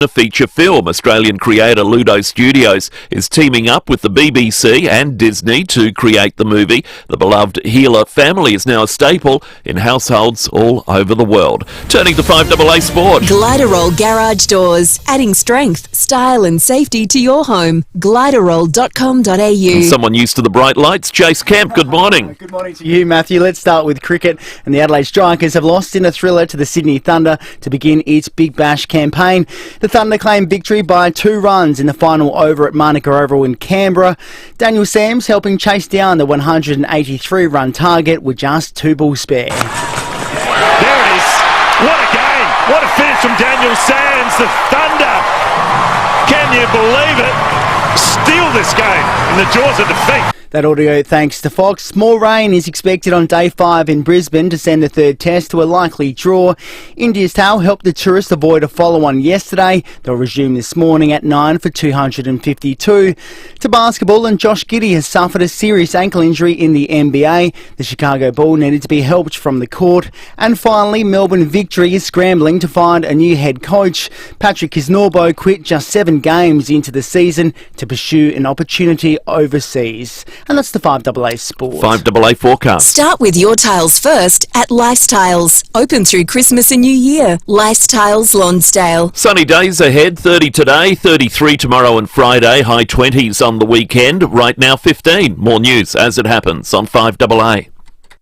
A feature film. Australian creator Ludo Studios is teaming up with the BBC and Disney to create the movie. The beloved FIVEAA family is now a staple in households all over the world. Turning to FIVEAA Sport. Gliderroll Garage Doors, adding strength, style and safety to your home. Gliderroll.com.au. Someone used to the bright lights, Jace Kemp, good morning. Good morning to you, Matthew. Let's start with cricket. And the Adelaide Strikers have lost in a thriller to the Sydney Thunder to begin its Big Bash campaign. The Thunder claimed victory by 2 runs in the final over at Manuka Oval in Canberra. Daniel Sams helping chase down the 183-run target with just 2 balls spare. There it is. What a game. What a finish from Daniel Sams. The Thunder, can you believe it, steal this game in the jaws of defeat. That audio thanks to Fox. More rain is expected on day 5 in Brisbane to send the third test to a likely draw. India's tail helped the tourists avoid a follow-on yesterday. They'll resume this morning at 9 for 252. To basketball, and Josh Giddey has suffered a serious ankle injury in the NBA. The Chicago Bull needed to be helped from the court. And finally, Melbourne Victory is scrambling to find a new head coach. Patrick Kisnorbo quit just 7 games into the season to pursue an opportunity overseas. And that's the FIVEAA Sport. FIVEAA forecast. Start with your tiles first at Lifestyles. Open through Christmas and New Year. Lifestyles Lonsdale. Sunny days ahead, 30 today, 33 tomorrow and Friday, high 20s on the weekend. Right now 15. More news as it happens on FIVEAA.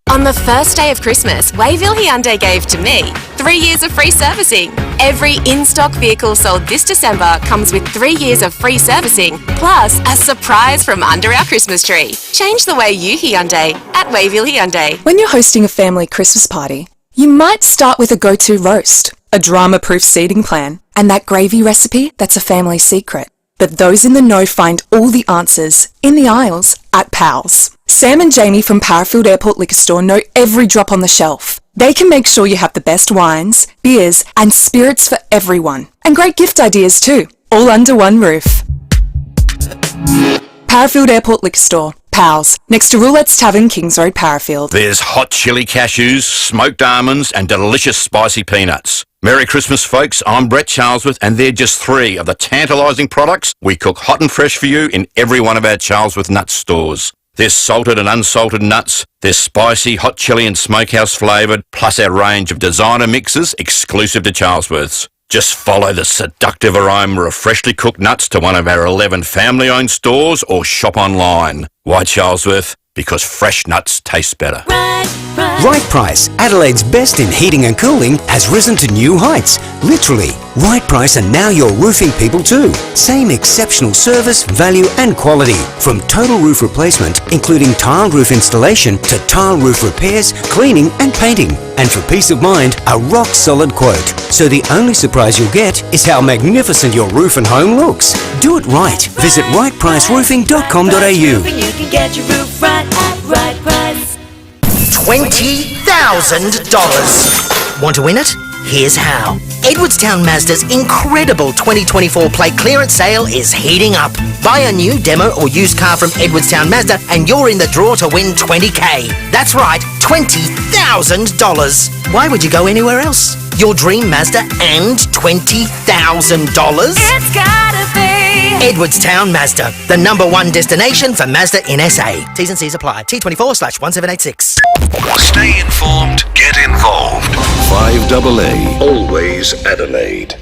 On the first day of Christmas, FIVEAA Hyundai gave to me 3 years of free servicing. Every in-stock vehicle sold this December comes with 3 years of free servicing, plus a surprise from under our Christmas tree. Change the way you Hyundai at FIVEAA Hyundai. When you're hosting a family Christmas party, you might start with a go-to roast, a drama-proof seating plan, and that gravy recipe that's a family secret. But those in the know find all the answers in the aisles at Pals. Sam and Jamie from Parafield Airport Liquor Store know every drop on the shelf. They can make sure you have the best wines, beers and spirits for everyone. And great gift ideas too, all under one roof. Parafield Airport Liquor Store. Pals, next to Roulette's Tavern, Kings Road, Parafield. There's hot chili cashews, smoked almonds and delicious spicy peanuts. Merry Christmas, folks. I'm Brett Charlesworth, and they're just 3 of the tantalising products we cook hot and fresh for you in every one of our Charlesworth Nuts stores. There's salted and unsalted nuts, there's spicy, hot chili and smokehouse flavoured, plus our range of designer mixes exclusive to Charlesworth's. Just follow the seductive aroma of freshly cooked nuts to one of our 11 family-owned stores or shop online. Why Charlesworth? Because fresh nuts taste better. Right Price, Adelaide's best in heating and cooling, has risen to new heights. Literally, Right Price are now your roofing people too. Same exceptional service, value and quality. From total roof replacement, including tiled roof installation, to tile roof repairs, cleaning and painting. And for peace of mind, a rock-solid quote. So the only surprise you'll get is how magnificent your roof and home looks. Do it right. Visit rightpriceroofing.com.au. You can get your roof right at Right Price. $20,000. Want to win it? Here's how. Edwardstown Mazda's incredible 2024 plate clearance sale is heating up. Buy a new, demo or used car from Edwardstown Mazda and you're in the draw to win $20,000. That's right, $20,000. Why would you go anywhere else? Your dream Mazda and $20,000? It's gotta be Edwardstown Mazda, the #1 destination for Mazda in SA. T's and C's apply. T24/1786. Stay informed, get involved. FIVEAA, always Adelaide.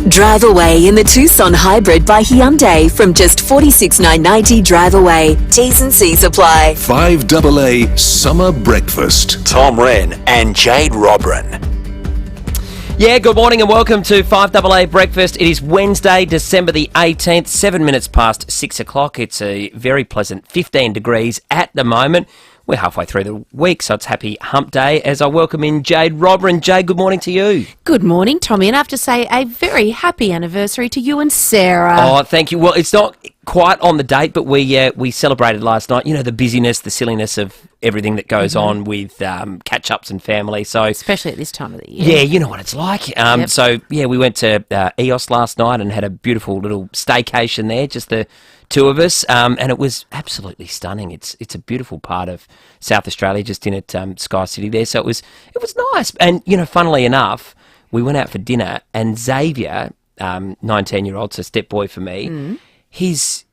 Drive away in the Tucson Hybrid by Hyundai from just $46,990 drive away. T's and C's apply. FIVEAA Summer Breakfast. Tom Wren and Jade Robran. Yeah, good morning and welcome to FIVEAA Breakfast. It is Wednesday, December the 18th, 7 minutes past 6 o'clock. It's a very pleasant 15 degrees at the moment. We're halfway through the week, so it's happy hump day as I welcome in Jade Robran. Jade, good morning to you. Good morning, Tommy, and I have to say a very happy anniversary to you and Sarah. Oh, thank you. Well, it's not quite on the date, but we celebrated last night. You know, the busyness, the silliness of everything that goes on with catch-ups and family. So especially at this time of the year. Yeah, you know what it's like. So, yeah, we went to EOS last night and had a beautiful little staycation there, just the 2 of us, and it was absolutely stunning. It's a beautiful part of South Australia, just in at Sky City there. So it was nice. And, you know, funnily enough, we went out for dinner and Xavier 19-year-old, so step boy for me. His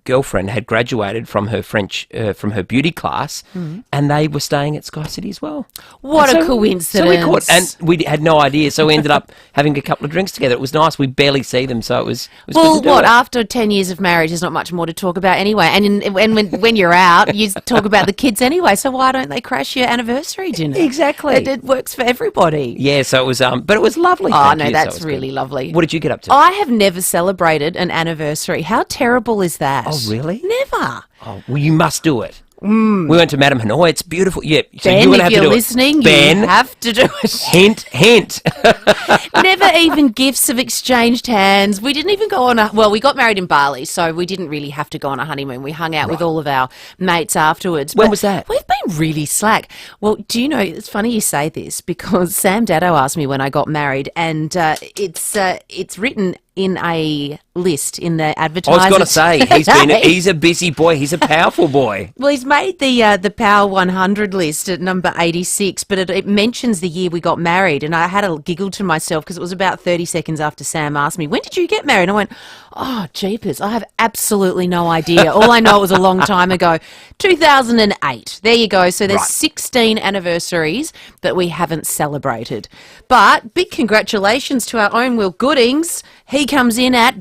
girlfriend had graduated from her beauty class, and they were staying at Sky City as well. What And a coincidence. So we caught, and we had no idea, so we ended up having a couple of drinks together. It was nice. We barely see them, so it was Well, good to do what, it. after 10 years of marriage, there's not much more to talk about anyway. And when you're out, you talk about the kids anyway, so why don't they crash your anniversary dinner? Exactly. It works for everybody. Yeah, so it was, but it was lovely. Oh, thank no, you, so that's it was really good. lovely. What did you get up to? I have never celebrated an anniversary. How terrible is that? Oh, really? Never. Oh, well, you must do it. We went to Madame Hanoi. It's beautiful. Yeah, so Ben, you're gonna if have you're to do listening, it. Ben, you have to do it. hint. Never even gifts have exchanged hands. We didn't even go on we got married in Bali, so we didn't really have to go on a honeymoon. We hung out with all of our mates afterwards. When But was that? We've been really slack. Well, do you know, it's funny you say this because Sam Daddo asked me when I got married, and it's written in a list in the I advertising. was going to say, he's a busy boy. He's a powerful boy. Well, he's made the Power 100 list at number 86, but it mentions the year we got married, and I had a giggle to myself because it was about 30 seconds after Sam asked me, when did you get married? And I went, oh, jeepers, I have absolutely no idea. All I know it was a long time ago. 2008. There you go. So there's 16 anniversaries that we haven't celebrated. But big congratulations to our own Will Goodings. He comes in at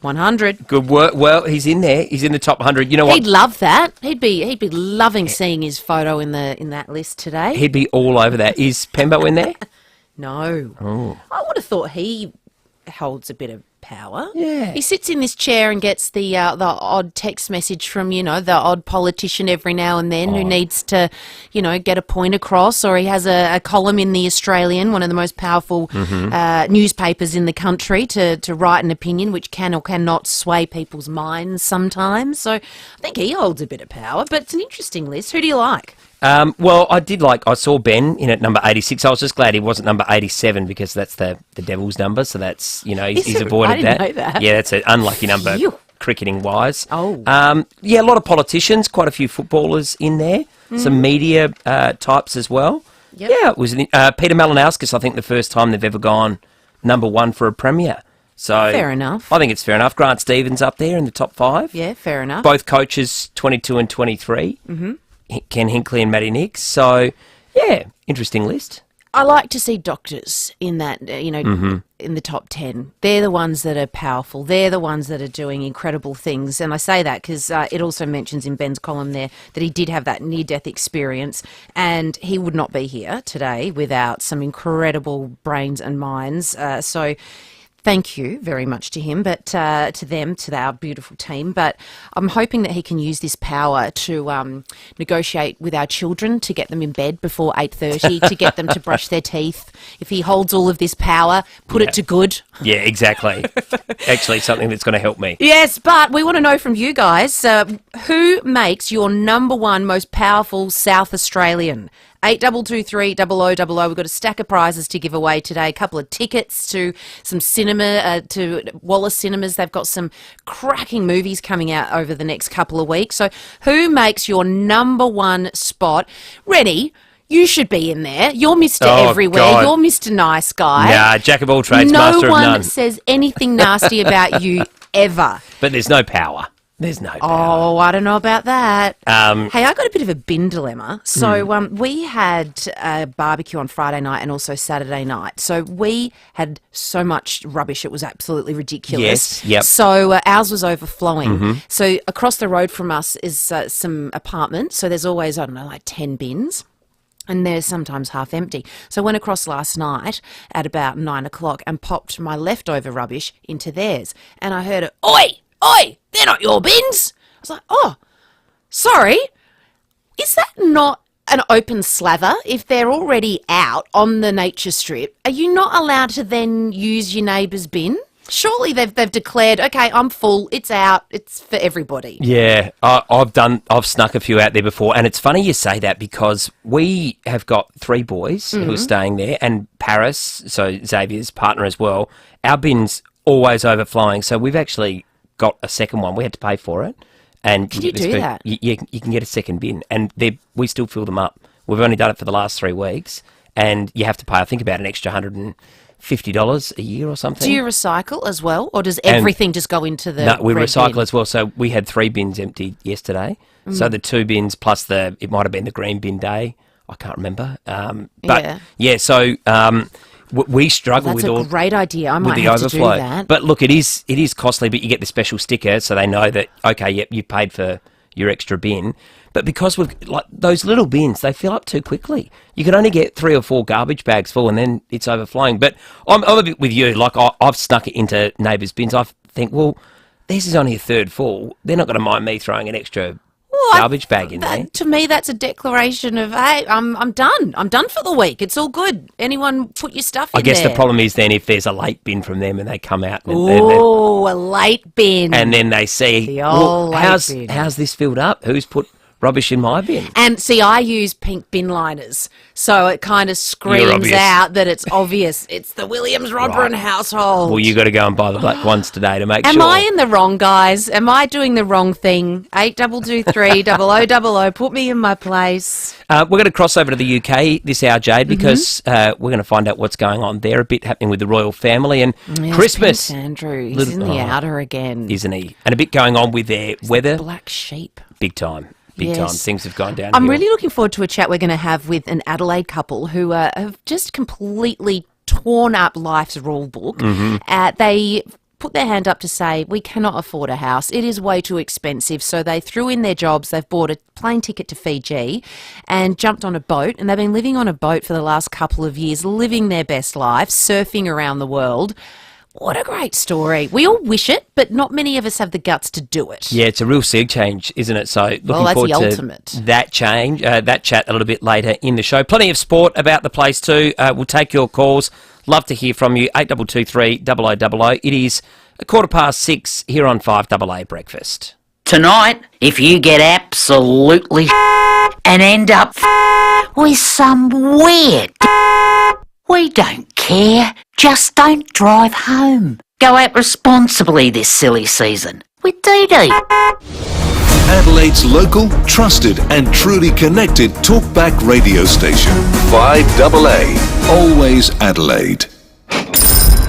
100. Good work. Well, he's in there. He's in the top 100. You know what? He'd love that. He'd be loving seeing his photo in that list today. He'd be all over that. Is Pembo in there? No. Oh. I would have thought he holds a bit of power. Yeah. He sits in this chair and gets the odd text message from, the odd politician every now and then who needs to, get a point across, or he has a column in The Australian, one of the most powerful newspapers in the country, to write an opinion which can or cannot sway people's minds sometimes. So I think he holds a bit of power, but it's an interesting list. Who do you like? Well, I saw Ben in at number 86. I was just glad he wasn't number 87 because that's the Devil's number. So that's, he's avoided I didn't know that. Yeah, that's an unlucky number Phew. cricketing wise. Oh. Yeah, a lot of politicians, quite a few footballers in there, some media types as well. Yep. Yeah, it was Peter Malinowskis, I think the first time they've ever gone number one for a premier. So Fair enough. I think it's fair enough. Grant Stevens up there in the top 5. Yeah, fair enough. Both coaches, 22 and 23. Mm-hmm. Ken Hinkley and Matty Nix. So, yeah, interesting list. I like to see doctors in that, in the top 10. They're the ones that are powerful. They're the ones that are doing incredible things. And I say that because it also mentions in Ben's column there that he did have that near-death experience, and he would not be here today without some incredible brains and minds. So thank you very much to him, but to our beautiful team. But I'm hoping that he can use this power to negotiate with our children to get them in bed before 8:30, to get them to brush their teeth. If he holds all of this power, put it to good. Yeah, exactly. Actually, something that's going to help me. Yes, but we want to know from you guys, who makes your number one most powerful South Australian? 8223 0000. We've got a stack of prizes to give away today. A couple of tickets to some cinema, to Wallace Cinemas. They've got some cracking movies coming out over the next couple of weeks. So who makes your number one spot? Rennie, you should be in there. You're Mr. Everywhere. God. You're Mr. Nice Guy. Nah, jack of all trades, master of No none. one says anything nasty about you ever. But there's no power. There's no power. Oh, I don't know about that. Hey, I got a bit of a bin dilemma. So we had a barbecue on Friday night and also Saturday night. So we had so much rubbish, it was absolutely ridiculous. Yes, yep. So ours was overflowing. So across the road from us is some apartments. So there's always, like 10 bins. And they're sometimes half empty. So I went across last night at about 9 o'clock and popped my leftover rubbish into theirs. And I heard it, oi! Oi, they're not your bins. I was like, oh, sorry. Is that not an open slather? If they're already out on the nature strip, are you not allowed to then use your neighbour's bin? Surely they've declared, okay, I'm full, it's out, it's for everybody. Yeah, I've snuck a few out there before, and it's funny you say that because we have got 3 boys who are staying there, and Paris, so Xavier's partner as well. Our bin's always overflowing, so we've actually got a second one. We had to pay for it. And Can you do that? You can get a second bin, and we still fill them up. We've only done it for the last 3 weeks, and you have to pay, I think, about an extra $150 $50 a year or something. Do you recycle as well, or does everything just go into the No, we red recycle bin? as well. So we had 3 bins emptied yesterday. So the 2 bins plus it might have been the green bin day. I can't remember. So we struggle with all. That's a great idea. I with might the have overflow. to do that. But look, it is costly, but you get the special sticker so they know that, okay, yep, you paid for your extra bin. But because those little bins, they fill up too quickly. You can only get 3 or 4 garbage bags full and then it's overflowing. But I'm a bit with you. Like, I've snuck it into neighbours' bins. I think, well, this is only a third full. They're not going to mind me throwing an extra garbage bag in there. To me, that's a declaration of, hey, I'm done. I'm done for the week. It's all good. Anyone put your stuff in I guess there. the problem is then if there's a late bin from them and they come out. Oh, a late bin. And then they see, The old late bin. how's this filled up? Who's put rubbish in my bin? And see, I use pink bin liners, so it kind of screams obvious. out that it's obvious. It's the Williams-Rodburn household. Well, you got to go and buy the black ones today to make sure. Am I in the wrong, guys? Am I doing the wrong thing? 8223 0000. Put me in my place. We're going to cross over to the UK this hour, Jade, because we're going to find out what's going on there. A bit happening with the royal family and Yes, Christmas. Prince Andrew, he's in the outer again. Isn't he? And a bit going on with their weather. Black sheep. Big time. Big Yes. time. Things have gone down. I'm really looking forward to a chat we're going to have with an Adelaide couple who have just completely torn up life's rule book. They put their hand up to say, we cannot afford a house. It is way too expensive. So they threw in their jobs. They've bought a plane ticket to Fiji and jumped on a boat. And they've been living on a boat for the last couple of years, living their best life, surfing around the world. What a great story. We all wish it, but not many of us have the guts to do it. Yeah, it's a real sea change, isn't it? So looking that's forward the to ultimate. that change, that chat a little bit later in the show. Plenty of sport about the place too. We'll take your calls. Love to hear from you. 8223 0000. It is 6:15 here on 5AA Breakfast. Tonight, if you get absolutely and end up with some weird, we don't care. Just don't drive home. Go out responsibly this silly season with Dee Dee. Adelaide's local, trusted and truly connected talkback radio station. 5AA. Always Adelaide.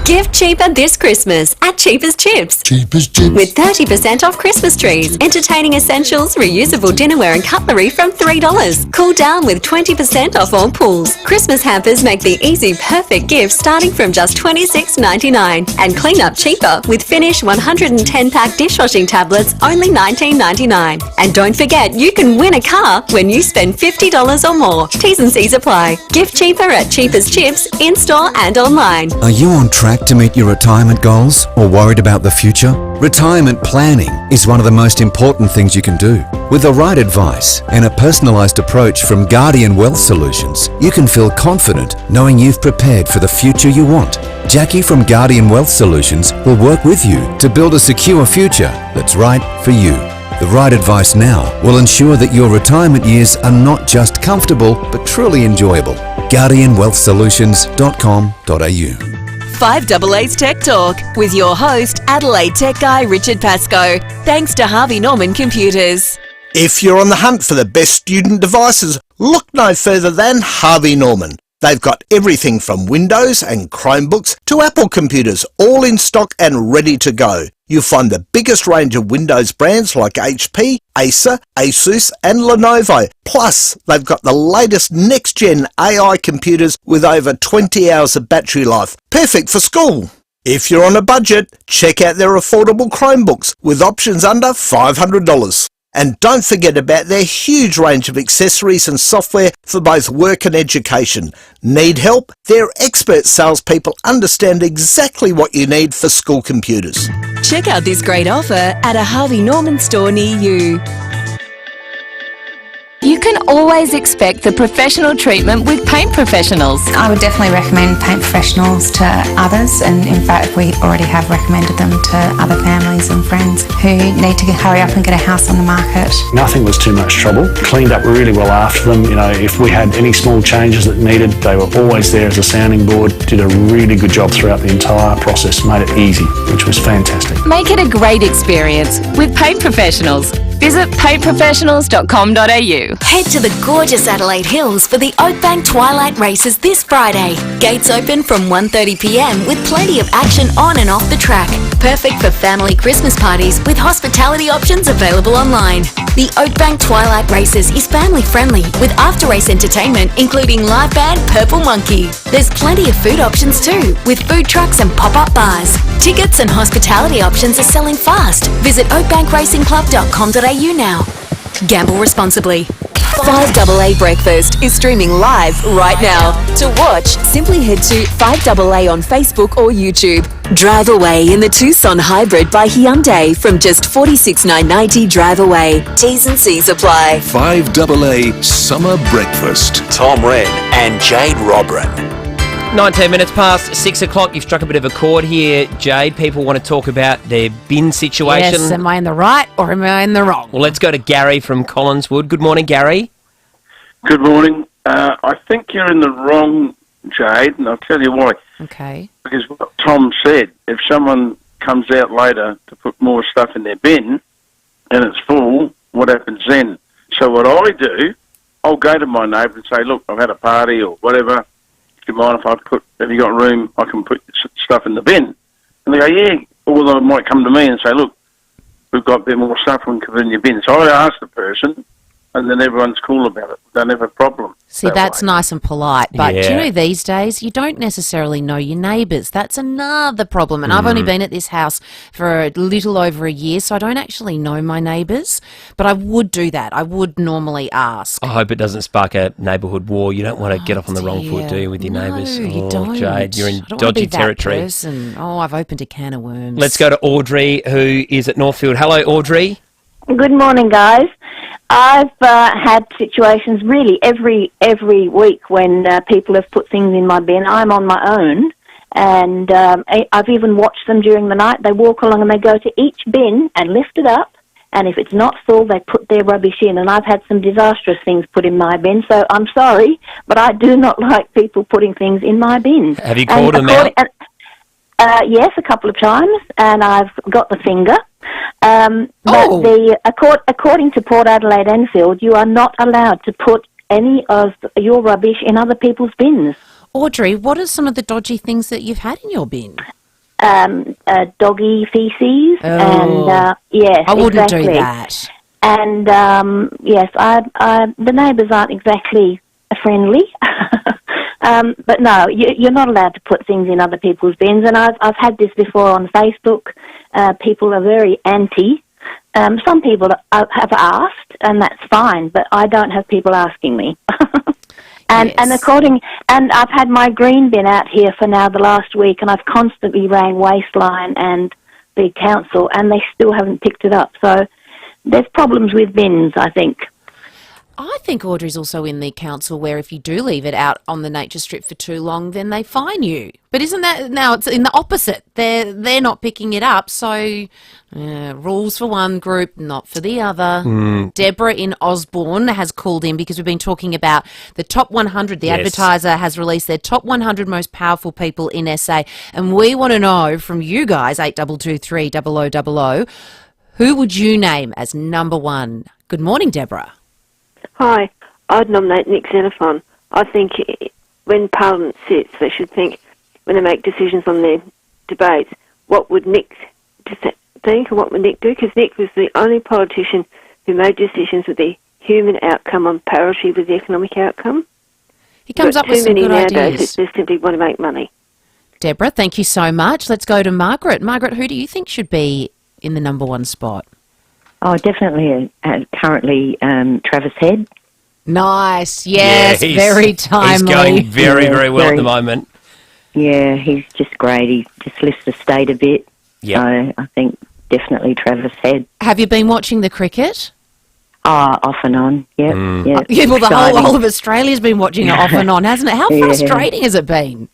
Gift cheaper this Christmas at Cheapers Chips. Cheapers Chips. With 30% off Christmas trees, entertaining essentials, reusable dinnerware and cutlery from $3. Cool down with 20% off all pools. Christmas hampers make the easy, perfect gift starting from just $26.99. And clean up cheaper with Finish 110-pack dishwashing tablets, only $19.99. And don't forget, you can win a car when you spend $50 or more. T's and C's apply. Gift cheaper at Cheapers Chips, in-store and online. Are you on track to meet your retirement goals or worried about the future? Retirement planning is one of the most important things you can do. With the right advice and a personalised approach from Guardian Wealth Solutions, you can feel confident knowing you've prepared for the future you want. Jackie from Guardian Wealth Solutions will work with you to build a secure future that's right for you. The right advice now will ensure that your retirement years are not just comfortable but truly enjoyable. GuardianWealthSolutions.com.au. 5AA's Tech Talk with your host, Adelaide Tech Guy Richard Pascoe. Thanks to Harvey Norman Computers. If you're on the hunt for the best student devices, look no further than Harvey Norman. They've got everything from Windows and Chromebooks to Apple computers, all in stock and ready to go. You'll find the biggest range of Windows brands like HP, Acer, Asus and Lenovo. Plus, they've got the latest next-gen AI computers with over 20 hours of battery life. Perfect for school. If you're on a budget, check out their affordable Chromebooks with options under $500. And don't forget about their huge range of accessories and software for both work and education. Need help? Their expert salespeople understand exactly what you need for school computers. Check out this great offer at a Harvey Norman store near you. You can always expect the professional treatment with paint professionals. I would definitely recommend paint professionals to others, and in fact we already have recommended them to other families and friends who need to hurry up and get a house on the market. Nothing was too much trouble. Cleaned up really well after them. You know, if we had any small changes that needed, they were always there as a sounding board. Did a really good job throughout the entire process. Made it easy, which was fantastic. Make it a great experience with paint professionals. Visit paintprofessionals.com.au. Head to the gorgeous Adelaide Hills for the Oakbank Twilight Races this Friday. Gates open from 1:30 p.m. with plenty of action on and off the track. Perfect for family Christmas parties with hospitality options available online. The Oakbank Twilight Races is family friendly with after-race entertainment including live band Purple Monkey. There's plenty of food options too with food trucks and pop-up bars. Tickets and hospitality options are selling fast. Visit oakbankracingclub.com.au now. Gamble responsibly. 5AA Breakfast is streaming live right now. To watch, simply head to 5AA on Facebook or YouTube. Drive away in the Tucson Hybrid by Hyundai from just $46,990 drive away. T's and C's apply. 5AA Summer Breakfast. Tom Wren and Jade Robran. 19 minutes past 6 o'clock. You've struck a bit of a chord here, Jade. People want to talk about their bin situation. Yes, am I in the right or am I in the wrong? Well, let's go to Gary from Collinswood. Good morning, Gary. Good morning. I think you're in the wrong, Jade, and I'll tell you why. Okay. Because what Tom said, if someone comes out later to put more stuff in their bin and it's full, what happens then? So what I do, I'll go to my neighbour and say, look, I've had a party or whatever. Do you mind if have you got room, I can put stuff in the bin? And they go, yeah. Or they might come to me and say, look, we've got a bit more stuff we can put in your bin. So I ask the person, and then everyone's cool about it. Don't have a problem. See, that's nice and polite. But do you know these days, you don't necessarily know your neighbours. That's another problem. And I've only been at this house for a little over a year, so I don't actually know my neighbours. But I would do that. I would normally ask. I hope it doesn't spark a neighbourhood war. You don't want to get off on the wrong foot, do you, with your neighbours? No, you don't. Jade, you're in I don't dodgy want to be that territory. person. Oh, I've opened a can of worms. Let's go to Audrey, who is at Northfield. Hello, Audrey. Good morning, guys. I've had situations really every week when people have put things in my bin. I'm on my own, and I've even watched them during the night. They walk along and they go to each bin and lift it up, and if it's not full, they put their rubbish in. And I've had some disastrous things put in my bin, so I'm sorry, but I do not like people putting things in my bin. Have you called them out? Yes, a couple of times, and I've got the finger. But according to Port Adelaide Enfield, you are not allowed to put any of your rubbish in other people's bins. Audrey, what are some of the dodgy things that you've had in your bin? Doggy feces, and yes, I wouldn't exactly. do that. And yes, the neighbours aren't exactly friendly. But no, you're not allowed to put things in other people's bins. And I've had this before on Facebook. People are very anti. Some people have asked, and that's fine. But I don't have people asking me. And I've had my green bin out here for now the last week, and I've constantly rang Wasteline and the council, and they still haven't picked it up. So there's problems with bins, I think. I think Audrey's also in the council where if you do leave it out on the nature strip for too long, then they fine you. But isn't that now? It's in the opposite. They're not picking it up. So rules for one group, not for the other. Deborah in Osborne has called in because we've been talking about the top 100. The Advertiser has released their top 100 most powerful people in SA, and we want to know from you guys 8223 0000 who would you name as number one? Good morning, Deborah. Hi, I'd nominate Nick Xenophon. I think when Parliament sits, they should think, when they make decisions on their debates, what would Nick think and what would Nick do? Because Nick was the only politician who made decisions with the human outcome on parity with the economic outcome. He comes up with some good ideas. Too many nowadays who just simply want to make money. Deborah, thank you so much. Let's go to Margaret. Margaret, who do you think should be in the number one spot? Oh, definitely currently Travis Head. Nice, yes, Yeah, very timely. He's going very, very well at the moment. Yeah, he's just great. He just lifts the state a bit. Yep. So I think definitely Travis Head. Have you been watching the cricket? Off and on, yeah. Yeah, well, the whole of Australia's been watching it off and on, hasn't it? How frustrating has it been?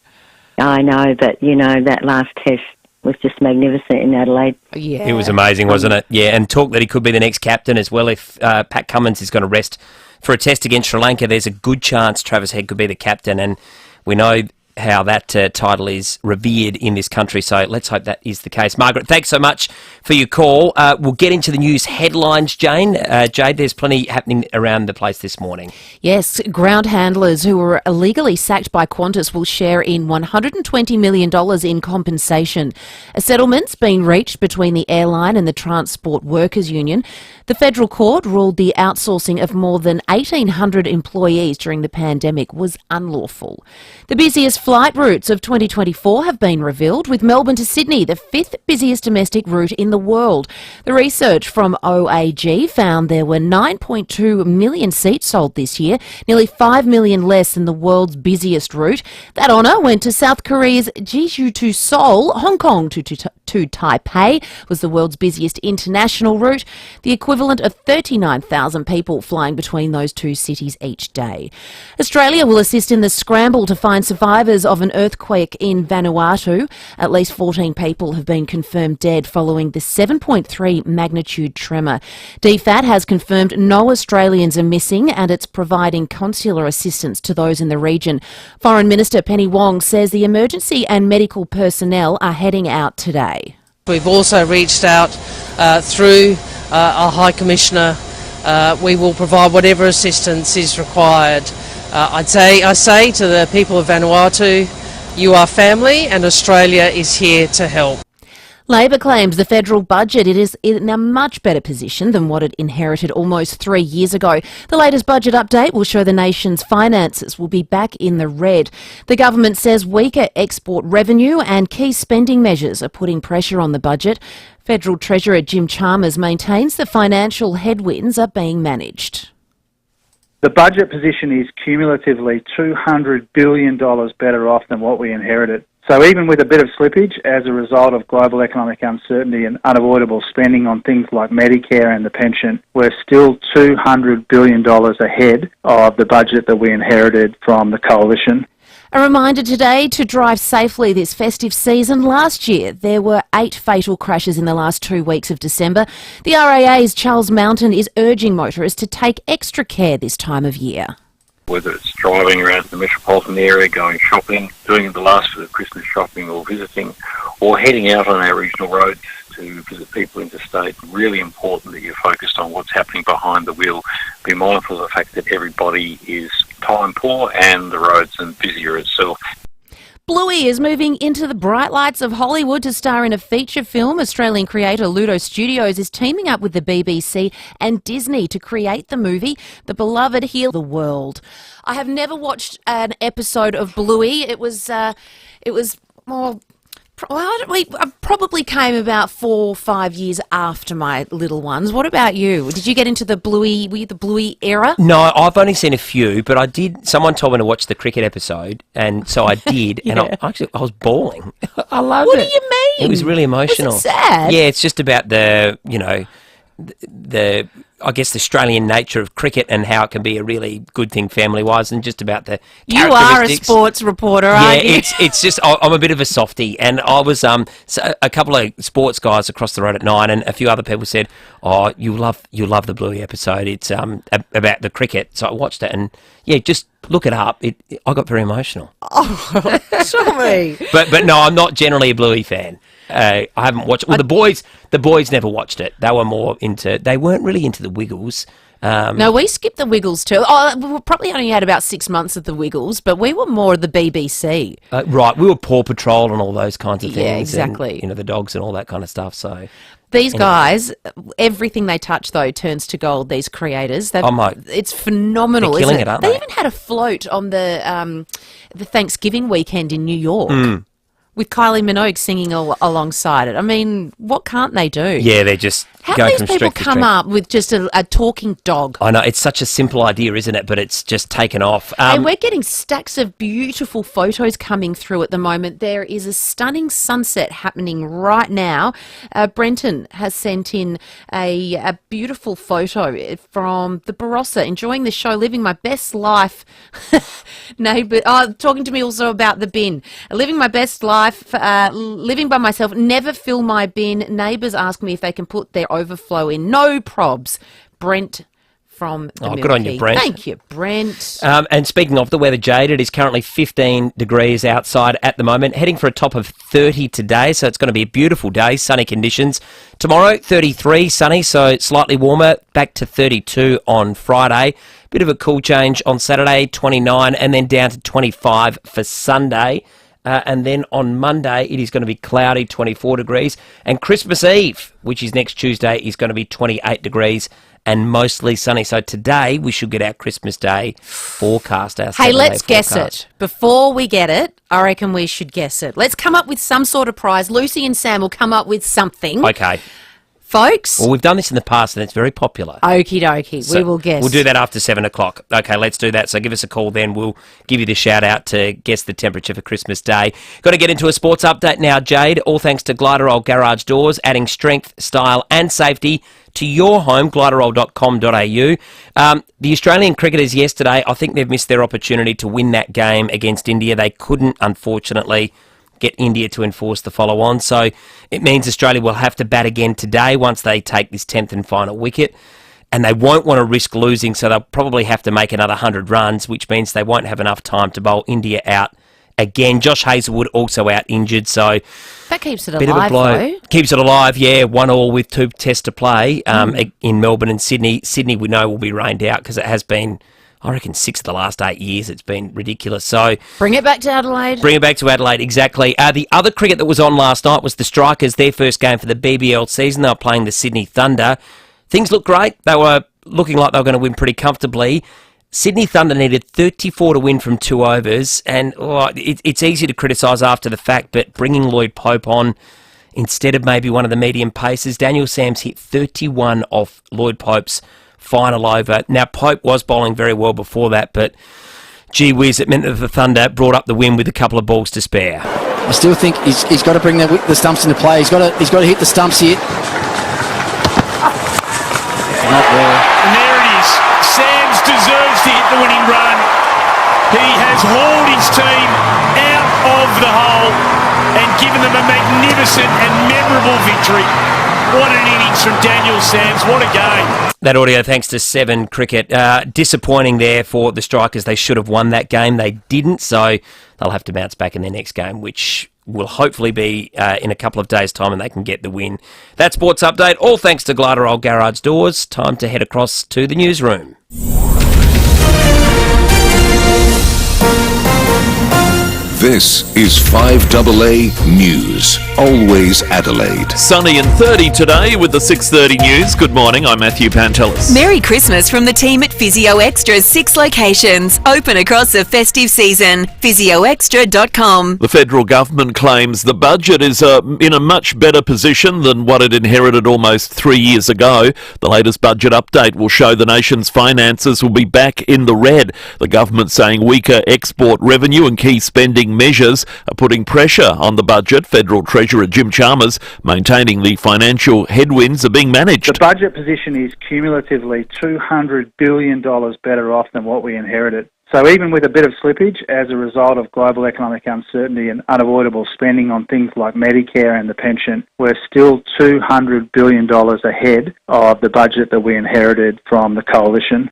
I know, but, that last test was just magnificent in Adelaide. Yeah. It was amazing, wasn't it? Yeah, and talk that he could be the next captain as well. If Pat Cummins is going to rest for a test against Sri Lanka, there's a good chance Travis Head could be the captain. And we know how that title is revered in this country. So let's hope that is the case. Margaret, thanks so much for your call. We'll get into the news headlines, Jane. Jade, there's plenty happening around the place this morning. Yes, ground handlers who were illegally sacked by Qantas will share in $120 million in compensation. A settlement's been reached between the airline and the Transport Workers Union. The federal court ruled the outsourcing of more than 1,800 employees during the pandemic was unlawful. The busiest flight routes of 2024 have been revealed, with Melbourne to Sydney the fifth busiest domestic route in the world. The research from OAG found there were 9.2 million seats sold this year, nearly 5 million less than the world's busiest route. That honour went to South Korea's Jeju to Seoul. Hong Kong to Taipei was the world's busiest international route, the equivalent of 39,000 people flying between those two cities each day. Australia will assist in the scramble to find survivors of an earthquake in Vanuatu. At least 14 people have been confirmed dead following the 7.3 magnitude tremor. DFAT has confirmed no Australians are missing, and it's providing consular assistance to those in the region. Foreign Minister Penny Wong says the emergency and medical personnel are heading out today. We've also reached out through our High Commissioner. We will provide whatever assistance is required. I say to the people of Vanuatu, you are family and Australia is here to help. Labor claims the federal budget is in a much better position than what it inherited almost 3 years ago. The latest budget update will show the nation's finances will be back in the red. The government says weaker export revenue and key spending measures are putting pressure on the budget. Federal Treasurer Jim Chalmers maintains the financial headwinds are being managed. The budget position is cumulatively $200 billion better off than what we inherited. So even with a bit of slippage as a result of global economic uncertainty and unavoidable spending on things like Medicare and the pension, we're still $200 billion ahead of the budget that we inherited from the coalition. A reminder today to drive safely this festive season. Last year, there were 8 fatal crashes in the last 2 weeks of December. The RAA's Charles Mountain is urging motorists to take extra care this time of year. Whether it's driving around the metropolitan area, going shopping, doing the last bit of Christmas shopping or visiting, or heading out on our regional roads to visit people interstate, really important that you're focused on what's happening behind the wheel. Be mindful of the fact that everybody is time poor and the roads are busier itself. Bluey is moving into the bright lights of Hollywood to star in a feature film. Australian creator Ludo Studios is teaming up with the BBC and Disney to create the movie The Beloved Heal the World. I have never watched an episode of Bluey. It was more... I probably came about 4 or 5 years after my little ones. What about you? Did you get into the Bluey era? No, I've only seen a few, but I did. Someone told me to watch the cricket episode, and so I did. Yeah. And I was bawling. I loved What it. do you mean? It was really emotional. Was it sad? Yeah, it's just about the I guess the Australian nature of cricket and how it can be a really good thing family-wise, and just about the You are a characteristics. sports reporter, aren't you? Yeah, it's just I'm a bit of a softie, and I was so a couple of sports guys across the road at 9, and a few other people said, "Oh, you love the Bluey episode. It's about the cricket." So I watched it, and yeah, just look it up. I got very emotional. Oh, sorry. But no, I'm not generally a Bluey fan. I haven't watched. Well, the boys never watched it. They were more into. They weren't really into the Wiggles. No, we skipped the Wiggles too. Oh, we probably only had about 6 months of the Wiggles, but we were more of the BBC. Right, we were Paw Patrol and all those kinds of things. Yeah, exactly. And, the dogs and all that kind of stuff. So these guys, everything they touch though turns to gold. These creators, it's phenomenal. They're killing isn't it, aren't they? they? Even had a float on the Thanksgiving weekend in New York. With Kylie Minogue singing alongside it. I mean, what can't they do? Yeah, they're just How going do from these people strength to come strength. up with just a talking dog? I know, it's such a simple idea, isn't it? But it's just taken off. And we're getting stacks of beautiful photos coming through at the moment. There is a stunning sunset happening right now. Brenton has sent in a beautiful photo from the Barossa, enjoying the show, living my best life. Neighbour, talking to me also about the bin. Living my best life, living by myself, never fill my bin. Neighbours ask me if they can put their overflow in. No probs. Brent from the Good on you, Milky. Brent. Thank you, Brent. And speaking of the weather, Jade, it is currently 15 degrees outside at the moment, heading for a top of 30 today, so it's going to be a beautiful day, sunny conditions. Tomorrow, 33, sunny, so slightly warmer, back to 32 on Friday. Bit of a cool change on Saturday, 29, and then down to 25 for Sunday. And then on Monday, it is going to be cloudy, 24 degrees. And Christmas Eve, which is next Tuesday, is going to be 28 degrees and mostly sunny. So today, we should get our Christmas Day forecast. Hey, let's guess it. Before we get it, I reckon we should guess it. Let's come up with some sort of prize. Lucy and Sam will come up with something. Okay. Folks? Well, we've done this in the past and it's very popular. Okie dokie. So we will guess. We'll do that after 7 o'clock. Okay, let's do that. So give us a call then. We'll give you the shout out to guess the temperature for Christmas Day. Got to get into a sports update now, Jade. All thanks to Gliderol Garage Doors, adding strength, style and safety to your home, gliderol.com.au. The Australian cricketers yesterday, I think they've missed their opportunity to win that game against India. They couldn't, unfortunately, get India to enforce the follow-on. So it means Australia will have to bat again today once they take this 10th and final wicket. And they won't want to risk losing, so they'll probably have to make another 100 runs, which means they won't have enough time to bowl India out again. Josh Hazlewood also out injured, so that keeps it bit of a alive, blow. though. Keeps it alive, yeah. 1-1 with 2 tests to play in Melbourne and Sydney. Sydney, we know, will be rained out because it has been, I reckon, 6 of the last 8 years. It's been ridiculous. So bring it back to Adelaide. Bring it back to Adelaide, exactly. The other cricket that was on last night was the Strikers, their first game for the BBL season. They were playing the Sydney Thunder. Things looked great. They were looking like they were going to win pretty comfortably. Sydney Thunder needed 34 to win from 2 overs, and it's easy to criticise after the fact, but bringing Lloyd Pope on instead of maybe one of the medium pacers, Daniel Sams hit 31 off Lloyd Pope's final over. Now, Pope was bowling very well before that, but gee whiz, it meant that the Thunder brought up the win with a couple of balls to spare. I still think he's got to bring the stumps into play. He's got to hit the stumps here. Not there. And there it is. Sams deserves to hit the winning run. He has hauled his team out of the hole and given them a magnificent and memorable victory. What an innings from Daniel Sams. What a game. That audio thanks to 7 Cricket. Disappointing there for the Strikers. They should have won that game. They didn't, so they'll have to bounce back in their next game, which will hopefully be in a couple of days' time, and they can get the win. That sports update, all thanks to Gliderol Garage Doors. Time to head across to the newsroom. This is 5AA News. Always Adelaide. Sunny and 30 today with the 6:30 news. Good morning, I'm Matthew Pantelis. Merry Christmas from the team at FIVEAA Extra's 6 locations, open across the festive season. PhysioExtra.com. The federal government claims the budget is in a much better position than what it inherited almost 3 years ago. The latest budget update will show the nation's finances will be back in the red. The government saying weaker export revenue and key spending measures are putting pressure on the budget. Federal Treasurer Jim Chalmers maintaining the financial headwinds are being managed. The budget position is cumulatively $200 billion better off than what we inherited. So even with a bit of slippage as a result of global economic uncertainty and unavoidable spending on things like Medicare and the pension, we're still $200 billion ahead of the budget that we inherited from the coalition.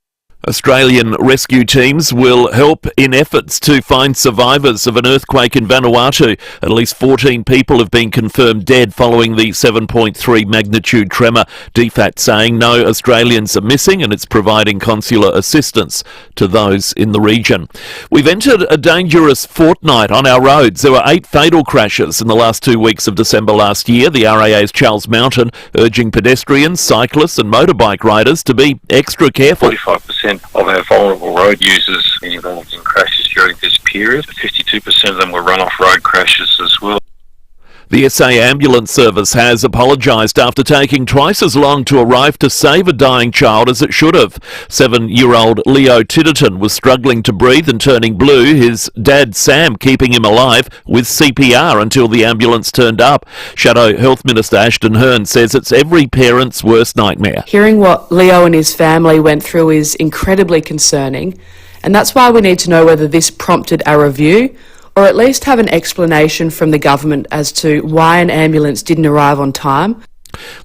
Australian rescue teams will help in efforts to find survivors of an earthquake in Vanuatu. At least 14 people have been confirmed dead following the 7.3 magnitude tremor. DFAT saying no Australians are missing, and it's providing consular assistance to those in the region. We've entered a dangerous fortnight on our roads. There were 8 fatal crashes in the last 2 weeks of December last year. The RAA's Charles Mountain urging pedestrians, cyclists and motorbike riders to be extra careful. 45% of our vulnerable road users involved in crashes during this period. 52% of them were run-off road crashes as well. The SA ambulance service has apologised after taking twice as long to arrive to save a dying child as it should have. 7-year-old Leo Titterton was struggling to breathe and turning blue, his dad Sam keeping him alive with CPR until the ambulance turned up. Shadow Health Minister Ashton Hearn says it's every parent's worst nightmare. Hearing what Leo and his family went through is incredibly concerning, and that's why we need to know whether this prompted a review, or at least have an explanation from the government as to why an ambulance didn't arrive on time.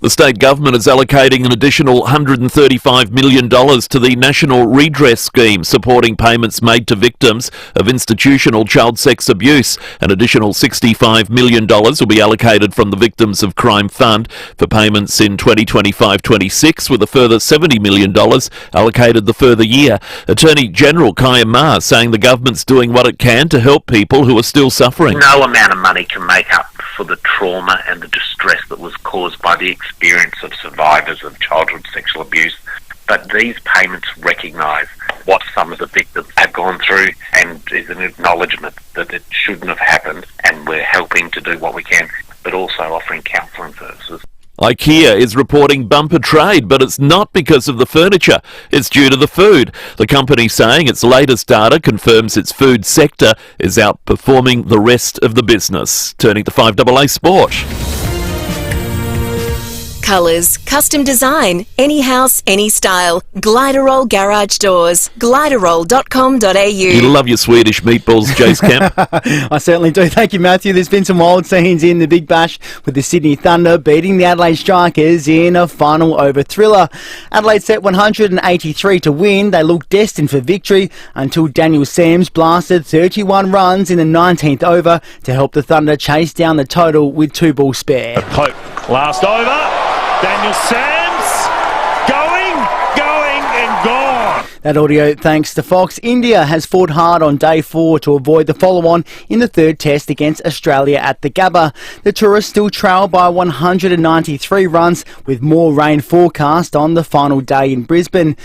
The state government is allocating an additional $135 million to the National Redress Scheme, supporting payments made to victims of institutional child sex abuse. An additional $65 million will be allocated from the Victims of Crime Fund for payments in 2025-26, with a further $70 million allocated the further year. Attorney General Kaya Ma saying the government's doing what it can to help people who are still suffering. No amount of money can make up for the trauma and the distress that was caused by the experience of survivors of childhood sexual abuse. But these payments recognise what some of the victims have gone through and is an acknowledgement that it shouldn't have happened, and we're helping to do what we can, but also offering counselling services. IKEA is reporting bumper trade, but it's not because of the furniture. It's due to the food. The company saying its latest data confirms its food sector is outperforming the rest of the business. Turning to 5AA Sport. Colours, custom design, any house, any style. Gliderol Garage Doors. Gliderol.com.au. You love your Swedish meatballs, Jace Camp. I certainly do. Thank you, Matthew. There's been some wild scenes in the Big Bash with the Sydney Thunder beating the Adelaide Strikers in a final over thriller. Adelaide set 183 to win. They looked destined for victory until Daniel Sams blasted 31 runs in the 19th over to help the Thunder chase down the total with 2 balls spare. Pope, last over. Daniel Sams, going and gone. That audio thanks to Fox. India has fought hard on day 4 to avoid the follow-on in the 3rd test against Australia at the Gabba. The tourists still trail by 193 runs with more rain forecast on the final day in Brisbane.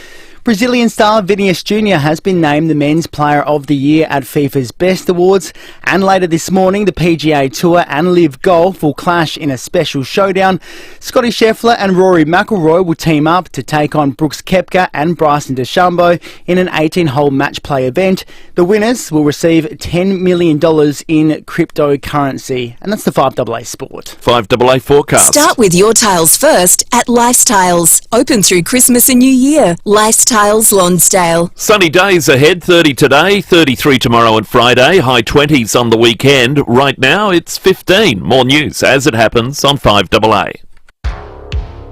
Brazilian star Vinicius Jr. has been named the Men's Player of the Year at FIVEAA's Best Awards, and later this morning the PGA Tour and Live Golf will clash in a special showdown. Scotty Scheffler and Rory McIlroy will team up to take on Brooks Koepka and Bryson DeChambeau in an 18-hole match play event. The winners will receive $10 million in cryptocurrency, and that's the 5AA Sport. 5AA forecast. Start with your tiles first at Lifestyles. Open through Christmas and New Year. Lifestyles Lonsdale. Sunny days ahead, 30 today, 33 tomorrow and Friday, high 20s on the weekend. Right now it's 15. More news as it happens on 5AA.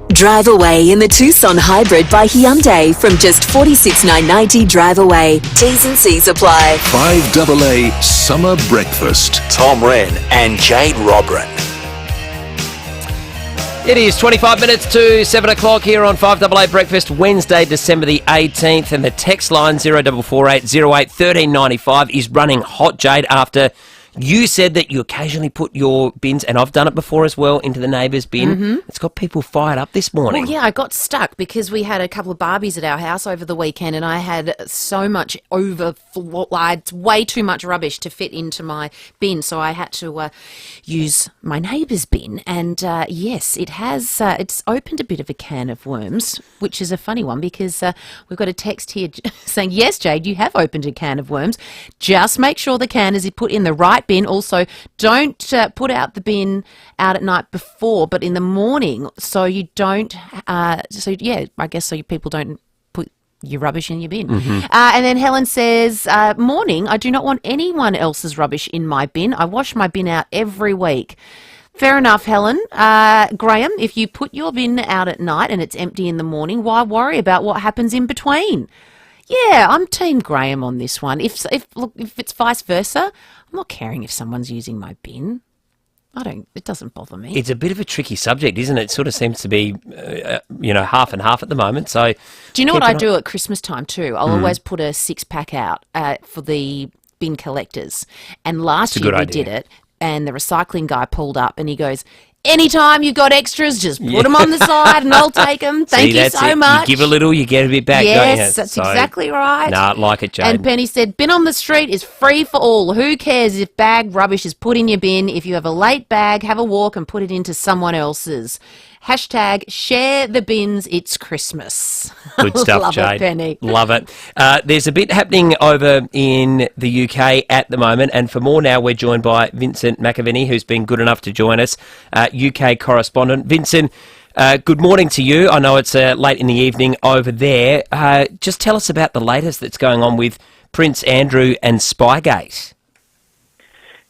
Drive away in the Tucson Hybrid by Hyundai from just $46,990 drive away. T's and C's apply. 5AA Summer Breakfast. Tom Wren and Jade Robran. It is 25 minutes to 7 o'clock here on 5AA Breakfast, Wednesday, December the 18th, and the text line 0448 08 1395 is running hot, Jade, after you said that you occasionally put your bins, and I've done it before as well, into the neighbour's bin. Mm-hmm. It's got people fired up this morning. Well, yeah, I got stuck because we had a couple of Barbies at our house over the weekend, and I had so much overflow, way too much rubbish to fit into my bin, so I had to use my neighbour's bin. And yes, it has. It's opened a bit of a can of worms, which is a funny one because we've got a text here saying, "Yes, Jade, you have opened a can of worms. Just make sure the can is put in the right bin. Also, don't put out the bin out at night before, but in the morning, so you don't. So yeah, I guess so people don't put your rubbish in your bin." Mm-hmm. And then Helen says, "Morning. I do not want anyone else's rubbish in my bin. I wash my bin out every week." Fair enough, Helen. Graham, if you put your bin out at night and it's empty in the morning, why worry about what happens in between? Yeah, I'm Team Graham on this one. If it's vice versa, I'm not caring if someone's using my bin. It doesn't bother me. It's a bit of a tricky subject, isn't it? It sort of seems to be, half and half at the moment. So, do you know what I do at Christmas time too? I'll always put a 6-pack out for the bin collectors. And last year we did it, and the recycling guy pulled up and he goes, "Anytime you've got extras, just put them on the side and I'll take them. Thank you so much." You give a little, you get a bit back, don't you? Yes, that's exactly right. Nah, like it, Jade. And Penny said, "Bin on the street is free for all. Who cares if bag rubbish is put in your bin? If you have a late bag, have a walk and put it into someone else's. Hashtag share the bins, it's Christmas." Good stuff, Love Jade. it, Penny. Love it. There's a bit happening over in the UK at the moment, and for more now, we're joined by Vincent McAvenny, who's been good enough to join us, UK correspondent. Vincent, good morning to you. I know it's late in the evening over there. Just tell us about the latest that's going on with Prince Andrew and Spygate.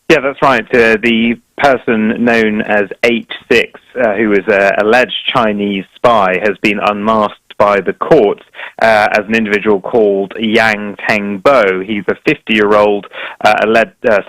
Yeah, that's right. The person known as H6, who is an alleged Chinese spy, has been unmasked by the courts as an individual called Yang Tengbo. He's a 50-year-old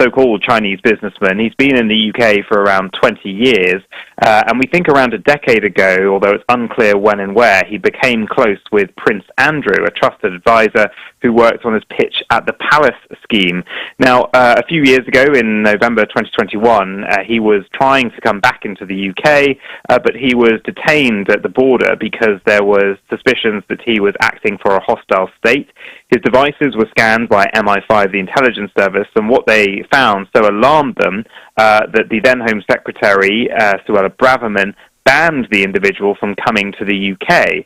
so-called Chinese businessman. He's been in the UK for around 20 years, and we think around a decade ago, although it's unclear when and where, he became close with Prince Andrew, a trusted advisor who worked on his pitch at the Palace scheme. Now, a few years ago, in November 2021, he was trying to come back into the UK, but he was detained at the border because there was suspicions that he was acting for a hostile state. His devices were scanned by MI5, the intelligence service, and what they found so alarmed them that the then Home Secretary, Suella Braverman, banned the individual from coming to the UK.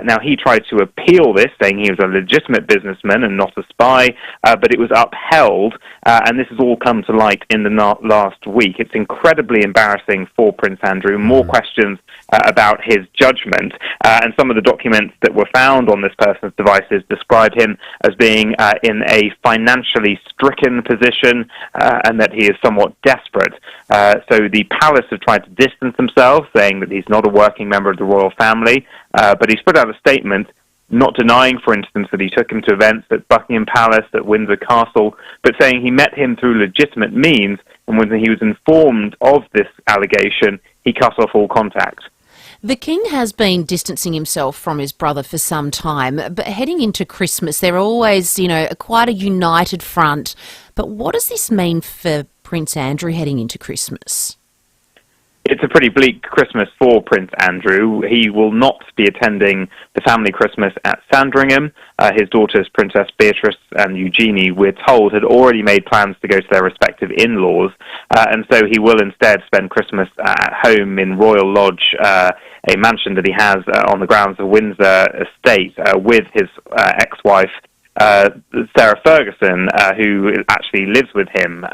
Now, he tried to appeal this, saying he was a legitimate businessman and not a spy, but it was upheld, and this has all come to light in the last week. It's incredibly embarrassing for Prince Andrew. More questions about his judgment, and some of the documents that were found on this person's devices describe him as being in a financially stricken position, and that he is somewhat desperate. So the palace have tried to distance themselves, saying that he's not a working member of the royal family, but he's put out a statement not denying, for instance, that he took him to events at Buckingham Palace, at Windsor Castle, but saying he met him through legitimate means, and when he was informed of this allegation, he cut off all contact. The King has been distancing himself from his brother for some time, but heading into Christmas, they're always, quite a united front. But what does this mean for Prince Andrew heading into Christmas? It's a pretty bleak Christmas for Prince Andrew. He will not be attending the family Christmas at Sandringham. His daughters, Princess Beatrice and Eugenie, we're told, had already made plans to go to their respective in-laws, and so he will instead spend Christmas at home in Royal Lodge, a mansion that he has on the grounds of Windsor Estate, with his ex-wife, Sarah Ferguson, who actually lives with him.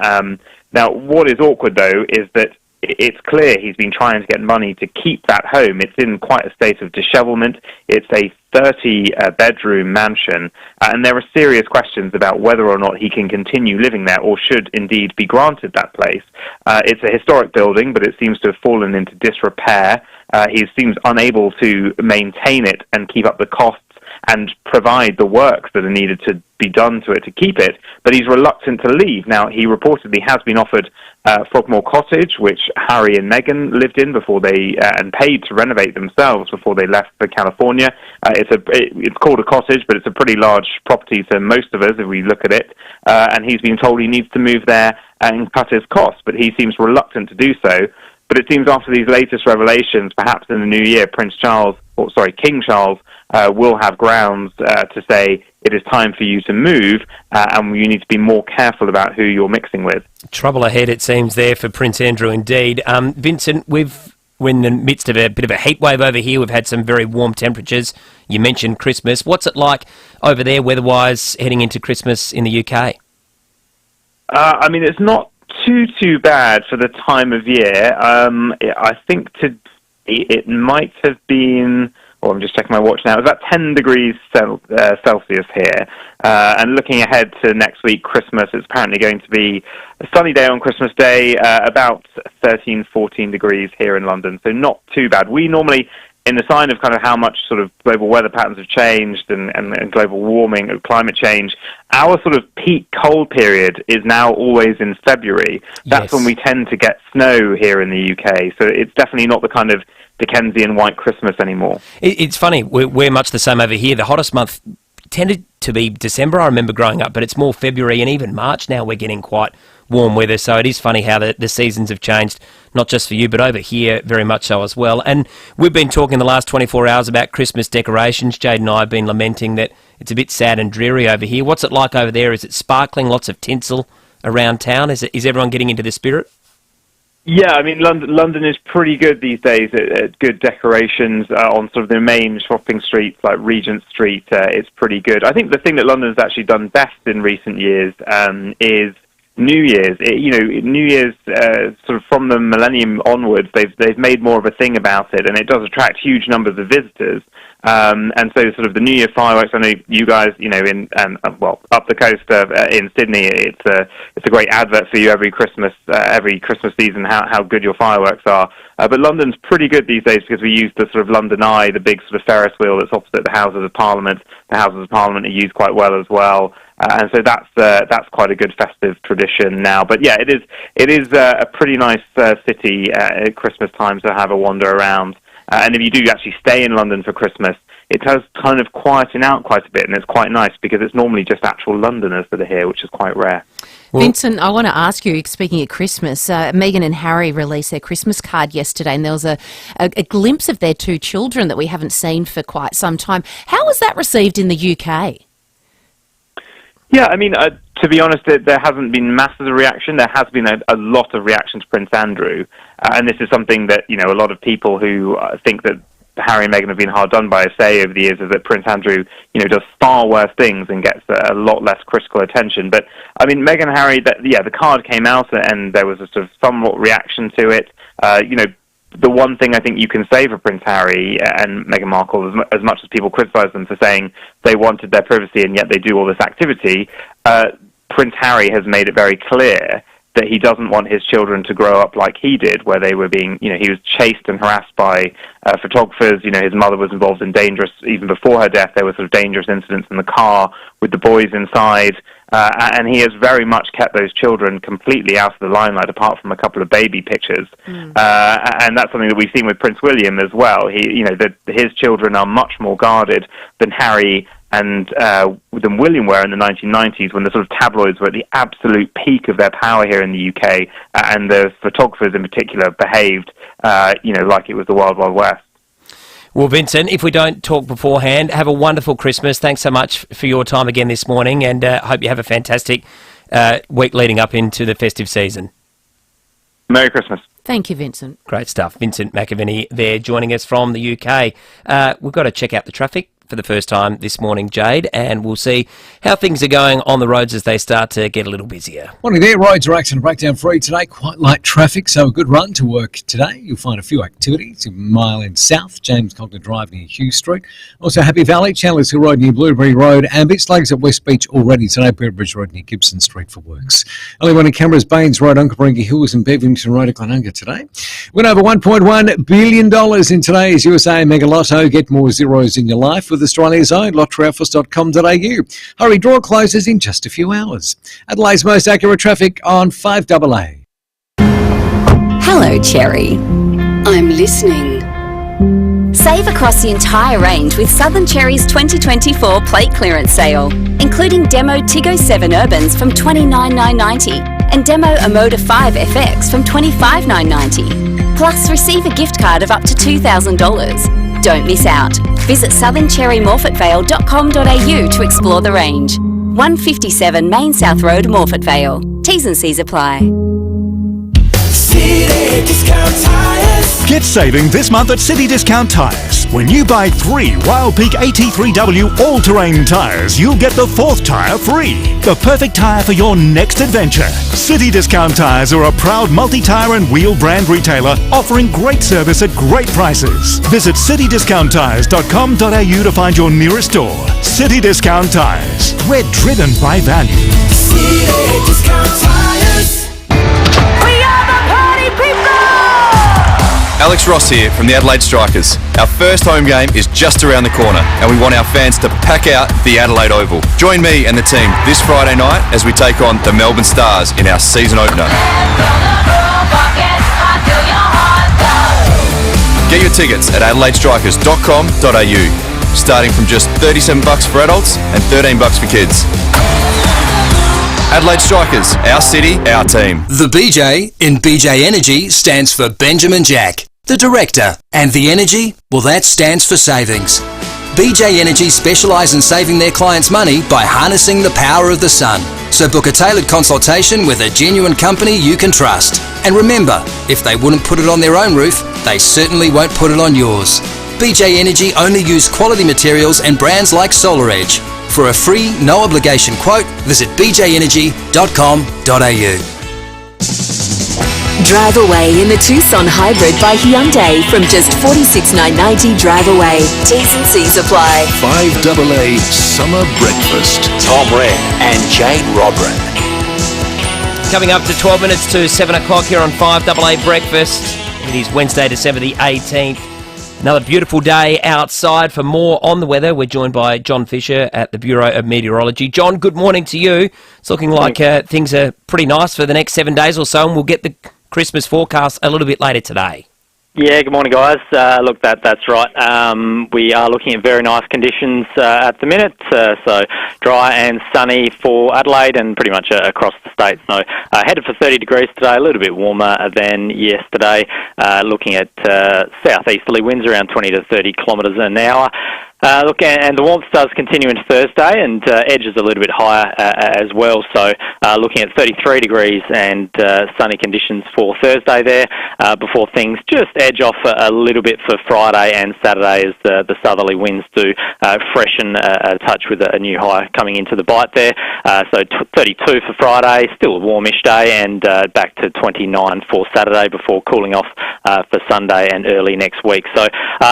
Now, what is awkward, though, is that it's clear he's been trying to get money to keep that home. It's in quite a state of dishevelment. It's a 30-bedroom mansion, and there are serious questions about whether or not he can continue living there or should indeed be granted that place. It's a historic building, but it seems to have fallen into disrepair. He seems unable to maintain it and keep up the costs and provide the works that are needed to be done to it to keep it, but he's reluctant to leave. Now, he reportedly has been offered Frogmore Cottage, which Harry and Meghan lived in before they and paid to renovate themselves before they left for California. It's called a cottage, but it's a pretty large property to most of us if we look at it, and he's been told he needs to move there and cut his costs, but he seems reluctant to do so. But it seems after these latest revelations, perhaps in the new year, King Charles will have grounds to say it is time for you to move, and you need to be more careful about who you're mixing with. Trouble ahead, it seems, there for Prince Andrew indeed. Vincent, we're in the midst of a bit of a heat wave over here. We've had some very warm temperatures. You mentioned Christmas. What's it like over there weather-wise heading into Christmas in the UK? It's not too bad for the time of year. I think it might have been... I'm just checking my watch now. It's about 10 degrees Celsius here. And looking ahead to next week, Christmas, it's apparently going to be a sunny day on Christmas Day, about 13, 14 degrees here in London. So not too bad. We normally, in the sign of kind of how much sort of global weather patterns have changed and global warming and climate change, our sort of peak cold period is now always in February. That's when we tend to get snow here in the UK. So it's definitely not the kind of Dickensian white Christmas anymore. It's funny, we're much the same over here. The hottest month tended to be December, I remember growing up, but it's more February and even March now we're getting quite warm weather. So it is funny how the seasons have changed, not just for you, but over here very much so as well. And we've been talking the last 24 hours about Christmas decorations. Jade and I have been lamenting that it's a bit sad and dreary over here. What's it like over there? Is it sparkling, lots of tinsel around town? Is everyone getting into the spirit? Yeah, London is pretty good these days at good decorations on sort of the main shopping streets like Regent Street. It's pretty good. I think the thing that London's actually done best in recent years is New Year's. New Year's sort of from the millennium onwards, they've made more of a thing about it, and it does attract huge numbers of visitors. And so sort of the New Year fireworks, I know you guys, in up the coast in Sydney, it's a great advert for you every Christmas season, how good your fireworks are. But London's pretty good these days because we use the sort of London Eye, the big sort of Ferris wheel that's opposite the Houses of Parliament. The Houses of Parliament are used quite well as well. And so that's quite a good festive tradition now. But yeah, it is a pretty nice city at Christmas time to have a wander around. And if you do actually stay in London for Christmas, it does kind of quieten out quite a bit, and it's quite nice because it's normally just actual Londoners that are here, which is quite rare. Vincent, I want to ask you, speaking of Christmas, Meghan and Harry released their Christmas card yesterday, and there was a glimpse of their two children that we haven't seen for quite some time. How was that received in the UK? Yeah, I mean, to be honest, there hasn't been masses of reaction. There has been a lot of reaction to Prince Andrew, and this is something that, a lot of people who think that Harry and Meghan have been hard done by say over the years, is that Prince Andrew, does far worse things and gets a lot less critical attention. But, I mean, Meghan and Harry, the card came out and there was a sort of somewhat reaction to it. The one thing I think you can say for Prince Harry and Meghan Markle, as much as people criticise them for saying they wanted their privacy and yet they do all this activity, Prince Harry has made it very clear that he doesn't want his children to grow up like he did, where they were being, he was chased and harassed by photographers. His mother was involved in even before her death, there were sort of dangerous incidents in the car with the boys inside. And he has very much kept those children completely out of the limelight, apart from a couple of baby pictures. And that's something that we've seen with Prince William as well. His children are much more guarded than Harry and than William were in the 1990s, when the sort of tabloids were at the absolute peak of their power here in the UK, and the photographers in particular behaved, like it was the Wild Wild West. Well, Vincent, if we don't talk beforehand, have a wonderful Christmas. Thanks so much for your time again this morning, and hope you have a fantastic week leading up into the festive season. Merry Christmas. Thank you, Vincent. Great stuff. Vincent McAviney there joining us from the UK. We've got to check out the traffic for the first time this morning, Jade, and we'll see how things are going on the roads as they start to get a little busier. Morning there. Roads are accident breakdown free today. Quite light traffic, so a good run to work today. You'll find a few activities. A mile in south, James Cogner Drive near Hughes Street. Also Happy Valley, Chandler's Hill Road near Blueberry Road, and bit slugs at West Beach already today. Bridge Road near Gibson Street for works. Only one in Canberra's Baines Road, Uncaparinga Hills and Bevington Road at Glenunga today. Win over $1.1 billion in today's USA Mega Lotto. Get more zeros in your life with Australia's own lotteryoutfors.com.au. Hurry, draw closes in just a few hours. Adelaide's most accurate traffic on 5AA. Hello, Cherry. I'm listening. Save across the entire range with Southern Cherry's 2024 plate clearance sale, including Demo Tiggo 7 Urbans from $29,990 and Demo Amoda 5 FX from $25,990. Plus, receive a gift card of up to $2,000. Don't miss out. Visit southerncherrymorfettvale.com.au to explore the range. 157 Main South Road, Morfett Vale. T's and C's apply. City Discount Tires. Get saving this month at City Discount Tires. When you buy 3 Wild Peak AT3W all-terrain tires, you'll get the 4th tire free. The perfect tire for your next adventure. City Discount Tires are a proud multi-tire and wheel brand retailer offering great service at great prices. Visit citydiscounttires.com.au to find your nearest store. City Discount Tires. We're driven by value. City Discount Tires. Alex Ross here from the Adelaide Strikers. Our first home game is just around the corner and we want our fans to pack out the Adelaide Oval. Join me and the team this Friday night as we take on the Melbourne Stars in our season opener. Get your tickets at adelaidestrikers.com.au, starting from just $37 for adults and $13 for kids. Adelaide Strikers, our city, our team. The BJ in BJ Energy stands for Benjamin Jack, the director, and the energy, well, that stands for savings. BJ Energy specialise in saving their clients money by harnessing the power of the sun. So book a tailored consultation with a genuine company you can trust. And remember, if they wouldn't put it on their own roof, they certainly won't put it on yours. BJ Energy only use quality materials and brands like Solar Edge. For a free, no-obligation quote, visit bjenergy.com.au. Drive away in the Tucson Hybrid by Hyundai from just $46,990 drive away. T's and C's apply. 5AA Summer Breakfast. Tom Wren and Jade Rodran. Coming up to 12 minutes to 7 o'clock here on 5AA Breakfast. It is Wednesday, December the 18th. Another beautiful day outside. For more on the weather, we're joined by John Fisher at the Bureau of Meteorology. John, good morning to you. It's looking like things are pretty nice for the next 7 days or so, and we'll get the Christmas forecast a little bit later today. Yeah, good morning, guys. Look, that's right. We are looking at very nice conditions at the minute, so dry and sunny for Adelaide and pretty much across the state. So headed for 30 degrees today, a little bit warmer than yesterday. Looking at southeasterly winds around 20 to 30 kilometres an hour. Look, and the warmth does continue into Thursday, and edges a little bit higher as well. So looking at 33 degrees and sunny conditions for Thursday there, before things just edge off a little bit for Friday and Saturday as the southerly winds do freshen a touch with a new high coming into the bite there. So 32 for Friday, still a warmish day, and back to 29 for Saturday before cooling off for Sunday and early next week. So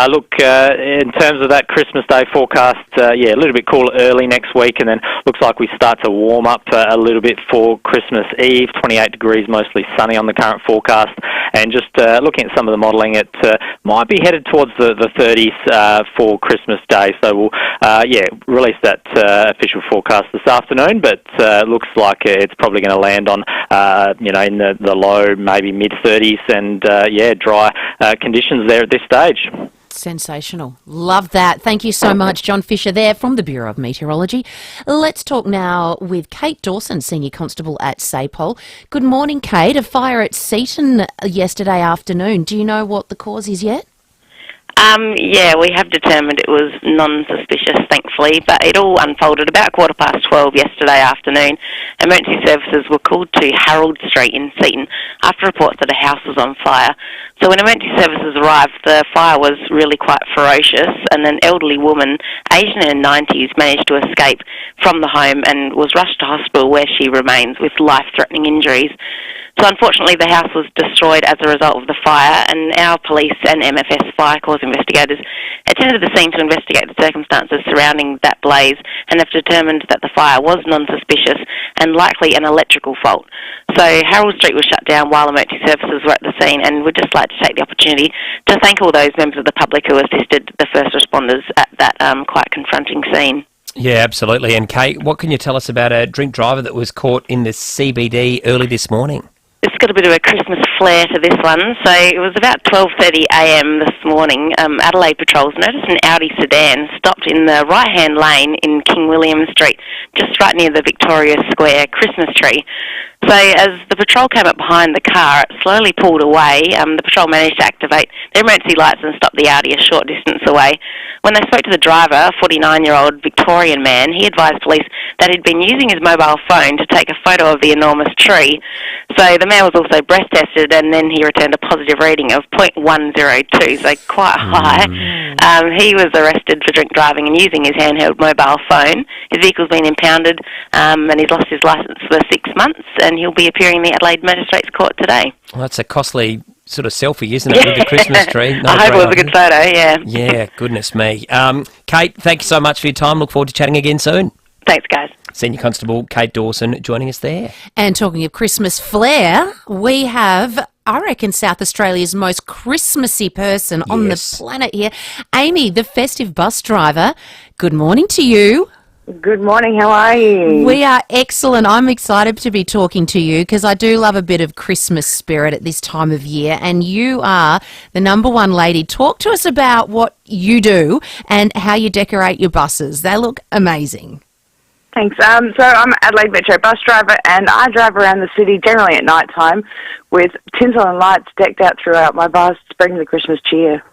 look, in terms of that Christmas Day forecast, a little bit cooler early next week, and then looks like we start to warm up a little bit for Christmas Eve. 28 degrees, mostly sunny on the current forecast, and just looking at some of the modelling, it might be headed towards the 30s for Christmas Day. So we'll release that official forecast this afternoon, but looks like it's probably going to land on in the low, maybe mid 30s, and dry conditions there at this stage. Sensational. Love that. Thank you so much, John Fisher there from the Bureau of Meteorology. Let's talk now with Kate Dawson, Senior Constable at SAPOL. Good morning, Kate. A fire at Seaton yesterday afternoon. Do you know what the cause is yet? We have determined it was non-suspicious, thankfully, but it all unfolded about 12:15 yesterday afternoon. Emergency services were called to Harold Street in Seaton after reports that a house was on fire. So when emergency services arrived, the fire was really quite ferocious, and an elderly woman, aged in her 90s, managed to escape from the home and was rushed to hospital where she remains with life-threatening injuries. So unfortunately, the house was destroyed as a result of the fire, and our police and MFS fire cause investigators attended the scene to investigate the circumstances surrounding that blaze, and have determined that the fire was non-suspicious and likely an electrical fault. So Harold Street was shut down while emergency services were at the scene, and we'd just like to take the opportunity to thank all those members of the public who assisted the first responders at that quite confronting scene. Yeah, absolutely. And Kate, what can you tell us about a drink driver that was caught in the CBD early this morning? It's got a bit of a Christmas flair to this one. So it was about 12:30 a.m. this morning. Adelaide Patrols noticed an Audi sedan stopped in the right-hand lane in King William Street, just right near the Victoria Square Christmas tree. So as the patrol came up behind the car, it slowly pulled away. The patrol managed to activate their emergency lights and stop the Audi a short distance away. When they spoke to the driver, a 49-year-old Victorian man, he advised police that he'd been using his mobile phone to take a photo of the enormous tree. So the man was also breath tested, and then he returned a positive reading of 0.102, so quite high. He was arrested for drink driving and using his handheld mobile phone. His vehicle's been impounded, and he's lost his licence for 6 months, and he'll be appearing in the Adelaide Magistrates Court today. Well, that's a costly sort of selfie, isn't it, with the Christmas tree? I hope it was a good photo, yeah. Yeah, goodness me. Kate, thank you so much for your time. Look forward to chatting again soon. Thanks, guys. Senior Constable Kate Dawson joining us there. And talking of Christmas flair, we have, I reckon, South Australia's most Christmassy person on the planet here. Amy, the festive bus driver. Good morning to you. Good morning, how are you? We are excellent. I'm excited to be talking to you because I do love a bit of Christmas spirit at this time of year, and you are the number one lady. Talk to us about what you do and how you decorate your buses. They look amazing. Thanks. So I'm an Adelaide Metro bus driver, and I drive around the city generally at night time with tinsel and lights decked out throughout my bus to bring the Christmas cheer.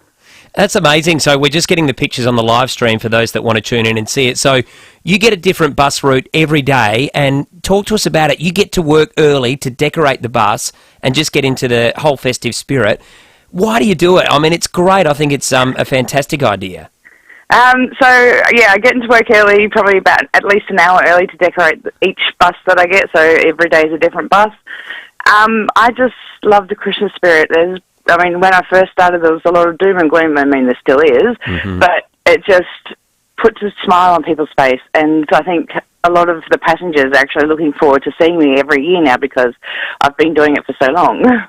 That's amazing. So we're just getting the pictures on the live stream for those that want to tune in and see it. So you get a different bus route every day, and talk to us about it. You get to work early to decorate the bus and just get into the whole festive spirit. Why do you do it? I mean, it's great. I think it's a fantastic idea. I get into work early, probably about at least an hour early to decorate each bus that I get, so every day is a different bus. I just love the Christmas spirit. When I first started, there was a lot of doom and gloom. I mean, there still is, but it just puts a smile on people's face. And I think a lot of the passengers are actually looking forward to seeing me every year now because I've been doing it for so long.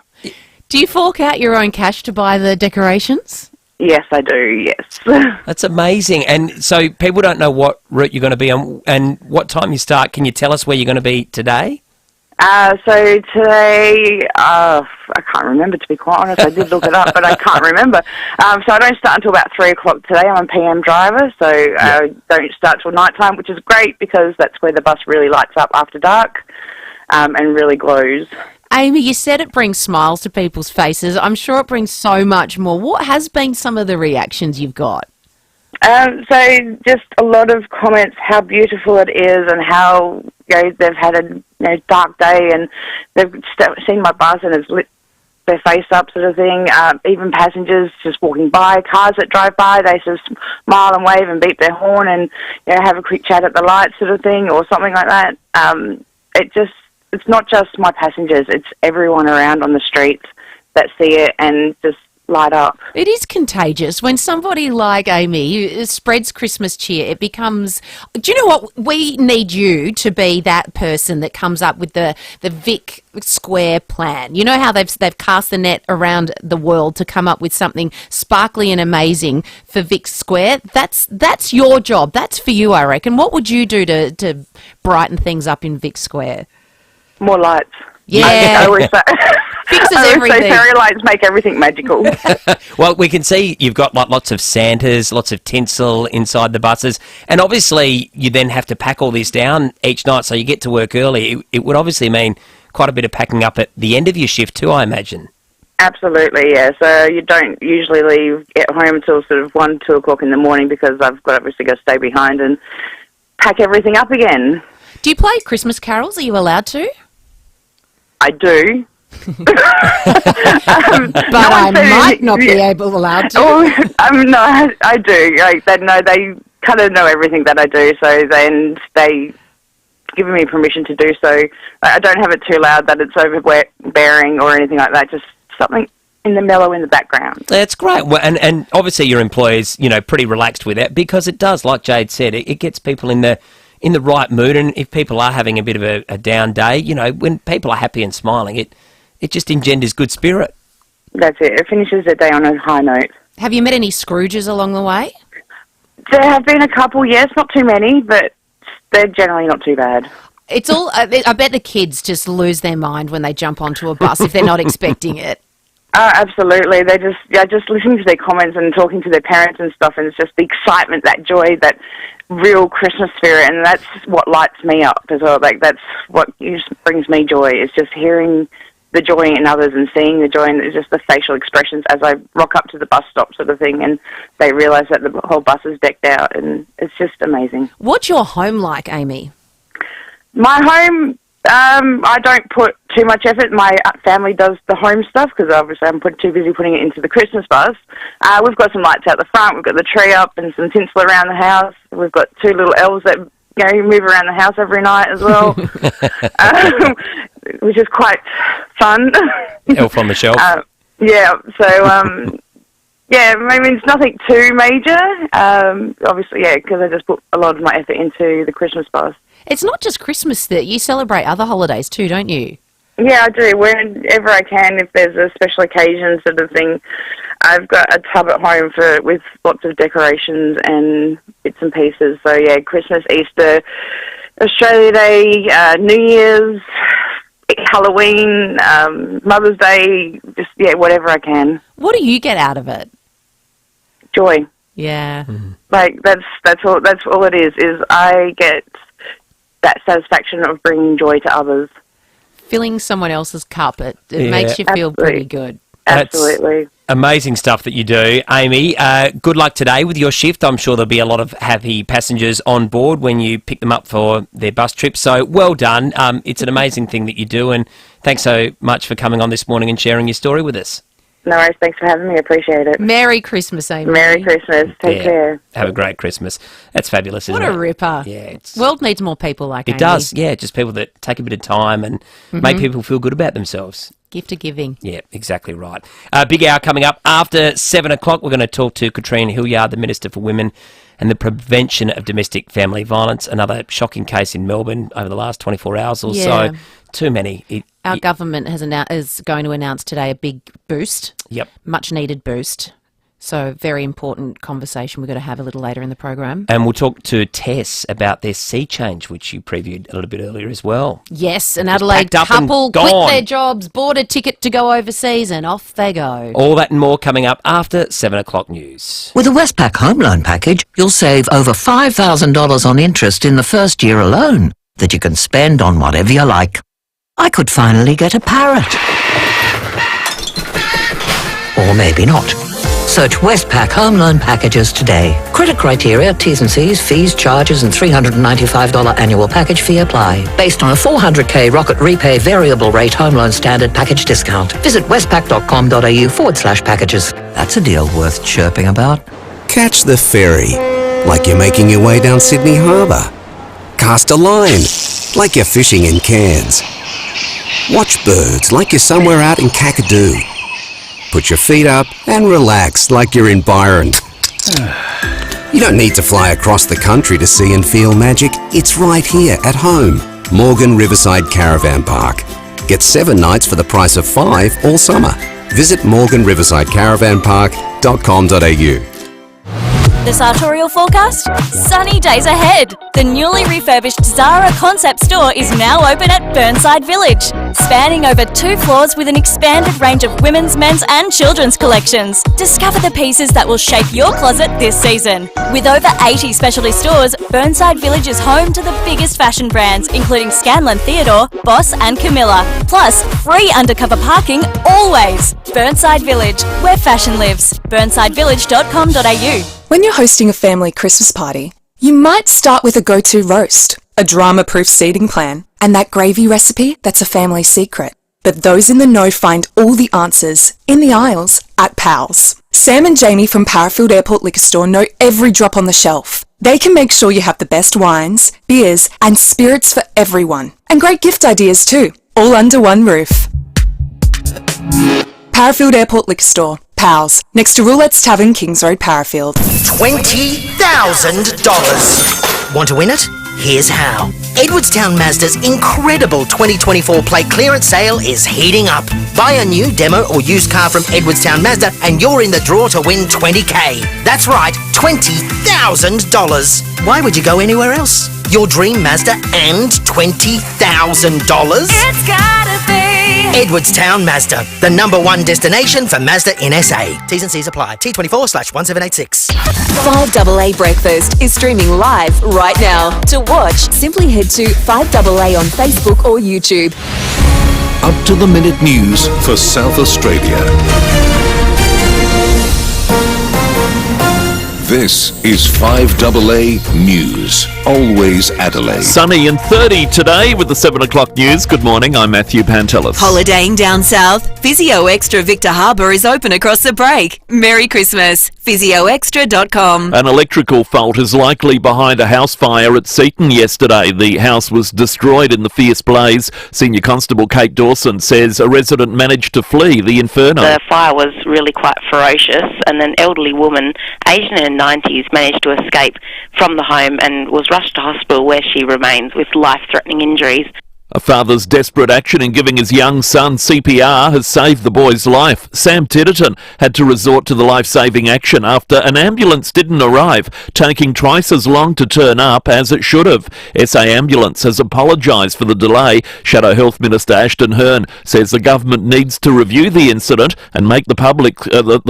Do you fork out your own cash to buy the decorations? Yes, I do, yes. That's amazing. And so people don't know what route you're going to be on and what time you start. Can you tell us where you're going to be today? So today, I can't remember, to be quite honest. I did look it up, but I can't remember. So I don't start until about 3 o'clock today. I'm a PM driver, so I don't start till night time, which is great because that's where the bus really lights up after dark and really glows. Amy, you said it brings smiles to people's faces. I'm sure it brings so much more. What has been some of the reactions you've got? So just a lot of comments how beautiful it is and how they've had a dark day and they've seen my bus and it's lit their face up sort of thing. Even passengers just walking by, cars that drive by, they just smile and wave and beep their horn and have a quick chat at the lights sort of thing or something like that. It's not just my passengers, it's everyone around on the streets that see it and just light up. It is contagious. When somebody like Amy spreads Christmas cheer, it becomes... Do you know what? We need you to be that person that comes up with the Vic Square plan. You know how they've cast the net around the world to come up with something sparkly and amazing for Vic Square? That's your job. That's for you, I reckon. What would you do to brighten things up in Vic Square? More lights. Yeah. I always say, Fixes everything. Fairy lights make everything magical. Well, we can see you've got lots of Santas, lots of tinsel inside the buses, and obviously you then have to pack all this down each night, so you get to work early. It would obviously mean quite a bit of packing up at the end of your shift too, I imagine. Absolutely, yeah. So you don't usually get home until sort of 1, 2 o'clock in the morning because I've obviously got to stay behind and pack everything up again. Do you play Christmas carols? Are you allowed to? I do. But I might not be allowed to. No, I do. They kind of know everything that I do, so then they give me permission to do so. I don't have it too loud that it's overbearing or anything like that, just something in the mellow in the background. That's great. Well, and obviously your employer's, pretty relaxed with that because it does, like Jade said, it gets people in the right mood, and if people are having a bit of a down day, when people are happy and smiling, it just engenders good spirit. That's it. It finishes the day on a high note. Have you met any Scrooges along the way? There have been a couple, yes, not too many, but they're generally not too bad. It's all. I bet the kids just lose their mind when they jump onto a bus if they're not expecting it. Absolutely. They just listening to their comments and talking to their parents and stuff, and it's just the excitement, that joy, that real Christmas spirit, and that's what lights me up as well. That's what just brings me joy. It's just hearing the joy in others and seeing the joy and just the facial expressions as I rock up to the bus stop sort of thing, and they realise that the whole bus is decked out, and it's just amazing. What's your home like, Amy? My home... I don't put too much effort. My family does the home stuff because obviously I'm too busy putting it into the Christmas bus. We've got some lights out the front. We've got the tree up and some tinsel around the house. We've got 2 little elves that move around the house every night as well, which is quite fun. Elf on the shelf. Yeah. So yeah, maybe it's nothing too major. Obviously, yeah, because I just put a lot of my effort into the Christmas bus. It's not just Christmas that you celebrate other holidays too, don't you? Yeah, I do. Whenever I can, if there's a special occasion sort of thing, I've got a tub at home with lots of decorations and bits and pieces. So yeah, Christmas, Easter, Australia Day, New Year's, Halloween, Mother's Day, just whatever I can. What do you get out of it? Joy. Yeah. That's all it is I get that satisfaction of bringing joy to others. Filling someone else's cup, it makes you feel pretty good. Absolutely. That's amazing stuff that you do. Amy, good luck today with your shift. I'm sure there'll be a lot of happy passengers on board when you pick them up for their bus trip. So well done. It's an amazing thing that you do, and thanks so much for coming on this morning and sharing your story with us. No worries. Thanks for having me. Appreciate it. Merry Christmas, Amy. Merry Christmas. Take care. Have a great Christmas. That's fabulous, isn't What it? a ripper. Yeah. World needs more people like It Amy. does, yeah. Just people that take a bit of time and make people feel good about themselves. Gift of giving. Yeah, exactly right. Big hour coming up after 7 o'clock. We're going to talk to Katrina Hilliard, the Minister for Women and the Prevention of Domestic Family Violence. Another shocking case in Melbourne over the last 24 hours or so. Too many. Our government is going to announce today a big boost. Yep. Much needed boost. So very important conversation we're going to have a little later in the program. And we'll talk to Tess about their sea change, which you previewed a little bit earlier as well. Yes, an Adelaide packed up and couple gone. quit their jobs, bought a ticket to go overseas, and off they go. All that and more coming up after 7 o'clock news. With a Westpac home loan package, you'll save over $5,000 on interest in the first year alone that you can spend on whatever you like. I could finally get a parrot. Or maybe not. Search Westpac home loan packages today. Credit criteria, T's and C's, fees, charges and $395 annual package fee apply. Based on a $400k Rocket Repay variable rate home loan standard package discount. Visit westpac.com.au/packages. That's a deal worth chirping about. Catch the ferry, like you're making your way down Sydney Harbour. Cast a line, like you're fishing in Cairns. Watch birds, like you're somewhere out in Kakadu. Put your feet up and relax like you're in Byron. You don't need to fly across the country to see and feel magic. It's right here at home. Morgan Riverside Caravan Park. Get 7 nights for the price of 5 all summer. Visit morganriversidecaravanpark.com.au. The sartorial forecast? Sunny days ahead. The newly refurbished Zara concept store is now open at Burnside Village, spanning over 2 floors with an expanded range of women's, men's and children's collections. Discover the pieces that will shape your closet this season. With over 80 specialty stores, Burnside Village is home to the biggest fashion brands, including Scanlan Theodore, Boss and Camilla. Plus, free undercover parking always. Burnside Village, where fashion lives. burnsidevillage.com.au. When you're hosting a family Christmas party, you might start with a go-to roast, a drama-proof seating plan, and that gravy recipe that's a family secret. But those in the know find all the answers in the aisles at Pal's. Sam and Jamie from Parafield Airport Liquor Store know every drop on the shelf. They can make sure you have the best wines, beers, and spirits for everyone. And great gift ideas too, all under one roof. Parafield Airport Liquor Store. Pals, next to Roulette's Tavern, Kings Road, Parafield. $20,000. Want to win it? Here's how. Edwardstown Mazda's incredible 2024 plate clearance sale is heating up. Buy a new demo or used car from Edwardstown Mazda and you're in the draw to win $20,000. That's right, $20,000. Why would you go anywhere else? Your dream Mazda and $20,000? It's gotta be Edwardstown Mazda, the #1 destination for Mazda in SA. T's and C's apply. T24/1786. 5AA Breakfast is streaming live right now. To watch, simply head to 5AA on Facebook or YouTube. Up to the minute news for South Australia. This is 5AA News. Always Adelaide. Sunny and 30 today with the 7 o'clock news. Good morning, I'm Matthew Pantelis. Holidaying down south? Physio Extra Victor Harbour is open across the break. Merry Christmas. PhysioExtra.com. An electrical fault is likely behind a house fire at Seaton yesterday. The house was destroyed in the fierce blaze. Senior Constable Kate Dawson says a resident managed to flee the inferno. The fire was really quite ferocious, and an elderly woman, aged in her 90s, managed to escape from the home and was rushed to hospital where she remains with life-threatening injuries. A father's desperate action in giving his young son CPR has saved the boy's life. Sam Titterton had to resort to the life-saving action after an ambulance didn't arrive, taking twice as long to turn up as it should have. SA Ambulance has apologised for the delay. Shadow Health Minister Ashton Hearn says the government needs to review the incident and make the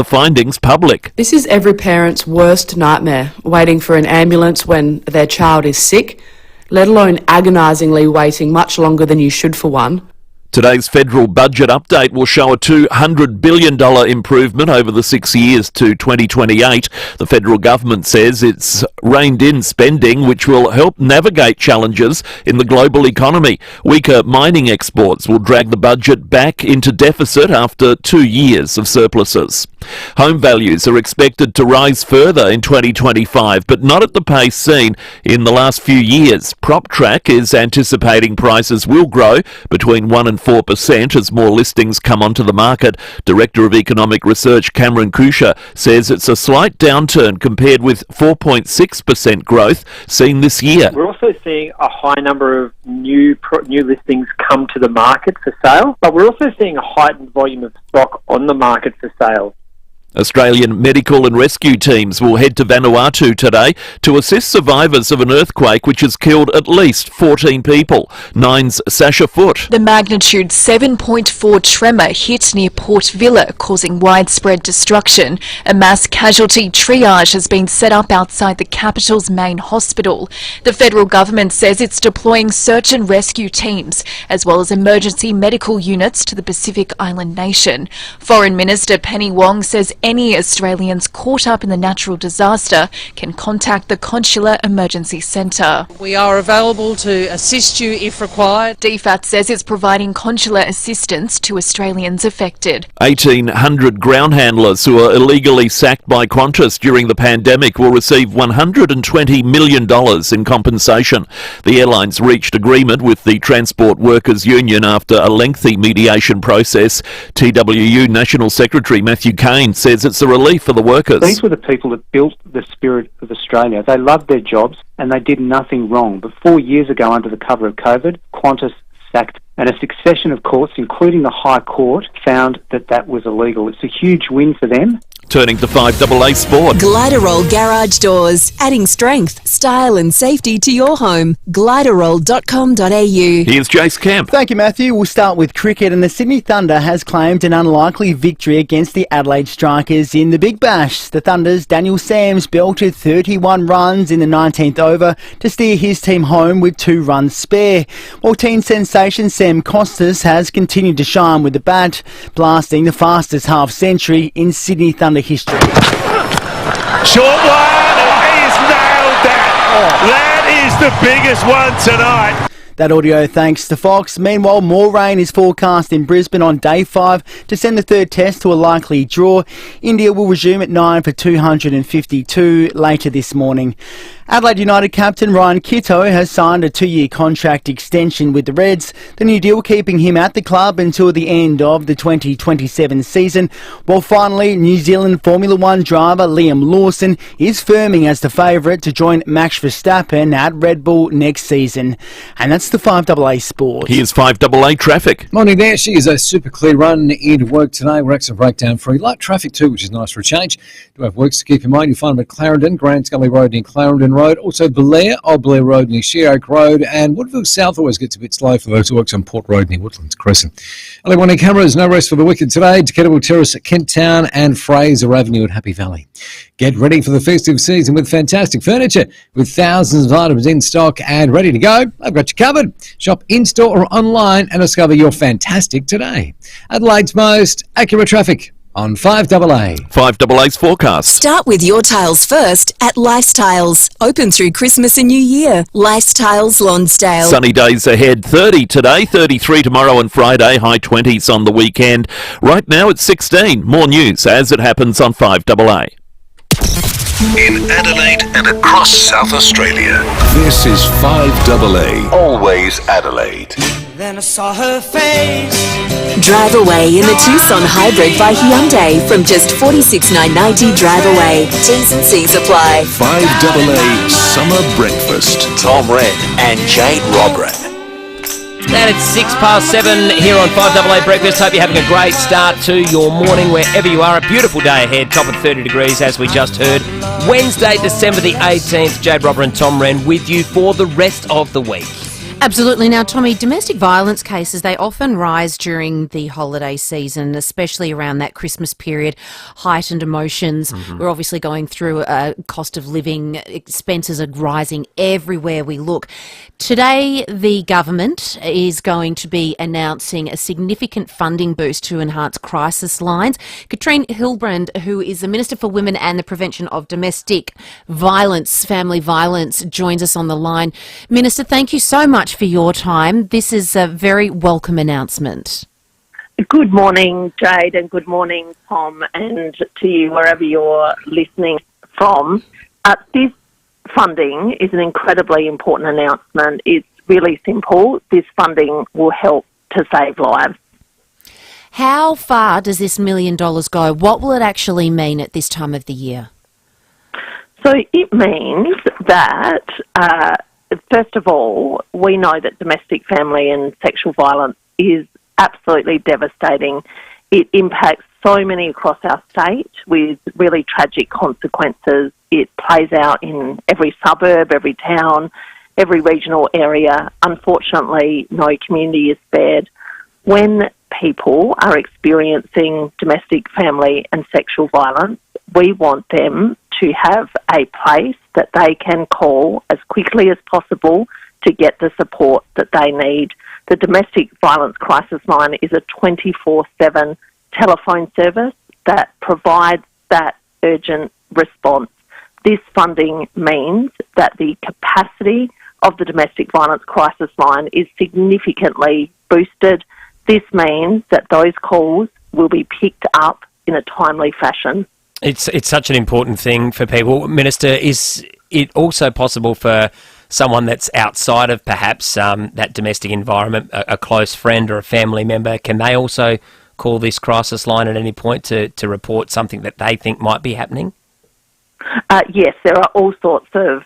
findings public. This is every parent's worst nightmare, waiting for an ambulance when their child is sick, let alone agonisingly waiting much longer than you should for one. Today's federal budget update will show a $200 billion improvement over the 6 years to 2028. The federal government says it's reined in spending, which will help navigate challenges in the global economy. Weaker mining exports will drag the budget back into deficit after 2 years of surpluses. Home values are expected to rise further in 2025, but not at the pace seen in the last few years. PropTrack is anticipating prices will grow between 1 and 4% as more listings come onto the market. Director of Economic Research Cameron Kusher says it's a slight downturn compared with 4.6% growth seen this year. We're also seeing a high number of new listings come to the market for sale, but we're also seeing a heightened volume of stock on the market for sale. Australian medical and rescue teams will head to Vanuatu today to assist survivors of an earthquake which has killed at least 14 people. Nine's Sasha Foote. The magnitude 7.4 tremor hit near Port Vila, causing widespread destruction. A mass casualty triage has been set up outside the capital's main hospital. The federal government says it's deploying search and rescue teams, as well as emergency medical units to the Pacific Island nation. Foreign Minister Penny Wong says any Australians caught up in the natural disaster can contact the Consular Emergency Centre. We are available to assist you if required. DFAT says it's providing consular assistance to Australians affected. 1,800 ground handlers who are illegally sacked by Qantas during the pandemic will receive $120 million in compensation. The airlines reached agreement with the Transport Workers Union after a lengthy mediation process. TWU National Secretary Matthew Kane says it's a relief for the workers. These were the people that built the spirit of Australia. They loved their jobs and they did nothing wrong. But 4 years ago, under the cover of COVID, Qantas sacked, and a succession of courts, including the High Court, found that that was illegal. It's a huge win for them. Turning to 5AA Sport. Gliderol Garage Doors, adding strength, style and safety to your home. Gliderol.com.au. Here's Jace Camp. Thank you, Matthew. We'll start with cricket, and the Sydney Thunder has claimed an unlikely victory against the Adelaide Strikers in the Big Bash. The Thunder's Daniel Sams belted 31 runs in the 19th over to steer his team home with 2 runs spare, while teen sensation Sam Costas has continued to shine with the bat, blasting the fastest half-century in Sydney Thunder history. Short one, and he's nailed that. That is the biggest one tonight. That audio thanks to Fox. Meanwhile, more rain is forecast in Brisbane on day 5 to send the third test to a likely draw. India will resume at 9 for 252 later this morning. Adelaide United captain Ryan Kitto has signed a 2-year contract extension with the Reds, the new deal keeping him at the club until the end of the 2027 season, while finally New Zealand Formula 1 driver Liam Lawson is firming as the favourite to join Max Verstappen at Red Bull next season. And that's the 5AA Sport. Here's 5AA Traffic. Morning there. She is a super clear run into work today. We're accident breakdown free. Light traffic too, which is nice for a change. Do have works to keep in mind. You'll find them at Clarendon, Grand Scully Road near Clarendon Road. Also Blair, Old Blair Road near Sheer Oak Road. And Woodville South always gets a bit slow for those who works on Port Road near Woodlands Crescent. Early morning cameras, no rest for the wicked today. Decatable Terrace at Kent Town and Fraser Avenue at Happy Valley. Get ready for the festive season with fantastic furniture, with thousands of items in stock and ready to go. I've got you covered. Shop in-store or online and discover your fantastic today. Adelaide's most accurate traffic on 5AA. 5AA's forecast. Start with your tiles first at Lifestyles. Open through Christmas and New Year. Lifestyles Lonsdale. Sunny days ahead. 30 today, 33 tomorrow and Friday, high 20s on the weekend. Right now it's 16. More news as it happens on 5AA. In Adelaide and across South Australia, this is 5AA. Always Adelaide. Then I saw her face. Drive away in the Tucson Hybrid by Hyundai from just $46,990 drive away. T's and C's apply. 5AA Summer Breakfast. Tom Red and Jade Robran. And it's 7:06 here on 5AA Breakfast. Hope you're having a great start to your morning wherever you are. A beautiful day ahead, top of 30 degrees as we just heard. Wednesday, December the 18th, Jade Robber and Tom Wren with you for the rest of the week. Absolutely. Now, Tommy, domestic violence cases, they often rise during the holiday season, especially around that Christmas period, heightened emotions. We're obviously going through a cost of living, expenses are rising everywhere we look. Today, the government is going to be announcing a significant funding boost to enhance crisis lines. Katrine Hilbrand, who is the Minister for Women and the Prevention of Domestic Violence, Family Violence, joins us on the line. Minister, thank you so much for your time. This is a very welcome announcement. Good morning, Jade, and good morning, Tom, and to you wherever you're listening from. This funding is an incredibly important announcement. It's really simple. This funding will help to save lives. How far does this $1 million go? What will it actually mean at this time of the year? So it means that, first of all, we know that domestic family and sexual violence is absolutely devastating. It impacts so many across our state with really tragic consequences. It plays out in every suburb, every town, every regional area. Unfortunately, no community is spared. When people are experiencing domestic family and sexual violence, we want them to have a place that they can call as quickly as possible to get the support that they need. The Domestic Violence Crisis Line is a 24/7 telephone service that provides that urgent response. This funding means that the capacity of the Domestic Violence Crisis Line is significantly boosted. This means that those calls will be picked up in a timely fashion. It's such an important thing for people. Minister, is it also possible for someone that's outside of perhaps that domestic environment, a close friend or a family member, can they also call this crisis line at any point to report something that they think might be happening? Yes, there are all sorts of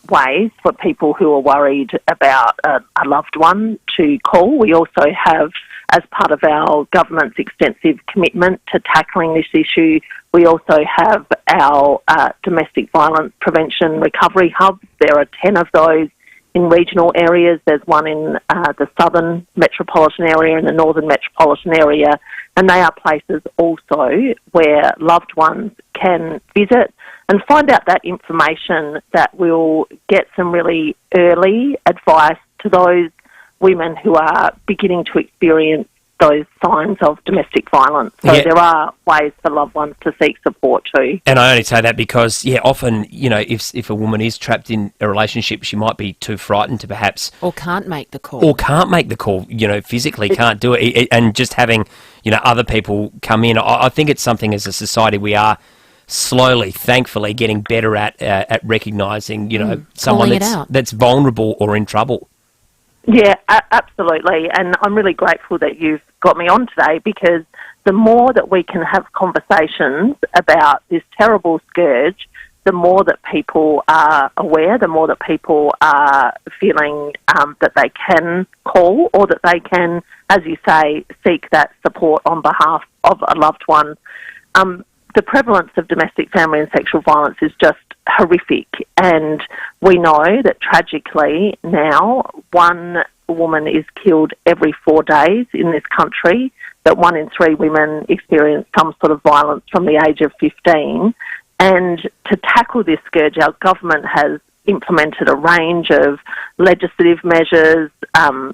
ways for people who are worried about a loved one to call. We also have, as part of our government's extensive commitment to tackling this issue, we also have our domestic violence prevention recovery hubs. There are 10 of those in regional areas. There's one in the southern metropolitan area and the northern metropolitan area, and they are places also where loved ones can visit and find out that information that will get some really early advice to those women who are beginning to experience those signs of domestic violence. So there are ways for loved ones to seek support too. And I only say that because, often, if a woman is trapped in a relationship, she might be too frightened to perhaps... Or can't make the call. Physically can't do it. And just having, other people come in, I think it's something as a society we are slowly, thankfully, getting better at recognising, someone that's vulnerable or in trouble. Yeah, absolutely. And I'm really grateful that you've got me on today, because the more that we can have conversations about this terrible scourge, the more that people are aware, the more that people are feeling that they can call, or that they can, as you say, seek that support on behalf of a loved one. The prevalence of domestic family and sexual violence is just horrific, and we know that tragically now 1 woman is killed every 4 days in this country, that 1 in 3 women experience some sort of violence from the age of 15. And to tackle this scourge, our government has implemented a range of legislative measures,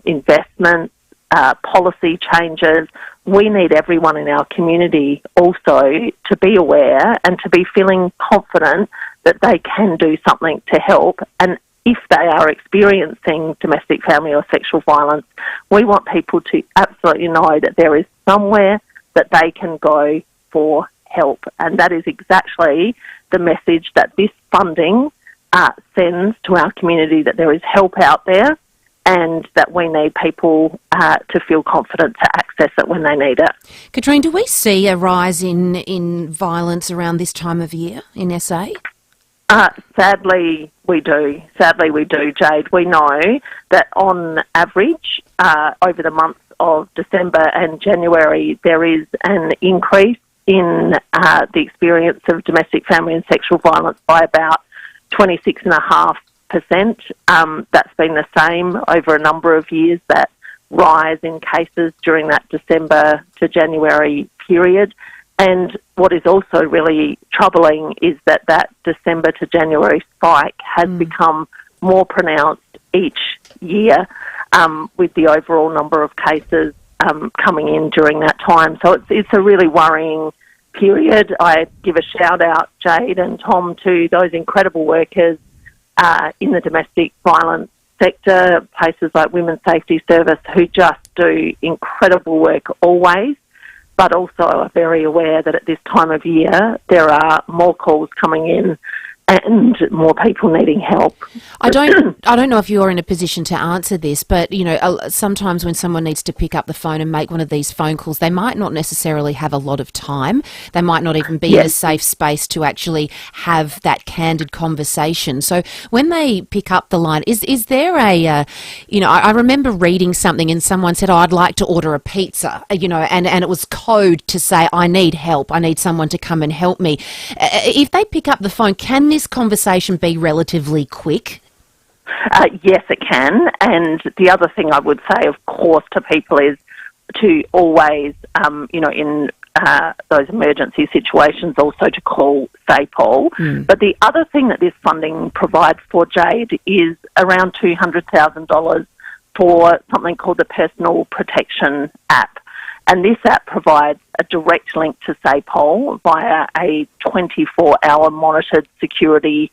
investments, policy changes. We need everyone in our community also to be aware and to be feeling confident that they can do something to help. And if they are experiencing domestic family or sexual violence, we want people to absolutely know that there is somewhere that they can go for help. And that is exactly the message that this funding sends to our community, that there is help out there, and that we need people to feel confident to access it when they need it. Katrine, do we see a rise in violence around this time of year in SA? Sadly, we do. Jade. We know that on average, over the months of December and January, there is an increase in the experience of domestic family and sexual violence by about 26.5%. 6%. That's been the same over a number of years, that rise in cases during that December to January period. And what is also really troubling is that December to January spike has become more pronounced each year, with the overall number of cases coming in during that time. So it's a really worrying period. I give a shout out, Jade and Tom, to those incredible workers in the domestic violence sector, places like Women's Safety Service, who just do incredible work always, but also are very aware that at this time of year there are more calls coming in and more people needing help. I don't know if you're in a position to answer this, but sometimes when someone needs to pick up the phone and make one of these phone calls, they might not necessarily have a lot of time. They might not even be in a safe space to actually have that candid conversation. So when they pick up the line, is there a, I remember reading something and someone said, I'd like to order a pizza, and it was code to say, I need help. I need someone to come and help me. If they pick up the phone, can this conversation be relatively quick? Yes, it can. And the other thing I would say, of course, to people is to always, in those emergency situations, also to call SAPOL. But the other thing that this funding provides for, Jade, is around $200,000 for something called the Personal Protection App. And this app provides a direct link to SAPOL via a 24-hour monitored security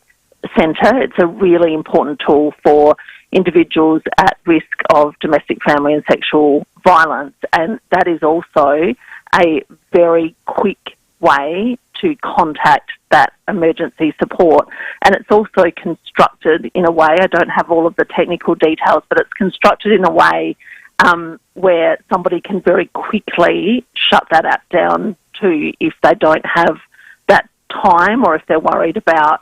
centre. It's a really important tool for individuals at risk of domestic, family and sexual violence. And that is also a very quick way to contact that emergency support. And it's also constructed in a way, I don't have all of the technical details, but it's constructed in a way where somebody can very quickly shut that app down too if they don't have that time, or if they're worried about,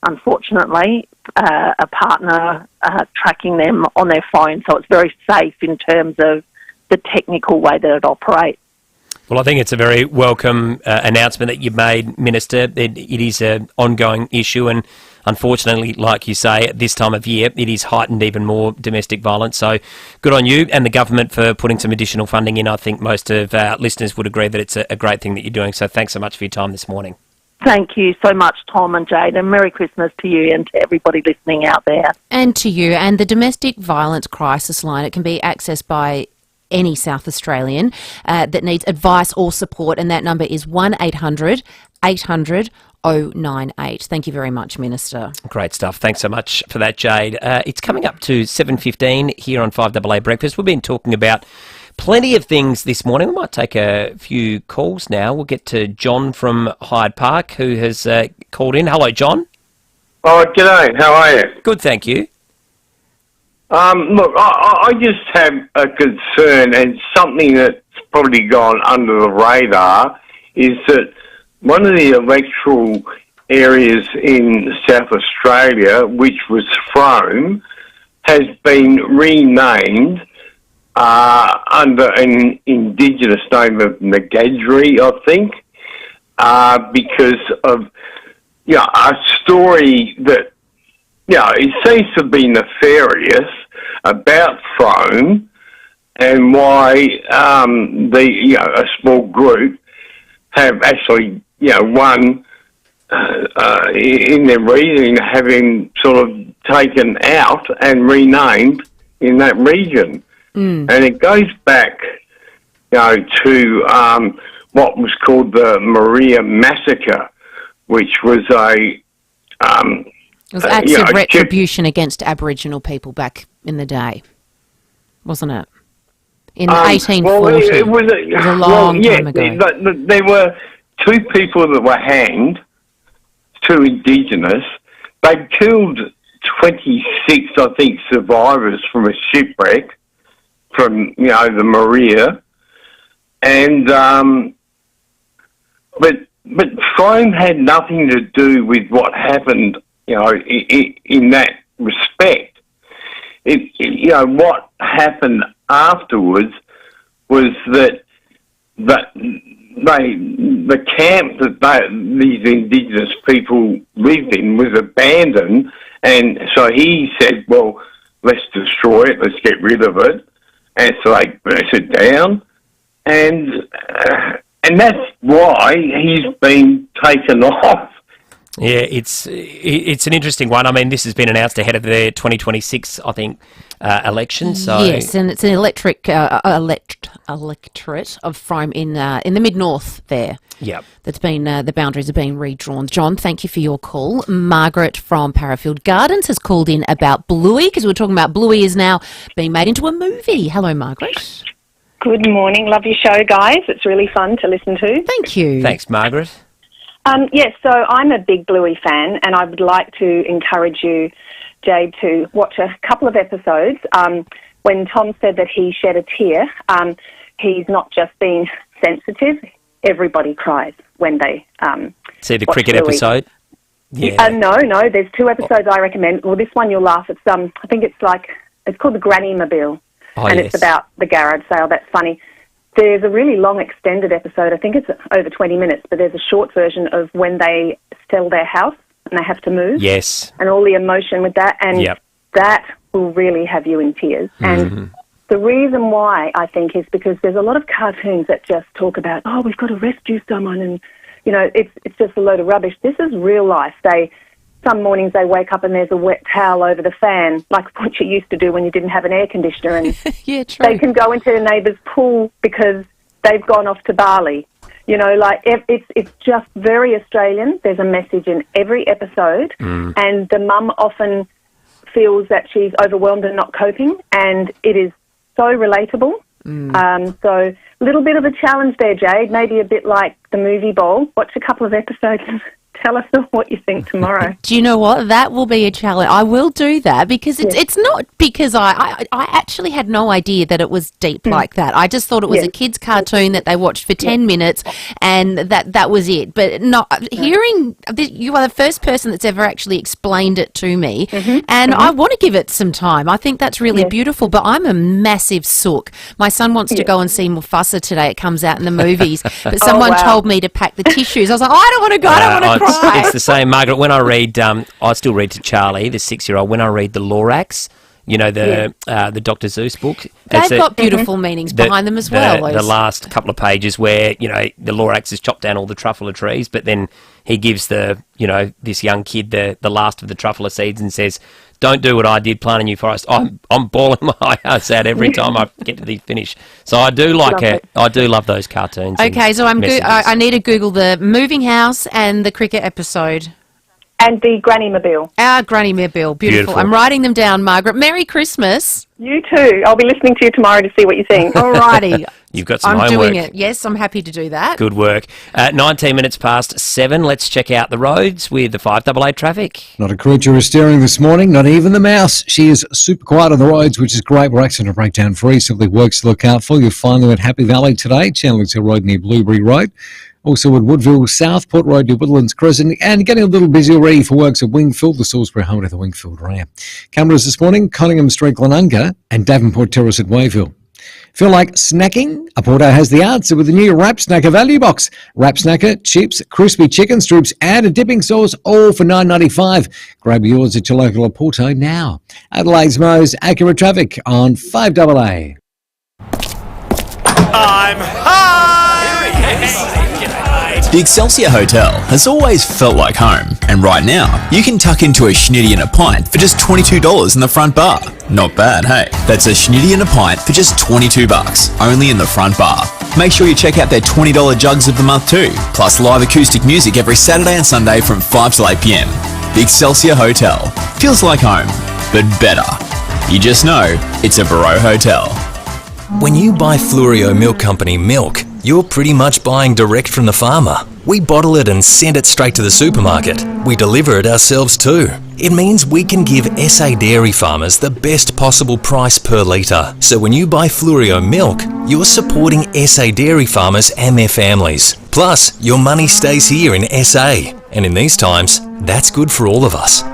unfortunately, a partner tracking them on their phone. So it's very safe in terms of the technical way that it operates. Well, I think it's a very welcome announcement that you've made, Minister. It is an ongoing issue, and unfortunately, like you say, at this time of year, it is heightened even more, domestic violence. So good on you and the government for putting some additional funding in. I think most of our listeners would agree that it's a great thing that you're doing. So thanks so much for your time this morning. Thank you so much, Tom and Jade, and Merry Christmas to you and to everybody listening out there. And to you. And the Domestic Violence Crisis Line, it can be accessed by any South Australian that needs advice or support, and that number is 1800 800 098. Thank you very much, Minister. Great stuff. Thanks so much for that, Jade. It's coming up to 7:15 here on 5AA Breakfast. We've been talking about plenty of things this morning. We might take a few calls now. We'll get to John from Hyde Park, who has called in. Hello, John. Oh, g'day. How are you? Good, thank you. Look, I just have a concern, and something that's probably gone under the radar is that one of the electoral areas in South Australia, which was Frome, has been renamed under an Indigenous name of Nagadri, I think, because of a story that it seems to be nefarious about Frome, and why a small group have actually won in their reasoning, having sort of taken out and renamed in that region. And it goes back to what was called the Maria Massacre, which was it was acts of retribution against Aboriginal people back in the day, wasn't it? In 1840. Well, it was a long time ago. There were two people that were hanged, two Indigenous. They killed 26, I think, survivors from a shipwreck from, the Maria. And, but Frome had nothing to do with what happened, in that respect. What happened afterwards was that the camp that these Indigenous people lived in was abandoned, And so he said, well, let's destroy it, let's get rid of it. And so they burnt it down. And that's why he's been taken off. Yeah, it's an interesting one. I mean, this has been announced ahead of the 2026, I think, election. So yes, and it's an electorate from in the mid north there. Yep. That's been the boundaries are being redrawn. John, thank you for your call. Margaret from Parafield Gardens has called in about Bluey, because we were talking about Bluey is now being made into a movie. Hello, Margaret. Good morning. Love your show, guys. It's really fun to listen to. Thank you. Thanks, Margaret. Yes, so I'm a big Bluey fan, and I would like to encourage you, Jade, to watch a couple of episodes. When Tom said that he shed a tear, he's not just being sensitive. Everybody cries when they see the watch cricket Bluey. episode. Yeah. No, there's 2 episodes I recommend. Well, this one you'll laugh. It's I think it's called the Granny Mobile, and yes. it's about the garage sale. That's funny. There's a really long extended episode. I think it's over 20 minutes, but there's a short version of when they sell their house and they have to move. Yes. And all the emotion with that. And Yep. that will really have you in tears. And the reason why, I think, is because there's a lot of cartoons that just talk about, oh, we've got to rescue someone, and, you know, it's just a load of rubbish. This is real life. Some mornings they wake up and there's a wet towel over the fan, like what you used to do when you didn't have an air conditioner. And yeah, true. they can go into the neighbour's pool because they've gone off to Bali. You know, like it's just very Australian. There's a message in every episode, and the mum often feels that she's overwhelmed and not coping, and it is so relatable. So a little bit of a challenge there, Jade, maybe a bit like the movie bowl. Watch a couple of episodes and tell us what you think tomorrow. Do you know what? That will be a challenge. I will do that, because it's not because I actually had no idea that it was deep like that. I just thought it was a kid's cartoon that they watched for 10 minutes and that was it. But hearing you are the first person that's ever actually explained it to me, and I want to give it some time. I think that's really beautiful, but I'm a massive sook. My son wants to go and see Mufasa today. It comes out in the movies, but someone told me to pack the tissues. I was like, I don't want to go. I don't want to cry. It's the same, Margaret. When I read, I still read to Charlie, the 6-year-old. When I read the Lorax, you know, the Dr. Zeus book, they've got beautiful meanings behind them as well. The last couple of pages where, you know, the Lorax has chopped down all the truffle trees, but then he gives this young kid the last of the truffle seeds and says, "Don't do what I did, plant a new forest." I'm bawling my eyes out every time I get to the finish. So I do like it. I do love those cartoons. Okay, so I need to Google the moving house and the cricket episode. And the Granny Mobile. Our Granny Mobile. Beautiful. I'm writing them down, Margaret. Merry Christmas. You too. I'll be listening to you tomorrow to see what you think. All righty. You've got some I'm homework. doing it. Yes, I'm happy to do that. Good work. 19 minutes past 7. Let's check out the roads with the 5AA traffic. Not a creature is steering this morning, not even the mouse. She is super quiet on the roads, which is great. We're accident breakdown free. Simply works to look out for. You'll find them at Happy Valley today, Chandler's Hill Road near Blueberry Road. Also at Woodville South, Port Road near Woodlands Crescent, and getting a little busy already for works at Wingfield, the Salisbury home to the Wingfield Ramp. Cameras this morning, Conningham Street, Glenunga, and Davenport Terrace at Wayville. Feel like snacking? Aporto has the answer with the new Wrap Snacker value box. Wrap Snacker, chips, crispy chicken strips, and a dipping sauce, all for $9.95. Grab yours at your local Aporto now. Adelaide's most accurate traffic on 5AA. I'm high! The Excelsior Hotel has always felt like home, and right now you can tuck into a schnitty and a pint for just $22 in the front bar. Not bad, hey? That's a schnitty and a pint for just $22, only in the front bar. Make sure you check out their $20 jugs of the month too, plus live acoustic music every Saturday and Sunday from 5 to 8 p.m. The Excelsior Hotel feels like home, but better. You just know it's a Barreau Hotel. When you buy Fluorio Milk Company milk, you're pretty much buying direct from the farmer. We bottle it and send it straight to the supermarket. We deliver it ourselves too. It means we can give SA dairy farmers the best possible price per litre. So when you buy Fluorio milk, you're supporting SA dairy farmers and their families. Plus, your money stays here in SA. And in these times, that's good for all of us.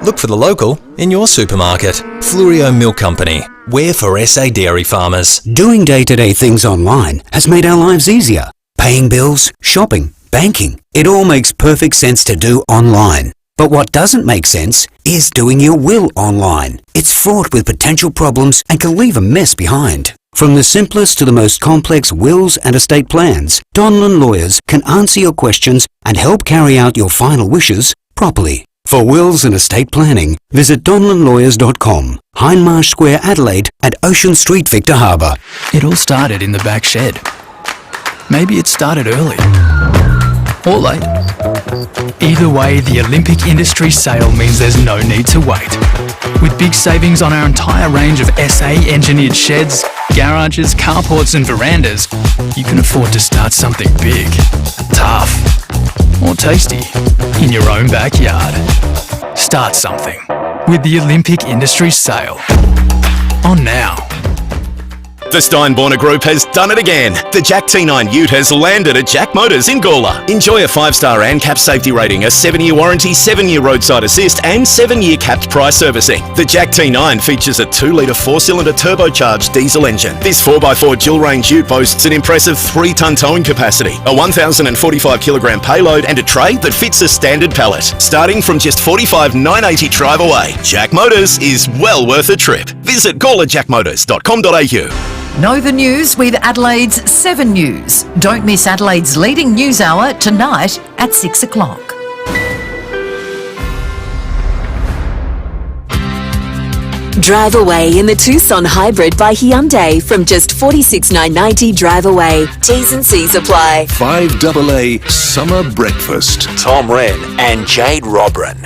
Look for the local in your supermarket. Fluorio Milk Company. We're for SA dairy farmers. Doing day-to-day things online has made our lives easier. Paying bills, shopping, banking. It all makes perfect sense to do online. But what doesn't make sense is doing your will online. It's fraught with potential problems and can leave a mess behind. From the simplest to the most complex wills and estate plans, Donlan Lawyers can answer your questions and help carry out your final wishes properly. For wills and estate planning, visit donlanlawyers.com, Hindmarsh Square, Adelaide, at Ocean Street, Victor Harbour. It all started in the back shed. Maybe it started early. Or late. Either way, the Olympic Industries sale means there's no need to wait. With big savings on our entire range of SA engineered sheds, garages, carports and verandas, you can afford to start something big, tough, or tasty in your own backyard. Start something with the Olympic Industries sale. On now. The Steinborner Group has done it again. The Jack T9 Ute has landed at Jack Motors in Gawler. Enjoy a 5-star ANCAP safety rating, a 7-year warranty, 7-year roadside assist and 7-year capped price servicing. The Jack T9 features a 2-litre 4-cylinder turbocharged diesel engine. This 4x4 dual-range ute boasts an impressive 3-tonne towing capacity, a 1,045-kilogram payload and a tray that fits a standard pallet. Starting from just $45,980 drive away, Jack Motors is well worth a trip. Visit gawlerjackmotors.com.au. Know the news with Adelaide's 7 News. Don't miss Adelaide's leading news hour tonight at 6 o'clock. Drive away in the Tucson Hybrid by Hyundai from just $46,990 drive away. T's and C's apply. 5AA Summer Breakfast. Tom Wren and Jade Robran.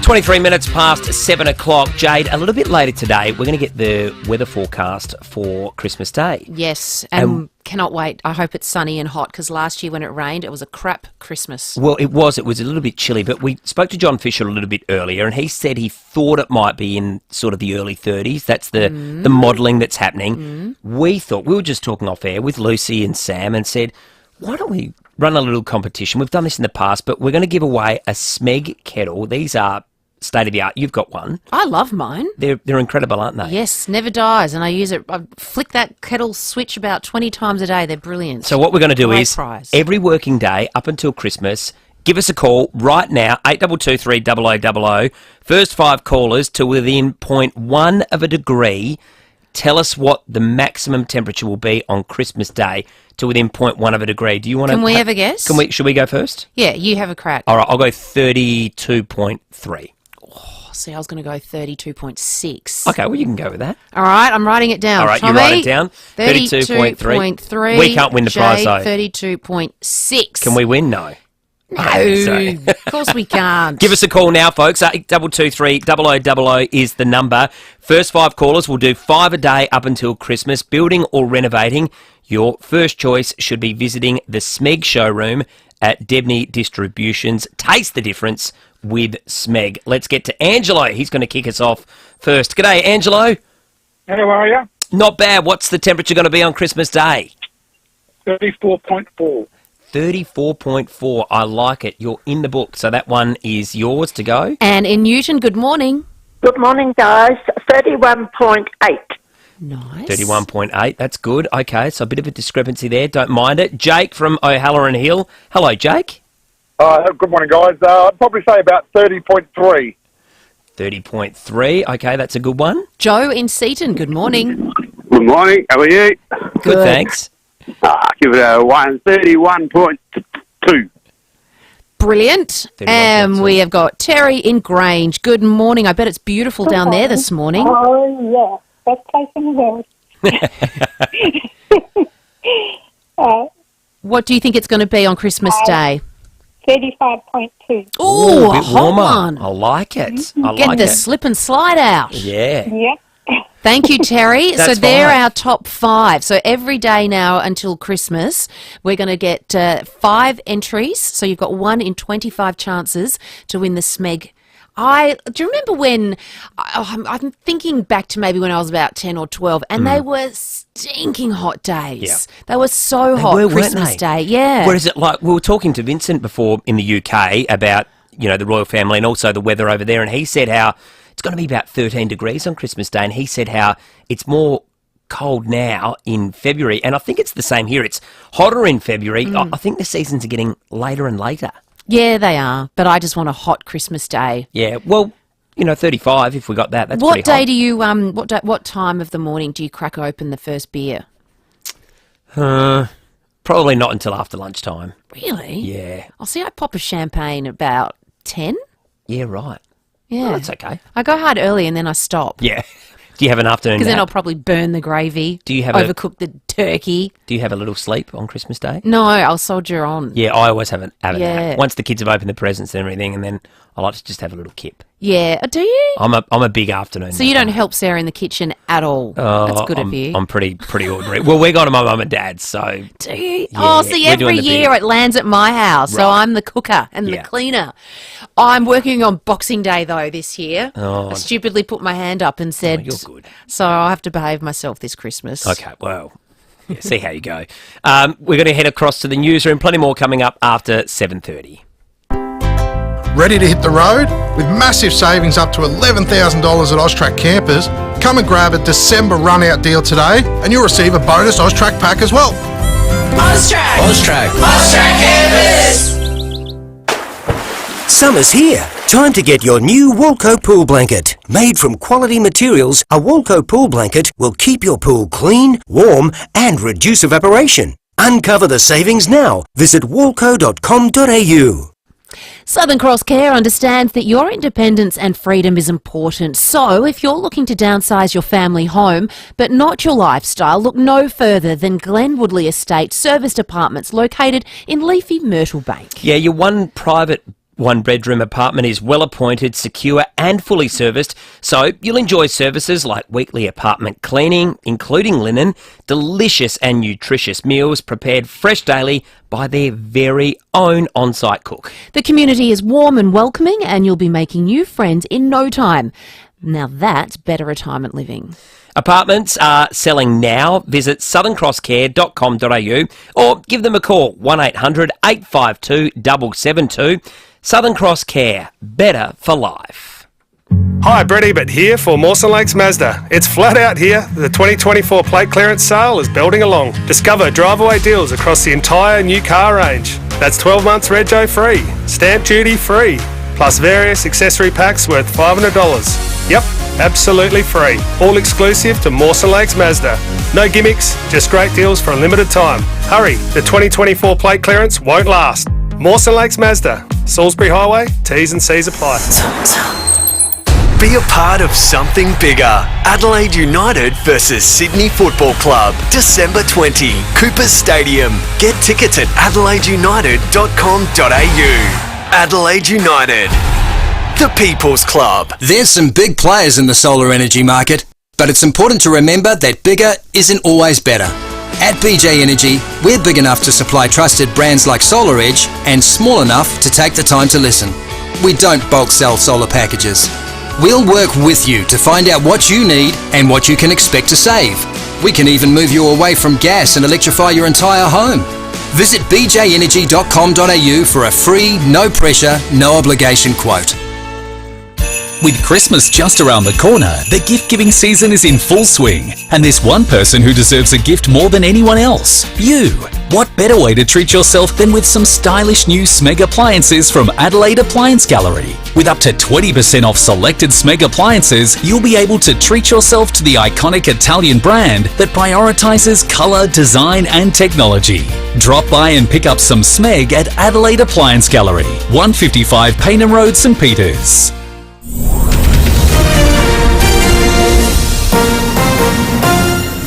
23 minutes past 7 o'clock. Jade, a little bit later today, we're going to get the weather forecast for Christmas Day. Yes, and cannot wait. I hope it's sunny and hot because last year when it rained, it was a crap Christmas. Well, it was. It was a little bit chilly, but we spoke to John Fisher a little bit earlier and he said he thought it might be in sort of the early 30s. That's the modelling that's happening. We thought, we were just talking off air with Lucy and Sam and said, why don't we run a little competition? We've done this in the past, but we're going to give away a Smeg kettle. These are state of the art. You've got one. I love mine. They're incredible, aren't they? Yes, never dies, and I use it. I flick that kettle switch about 20 times a day. They're brilliant. So what we're going to do Great is prize. every working day up until Christmas, give us a call right now, 8223 0000. First 5 callers to within 0.1 of a degree. Tell us what the maximum temperature will be on Christmas Day to within 0.1 of a degree. Do you want to? Can we have a guess? Should we go first? Yeah, you have a crack. All right, I'll go 32.3. See, I was going to go 32.6. Okay, well, you can go with that. All right, I'm writing it down. All right, Tommy, you write it down. 32.3. We can't win the prize, though. 32.6. Can we win? No. No, of course we can't. Give us a call now, folks. 8223 0000 is the number. First 5 callers will do 5 a day up until Christmas. Building or renovating, your first choice should be visiting the Smeg showroom at Debney Distributions. Taste the difference with Smeg. Let's get to Angelo. He's going to kick us off first. G'day, Angelo. How are you? Not bad. What's the temperature going to be on Christmas Day? 34.4. 34.4. I like it. You're in the book. So that one is yours to go. And in Newton, good morning. Good morning, guys. 31.8. Nice. 31.8. That's good. Okay, so a bit of a discrepancy there. Don't mind it. Jake from O'Halloran Hill. Hello, Jake. Good morning, guys. I'd probably say about 30.3. 30.3. Okay, that's a good one. Joe in Seaton, good morning. Good morning. How are you? Good, thanks. Give it a 31.2. Brilliant. And we have got Terry in Grange. Good morning. I bet it's beautiful down there this morning. Oh, yeah. Best place in the world. What do you think it's going to be on Christmas Day? 35.2. Oh, a bit hot warmer. one. I like it. I Get like the it. slip and slide out. Yeah. Yeah. Thank you, Terry. That's so they're fine. our top 5. So every day now until Christmas, we're going to get 5 entries. So you've got 1 in 25 chances to win the Smeg. Do you remember when, I'm thinking back to maybe when I was about 10 or 12, and they were stinking hot days. Yeah. They were so They hot were, weren't Christmas they? Day. Yeah. Whereas it like we were talking to Vincent before in the UK about, the royal family and also the weather over there, and he said how it's going to be about 13 degrees on Christmas Day, and he said how it's more cold now in February, and I think it's the same here. It's hotter in February. I think the seasons are getting later and later. Yeah, they are. But I just want a hot Christmas day. Yeah, well, 35 if we got that. That's What pretty day hot. do you what time of the morning do you crack open the first beer? Probably not until after lunchtime. Really? Yeah. I'll see. I pop a champagne about 10. Yeah, right. Yeah, Well, that's okay. I go hard early and then I stop. Yeah. Do you have an afternoon Because then nap? I'll probably burn the gravy. Do you have overcook the turkey? Do you have a little sleep on Christmas Day? No, I'll soldier on. Yeah, I always have a Yeah. nap. Once the kids have opened the presents and everything, and then I like to just have a little kip. Yeah, do you? I'm a big afternoon. So you don't help Sarah in the kitchen at all? That's good of you. I'm pretty ordinary. Well, we're going to my mum and dad's, so. Do you? Yeah, See, we're doing every the year big- it lands at my house, so Right. I'm the cooker and Yeah. the cleaner. I'm working on Boxing Day, though, this year. Oh. I stupidly put my hand up and said, you're good. So I'll have to behave myself this Christmas. Okay, well, yeah, see how you go. We're going to head across to the newsroom. Plenty more coming up after 7:30. Ready to hit the road? With massive savings up to $11,000 at Austrac campers, come and grab a December run-out deal today and you'll receive a bonus Austrac pack as well. Austrac. Austrac. Austrac campers. Summer's here. Time to get your new Woolco pool blanket. Made from quality materials, a Woolco pool blanket will keep your pool clean, warm and reduce evaporation. Uncover the savings now. Visit woolco.com.au. Southern Cross Care understands that your independence and freedom is important. So, if you're looking to downsize your family home, but not your lifestyle, look no further than Glenwoodley Estate Serviced Apartments located in leafy Myrtle Bank. Yeah, your one private one-bedroom apartment is well appointed, secure and fully serviced, so you'll enjoy services like weekly apartment cleaning, including linen, delicious and nutritious meals prepared fresh daily by their very own on-site cook. The community is warm and welcoming and you'll be making new friends in no time. Now that's better retirement living. Apartments are selling now. Visit southerncrosscare.com.au or give them a call, 1800 852 772. Southern Cross Care, better for life. Hi, Brett Ebert here for Mawson Lakes Mazda. It's flat out here. The 2024 plate clearance sale is building along. Discover drive-away deals across the entire new car range. That's 12 months rego free, stamp duty free, plus various accessory packs worth $500. Yep, absolutely free. All exclusive to Mawson Lakes Mazda. No gimmicks, just great deals for a limited time. Hurry, the 2024 plate clearance won't last. Mawson Lakes Mazda, Salisbury Highway, T's and C's apply. Be a part of something bigger. Adelaide United versus Sydney Football Club. December 20, Coopers Stadium. Get tickets at adelaideunited.com.au. Adelaide United, the People's Club. There's some big players in the solar energy market, but it's important to remember that bigger isn't always better. At BJ Energy, we're big enough to supply trusted brands like SolarEdge and small enough to take the time to listen. We don't bulk sell solar packages. We'll work with you to find out what you need and what you can expect to save. We can even move you away from gas and electrify your entire home. Visit bjenergy.com.au for a free, no pressure, no obligation quote. With Christmas just around the corner, the gift-giving season is in full swing. And there's one person who deserves a gift more than anyone else. You! What better way to treat yourself than with some stylish new Smeg appliances from Adelaide Appliance Gallery. With up to 20% off selected Smeg appliances, you'll be able to treat yourself to the iconic Italian brand that prioritises colour, design and technology. Drop by and pick up some Smeg at Adelaide Appliance Gallery, 155 Paynham Road, St Peters.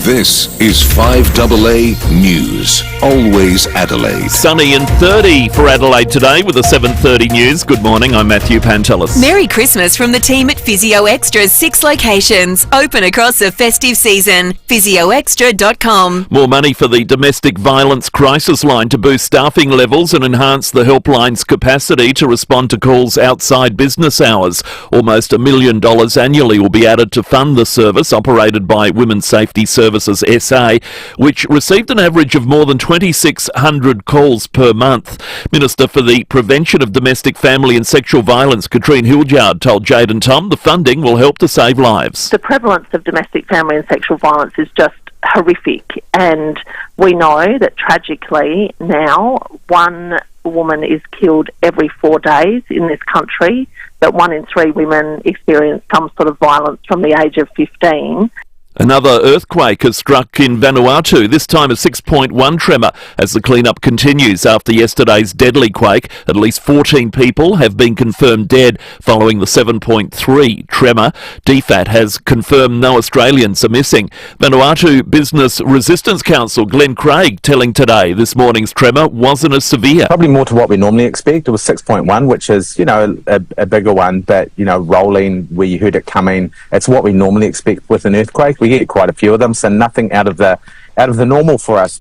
This is 5AA News. Always Adelaide. Sunny and 30 for Adelaide today with the 7:30 news. Good morning, I'm Matthew Pantelis. Merry Christmas from the team at Physio Extra's 6 locations, open across the festive season. PhysioExtra.com. More money for the domestic violence crisis line to boost staffing levels and enhance the helpline's capacity to respond to calls outside business hours. Almost $1 million annually will be added to fund the service operated by Women's Safety Services SA, which received an average of more than 2,600 calls per month. Minister for the Prevention of Domestic, Family and Sexual Violence, Katrine Hildyard, told Jade and Tom the funding will help to save lives. The prevalence of domestic, family and sexual violence is just horrific, and we know that tragically now one woman is killed every 4 days in this country, that 1 in 3 women experience some sort of violence from the age of 15. Another earthquake has struck in Vanuatu, this time a 6.1 tremor as the cleanup continues after yesterday's deadly quake. At least 14 people have been confirmed dead following the 7.3 tremor. DFAT has confirmed no Australians are missing. Vanuatu Business Resistance Council Glenn Craig telling Today this morning's tremor wasn't as severe. Probably more to what we normally expect. It was 6.1, which is, a bigger one, but, rolling where you heard it coming. It's what we normally expect with an earthquake. We get quite a few of them, so nothing out of the normal for us.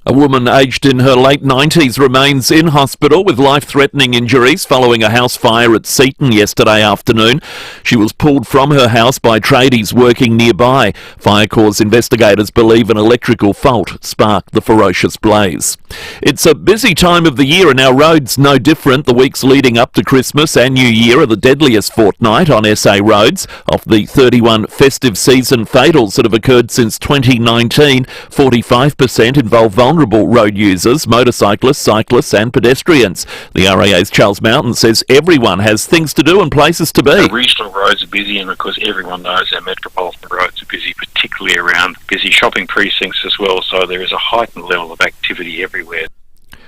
A woman aged in her late 90s remains in hospital with life-threatening injuries following a house fire at Seaton yesterday afternoon. She was pulled from her house by tradies working nearby. Fire Corps investigators believe an electrical fault sparked the ferocious blaze. It's a busy time of the year and our roads no different. The weeks leading up to Christmas and New Year are the deadliest fortnight on SA roads. Of the 31 festive season fatals that have occurred since 2019, 45% involve vulnerable road users, motorcyclists, cyclists and pedestrians. The RAA's Charles Mountain says everyone has things to do and places to be. Our regional roads are busy, and of course everyone knows our metropolitan roads are busy, particularly around busy shopping precincts as well, so there is a heightened level of activity everywhere.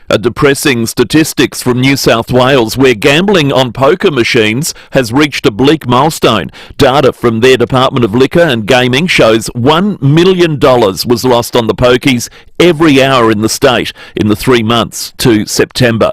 A depressing statistics from New South Wales where gambling on poker machines has reached a bleak milestone. Data from their Department of Liquor and Gaming shows $1 million was lost on the pokies every hour in the state in the 3 months to September.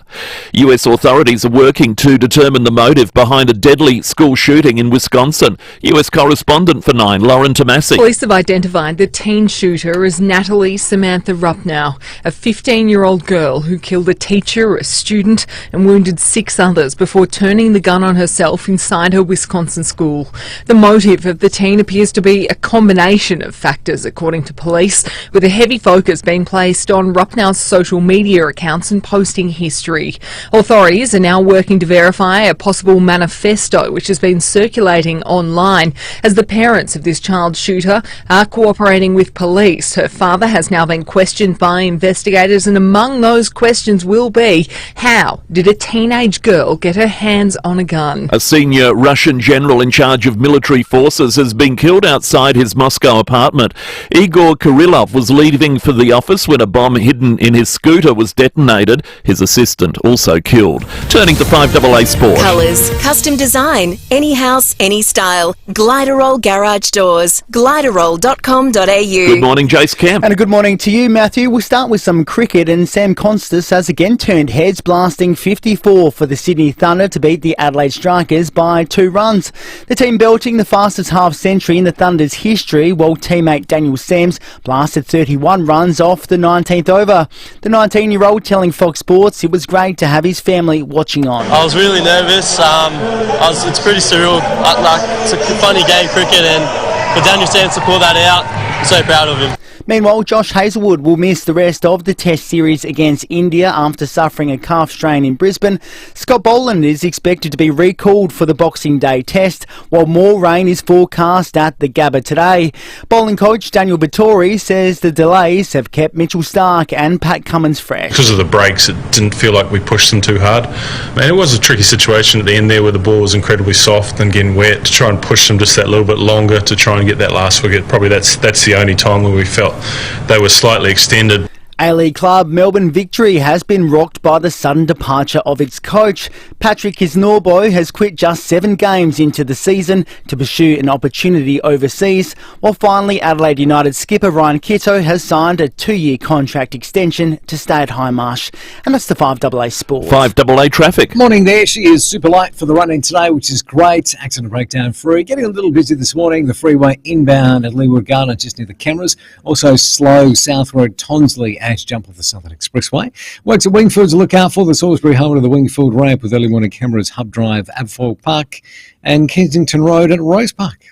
US authorities are working to determine the motive behind a deadly school shooting in Wisconsin. US correspondent for 9, Lauren Tomasi. Police have identified the teen shooter as Natalie Samantha Rupnow, a 15-year-old girl who killed a teacher, a student and wounded 6 others before turning the gun on herself inside her Wisconsin school. The motive of the teen appears to be a combination of factors, according to police, with a heavy focus being placed on Rupnow's social media accounts and posting history. Authorities are now working to verify a possible manifesto which has been circulating online as the parents of this child shooter are cooperating with police. Her father has now been questioned by investigators, and among those questions will be, how did a teenage girl get her hands on a gun? A senior Russian general in charge of military forces has been killed outside his Moscow apartment. Igor Kirillov was leaving for the office when a bomb hidden in his scooter was detonated. His assistant also killed. Turning to 5AA Sport. Colours, custom design, any house, any style. Gliderol Garage Doors. Gliderol.com.au. Good morning, Jace Camp. And a good morning to you, Matthew. We'll start with some cricket, and Sam Constas has again turned heads, blasting 54 for the Sydney Thunder to beat the Adelaide Strikers by 2 runs. The team belting the fastest half-century in the Thunder's history, while teammate Daniel Sams blasted 31 runs off the 19th over. The 19-year-old telling Fox Sports it was great to have his family watching on. I was really nervous. It's pretty surreal. It's a funny game, cricket, and for Daniel Sams to pull that out, I'm so proud of him. Meanwhile, Josh Hazlewood will miss the rest of the Test series against India after suffering a calf strain in Brisbane. Scott Boland is expected to be recalled for the Boxing Day Test, while more rain is forecast at the Gabba today. Bowling coach Daniel Vittori says the delays have kept Mitchell Starc and Pat Cummins fresh. Because of the breaks, it didn't feel like we pushed them too hard. Man, it was a tricky situation at the end there where the ball was incredibly soft and getting wet, to try and push them just that little bit longer to try and get that last wicket. Probably that's the only time where we felt they were slightly extended. A-League club Melbourne Victory has been rocked by the sudden departure of its coach. Patrick Kisnorbo has quit just 7 games into the season to pursue an opportunity overseas, while finally Adelaide United skipper Ryan Kitto has signed a 2-year contract extension to stay at Highmarsh. And that's the 5AA Sport. 5AA Traffic. Morning there. She is super light for the run-in today, which is great. Accident breakdown free. Getting a little busy this morning. The freeway inbound at Leeward Garner just near the cameras. Also slow South Road Tonsley jump off the Southern Expressway. Works at Wingfield to look out for. The Salisbury Harbour to the Wingfield ramp with early morning cameras, Hub Drive, Abfoyle Park and Kensington Road at Rose Park.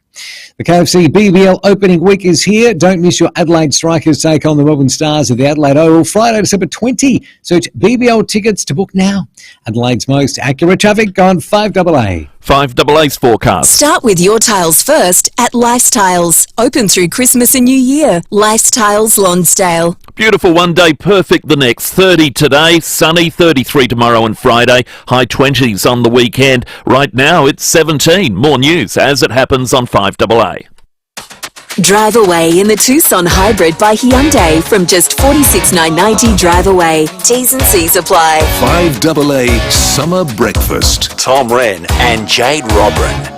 The KFC BBL opening week is here. Don't miss your Adelaide Strikers take on the Melbourne Stars at the Adelaide Oval Friday, December 20. Search BBL tickets to book now. Adelaide's most accurate traffic on 5AA. 5AA's forecast. Start with your tiles first at Lifestyles. Open through Christmas and New Year. Lifestyles Lonsdale. Beautiful one day, perfect the next. 30 today, sunny, 33 tomorrow and Friday, high 20s on the weekend. Right now it's 17. More news as it happens on 5AA. Drive away in the Tucson Hybrid by Hyundai from just $46,990 drive away. T's and C's apply. 5AA Summer Breakfast. Tom Wren and Jade Robran.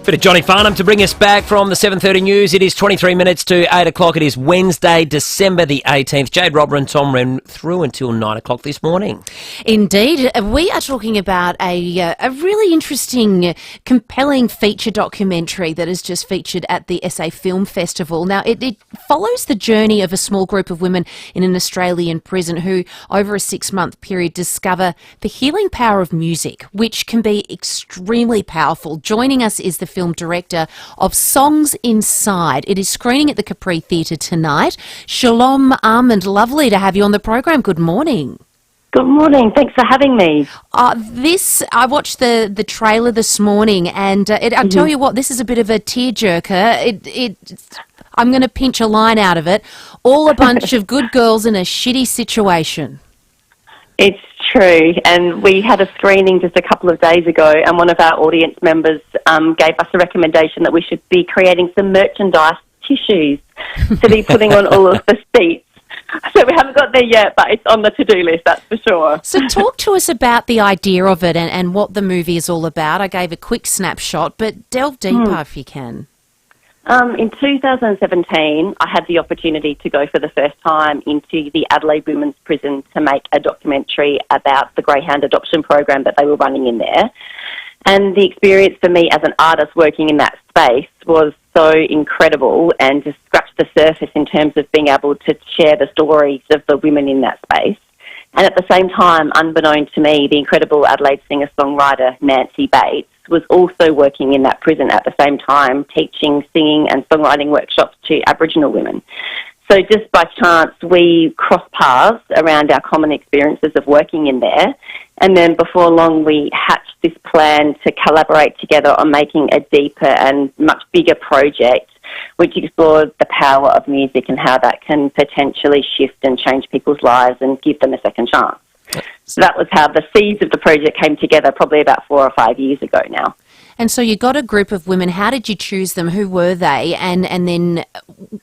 Bit of Johnny Farnham to bring us back from the 7:30 news. It is 23 minutes to 8 o'clock. It is Wednesday, December the 18th. Jade Robran, Tom Wren through until 9 o'clock this morning. Indeed. We are talking about a really interesting, compelling feature documentary that is just featured at the SA Film Festival. Now, it follows the journey of a small group of women in an Australian prison who, over a 6-month period, discover the healing power of music, which can be extremely powerful. Joining us is the film director of Songs Inside. It is screening at the Capri Theatre tonight. Shalom Ahmed, lovely to have you on the program. Good morning. Good morning. Thanks for having me. I watched the trailer this morning, and I'll tell you what, this is a bit of a tearjerker. I'm going to pinch a line out of it. All a bunch of good girls in a shitty situation. It's true, and we had a screening just a couple of days ago, and one of our audience members gave us a recommendation that we should be creating some merchandise tissues to be putting on all of the seats. So we haven't got there yet, but it's on the to-do list, that's for sure. So talk to us about the idea of it and what the movie is all about. I gave a quick snapshot, but delve deeper if you can. In 2017, I had the opportunity to go for the first time into the Adelaide Women's Prison to make a documentary about the Greyhound adoption program that they were running in there. And the experience for me as an artist working in that space was so incredible and just scratched the surface in terms of being able to share the stories of the women in that space. And at the same time, unbeknown to me, the incredible Adelaide singer-songwriter Nancy Bates was also working in that prison at the same time, teaching singing and songwriting workshops to Aboriginal women. So just by chance, we crossed paths around our common experiences of working in there. And then before long, we hatched this plan to collaborate together on making a deeper and much bigger project, which explored the power of music and how that can potentially shift and change people's lives and give them a second chance. So that was how the seeds of the project came together probably about 4 or 5 years ago now. And so you got a group of women. How did you choose them? Who were they? And then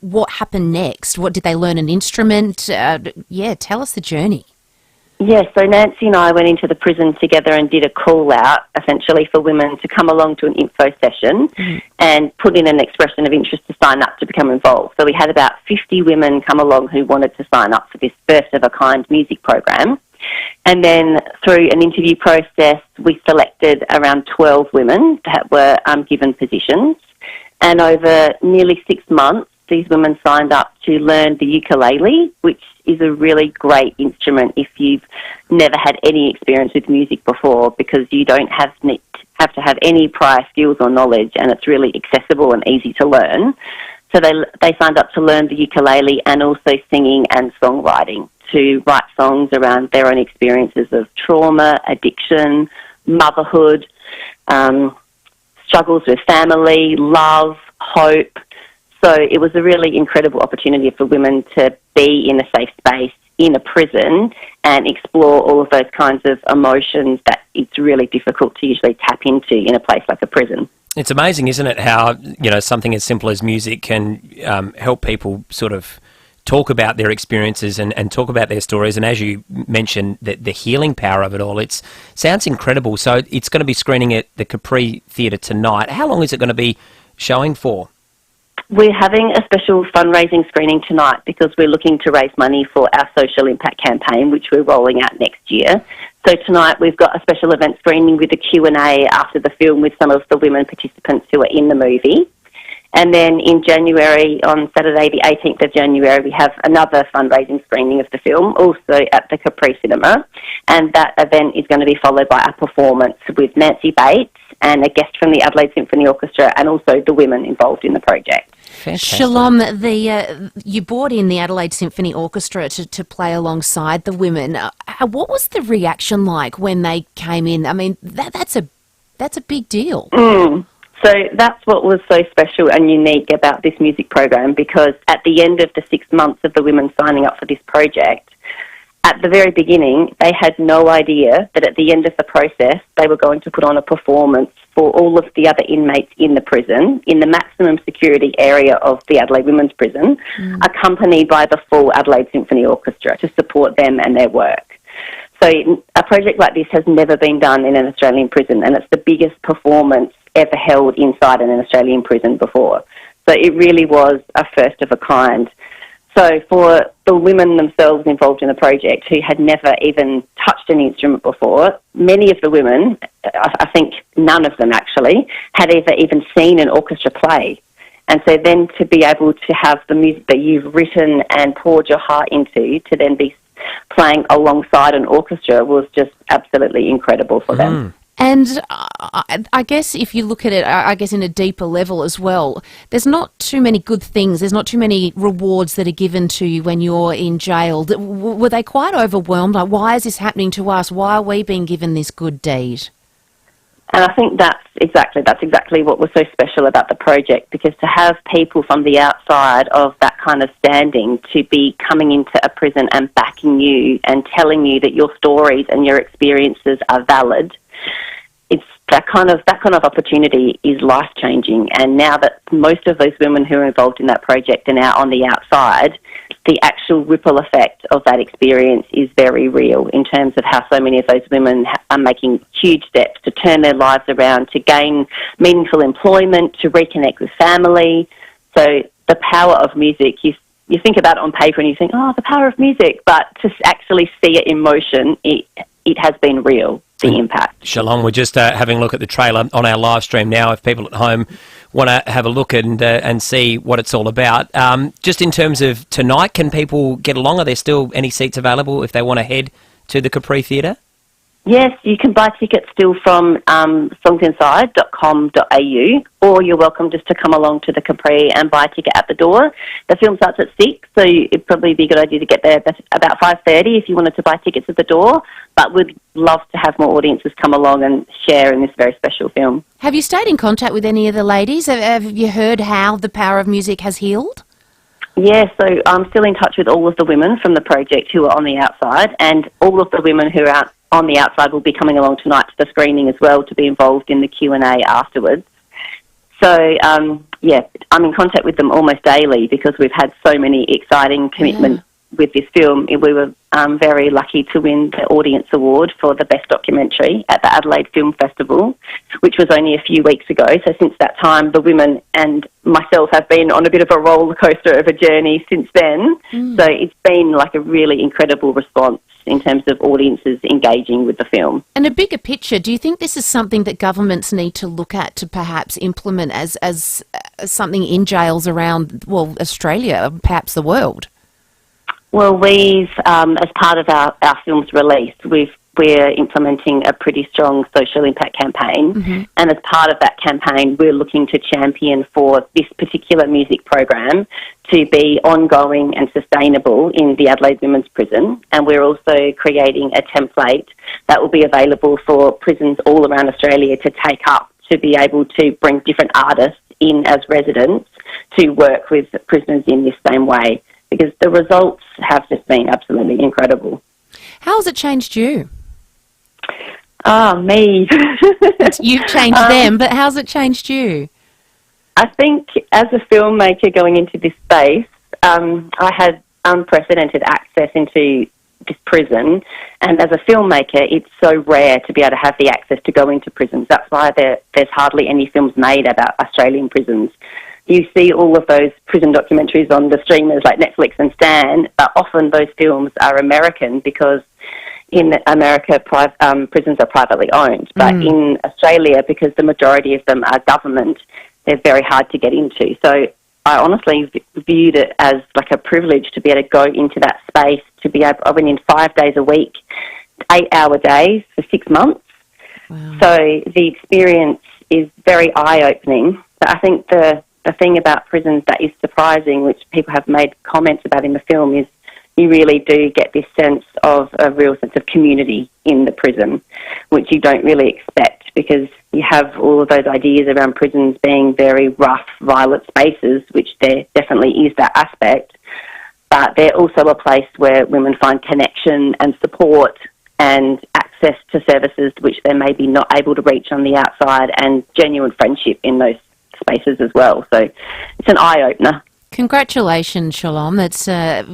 what happened next? What did they learn an instrument? Tell us the journey. Yes, so Nancy and I went into the prison together and did a call out essentially for women to come along to an info session and put in an expression of interest to sign up to become involved. So we had about 50 women come along who wanted to sign up for this first of a kind music program. And then through an interview process, we selected around 12 women that were given positions. And over nearly 6 months, these women signed up to learn the ukulele, which is a really great instrument if you've never had any experience with music before, because you don't have to have any prior skills or knowledge, and it's really accessible and easy to learn. So they signed up to learn the ukulele and also singing and songwriting, to write songs around their own experiences of trauma, addiction, motherhood, struggles with family, love, hope. So it was a really incredible opportunity for women to be in a safe space in a prison and explore all of those kinds of emotions that it's really difficult to usually tap into in a place like a prison. It's amazing, isn't it, how something as simple as music can help people sort of talk about their experiences and talk about their stories. And as you mentioned, the healing power of it all, it sounds incredible. So it's going to be screening at the Capri Theatre tonight. How long is it going to be showing for? We're having a special fundraising screening tonight because we're looking to raise money for our social impact campaign, which we're rolling out next year. So tonight we've got a special event screening with a Q&A after the film with some of the women participants who are in the movie. And then in January, on Saturday the 18th of January, we have another fundraising screening of the film, also at the Capri Cinema. And that event is going to be followed by a performance with Nancy Bates and a guest from the Adelaide Symphony Orchestra and also the women involved in the project. Fantastic. Shalom, you brought in the Adelaide Symphony Orchestra to play alongside the women. What was the reaction like when they came in? I mean, that's a big deal. So that's what was so special and unique about this music program, because at the end of the 6 months of the women signing up for this project, at the very beginning, they had no idea that at the end of the process, they were going to put on a performance for all of the other inmates in the prison, in the maximum security area of the Adelaide Women's Prison, accompanied by the full Adelaide Symphony Orchestra to support them and their work. So a project like this has never been done in an Australian prison, and it's the biggest performance ever held inside an Australian prison before. So it really was a first of a kind. So for the women themselves involved in the project who had never even touched an instrument before, many of the women, I think none of them actually, had ever even seen an orchestra play. And so then to be able to have the music that you've written and poured your heart into to then be playing alongside an orchestra was just absolutely incredible for them. And I guess if you look at it, I guess in a deeper level as well, there's not too many good things, there's not too many rewards that are given to you when you're in jail. Were they quite overwhelmed? Like, why is this happening to us? Why are we being given this good deed? And I think that's exactly what was so special about the project, because to have people from the outside of that kind of standing to be coming into a prison and backing you and telling you that your stories and your experiences are valid, it's that kind of opportunity is life-changing. And now that most of those women who are involved in that project are now on the outside, the actual ripple effect of that experience is very real in terms of how so many of those women are making huge steps to turn their lives around, to gain meaningful employment, to reconnect with family. So the power of music, you think about it on paper and you think, oh, the power of music, but to actually see it in motion, it has been real, the impact. Shalom, we're just having a look at the trailer on our live stream now. If people at home want to have a look and see what it's all about. Just in terms of tonight, can people get along? Are there still any seats available if they want to head to the Capri Theatre? Yes, you can buy tickets still from songsinside.com.au, or you're welcome just to come along to the Capri and buy a ticket at the door. The film starts at 6, so it'd probably be a good idea to get there about 5:30 if you wanted to buy tickets at the door, but we'd love to have more audiences come along and share in this very special film. Have you stayed in contact with any of the ladies? Have you heard how the power of music has healed? Yes, so I'm still in touch with all of the women from the project who are on the outside, and all of the women who are on the outside will be coming along tonight to the screening as well to be involved in the Q&A afterwards. So, I'm in contact with them almost daily because we've had so many exciting commitments with this film. We were very lucky to win the Audience Award for the Best Documentary at the Adelaide Film Festival, which was only a few weeks ago. So since that time, the women and myself have been on a bit of a roller coaster of a journey since then. So it's been like a really incredible response in terms of audiences engaging with the film. And a bigger picture, do you think this is something that governments need to look at to perhaps implement as something in jails around, well, Australia, perhaps the world? Well, we've, as part of our film's release, we're implementing a pretty strong social impact campaign. And as part of that campaign, we're looking to champion for this particular music program to be ongoing and sustainable in the Adelaide Women's Prison. And we're also creating a template that will be available for prisons all around Australia to take up, to be able to bring different artists in as residents to work with prisoners in this same way, because the results have just been absolutely incredible. How has it changed you? Me. You've changed them, but how's it changed you? I think as a filmmaker going into this space, I had unprecedented access into this prison, and as a filmmaker, it's so rare to be able to have the access to go into prisons. That's why there's hardly any films made about Australian prisons. You see all of those prison documentaries on the streamers like Netflix and Stan, but often those films are American because in America, prisons are privately owned. But in Australia, because the majority of them are government, they're very hard to get into. So I honestly viewed it as like a privilege to be able to go into that space, to be able, I went in 5 days a week, 8-hour days for 6 months. Wow. So the experience is very eye-opening. But I think the the thing about prisons that is surprising, which people have made comments about in the film, is you really do get this sense of a real sense of community in the prison, which you don't really expect, because you have all of those ideas around prisons being very rough, violent spaces, which there definitely is that aspect, but they're also a place where women find connection and support and access to services which they may be not able to reach on the outside, and genuine friendship in those spaces as well. So it's an eye-opener. Congratulations, Shalom. That's it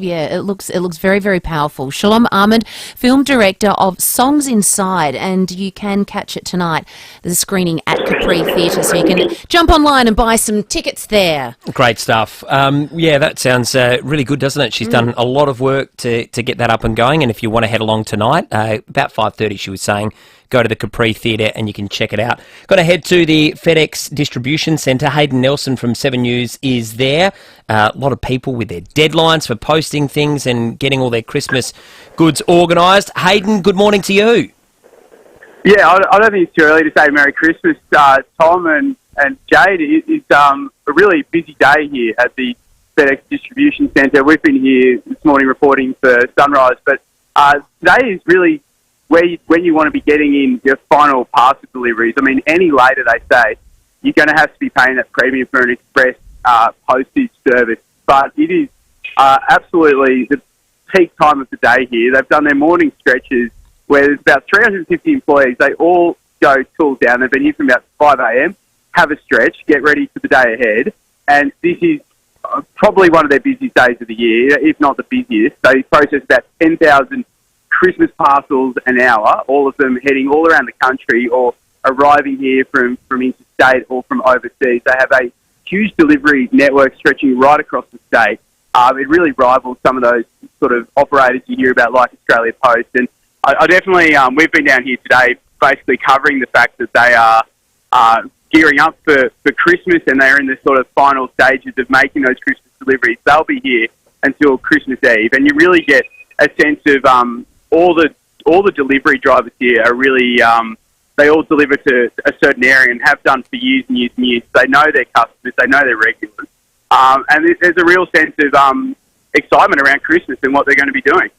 looks very, very powerful. Shalom Ahmed, film director of Songs Inside, and you can catch it tonight. There's a screening at Capri Theatre, so you can jump online and buy some tickets there. Great stuff. That sounds really good, doesn't it? She's done a lot of work to get that up and going, and if you want to head along tonight, about 5:30 she was saying, go to the Capri Theatre and you can check it out. Got to head to the FedEx Distribution Centre. Hayden Nelson from 7 News is there. A lot of people with their deadlines for posting things and getting all their Christmas goods organised. Hayden, good morning to you. Yeah, I don't think it's too early to say Merry Christmas, Tom and Jade. It's a really busy day here at the FedEx Distribution Centre. We've been here this morning reporting for Sunrise, but today is really when you want to be getting in your final parcel deliveries. I mean, any later, they say, you're going to have to be paying that premium for an express postage service. But it is absolutely the peak time of the day here. They've done their morning stretches where there's about 350 employees. They all go tools down. They've been here from about 5 a.m, have a stretch, get ready for the day ahead. And this is probably one of their busiest days of the year, if not the busiest. They process about 10,000 Christmas parcels an hour, all of them heading all around the country or arriving here from interstate or from overseas. They have a huge delivery network stretching right across the state. It really rivals some of those sort of operators you hear about, like Australia Post. And I definitely, we've been down here today basically covering the fact that they are gearing up for Christmas, and they're in the sort of final stages of making those Christmas deliveries. They'll be here until Christmas Eve, and you really get a sense of all the delivery drivers here are really, they all deliver to a certain area and have done for years and years and years. They know their customers, they know their regulars. And there's a real sense of excitement around Christmas and what they're going to be doing.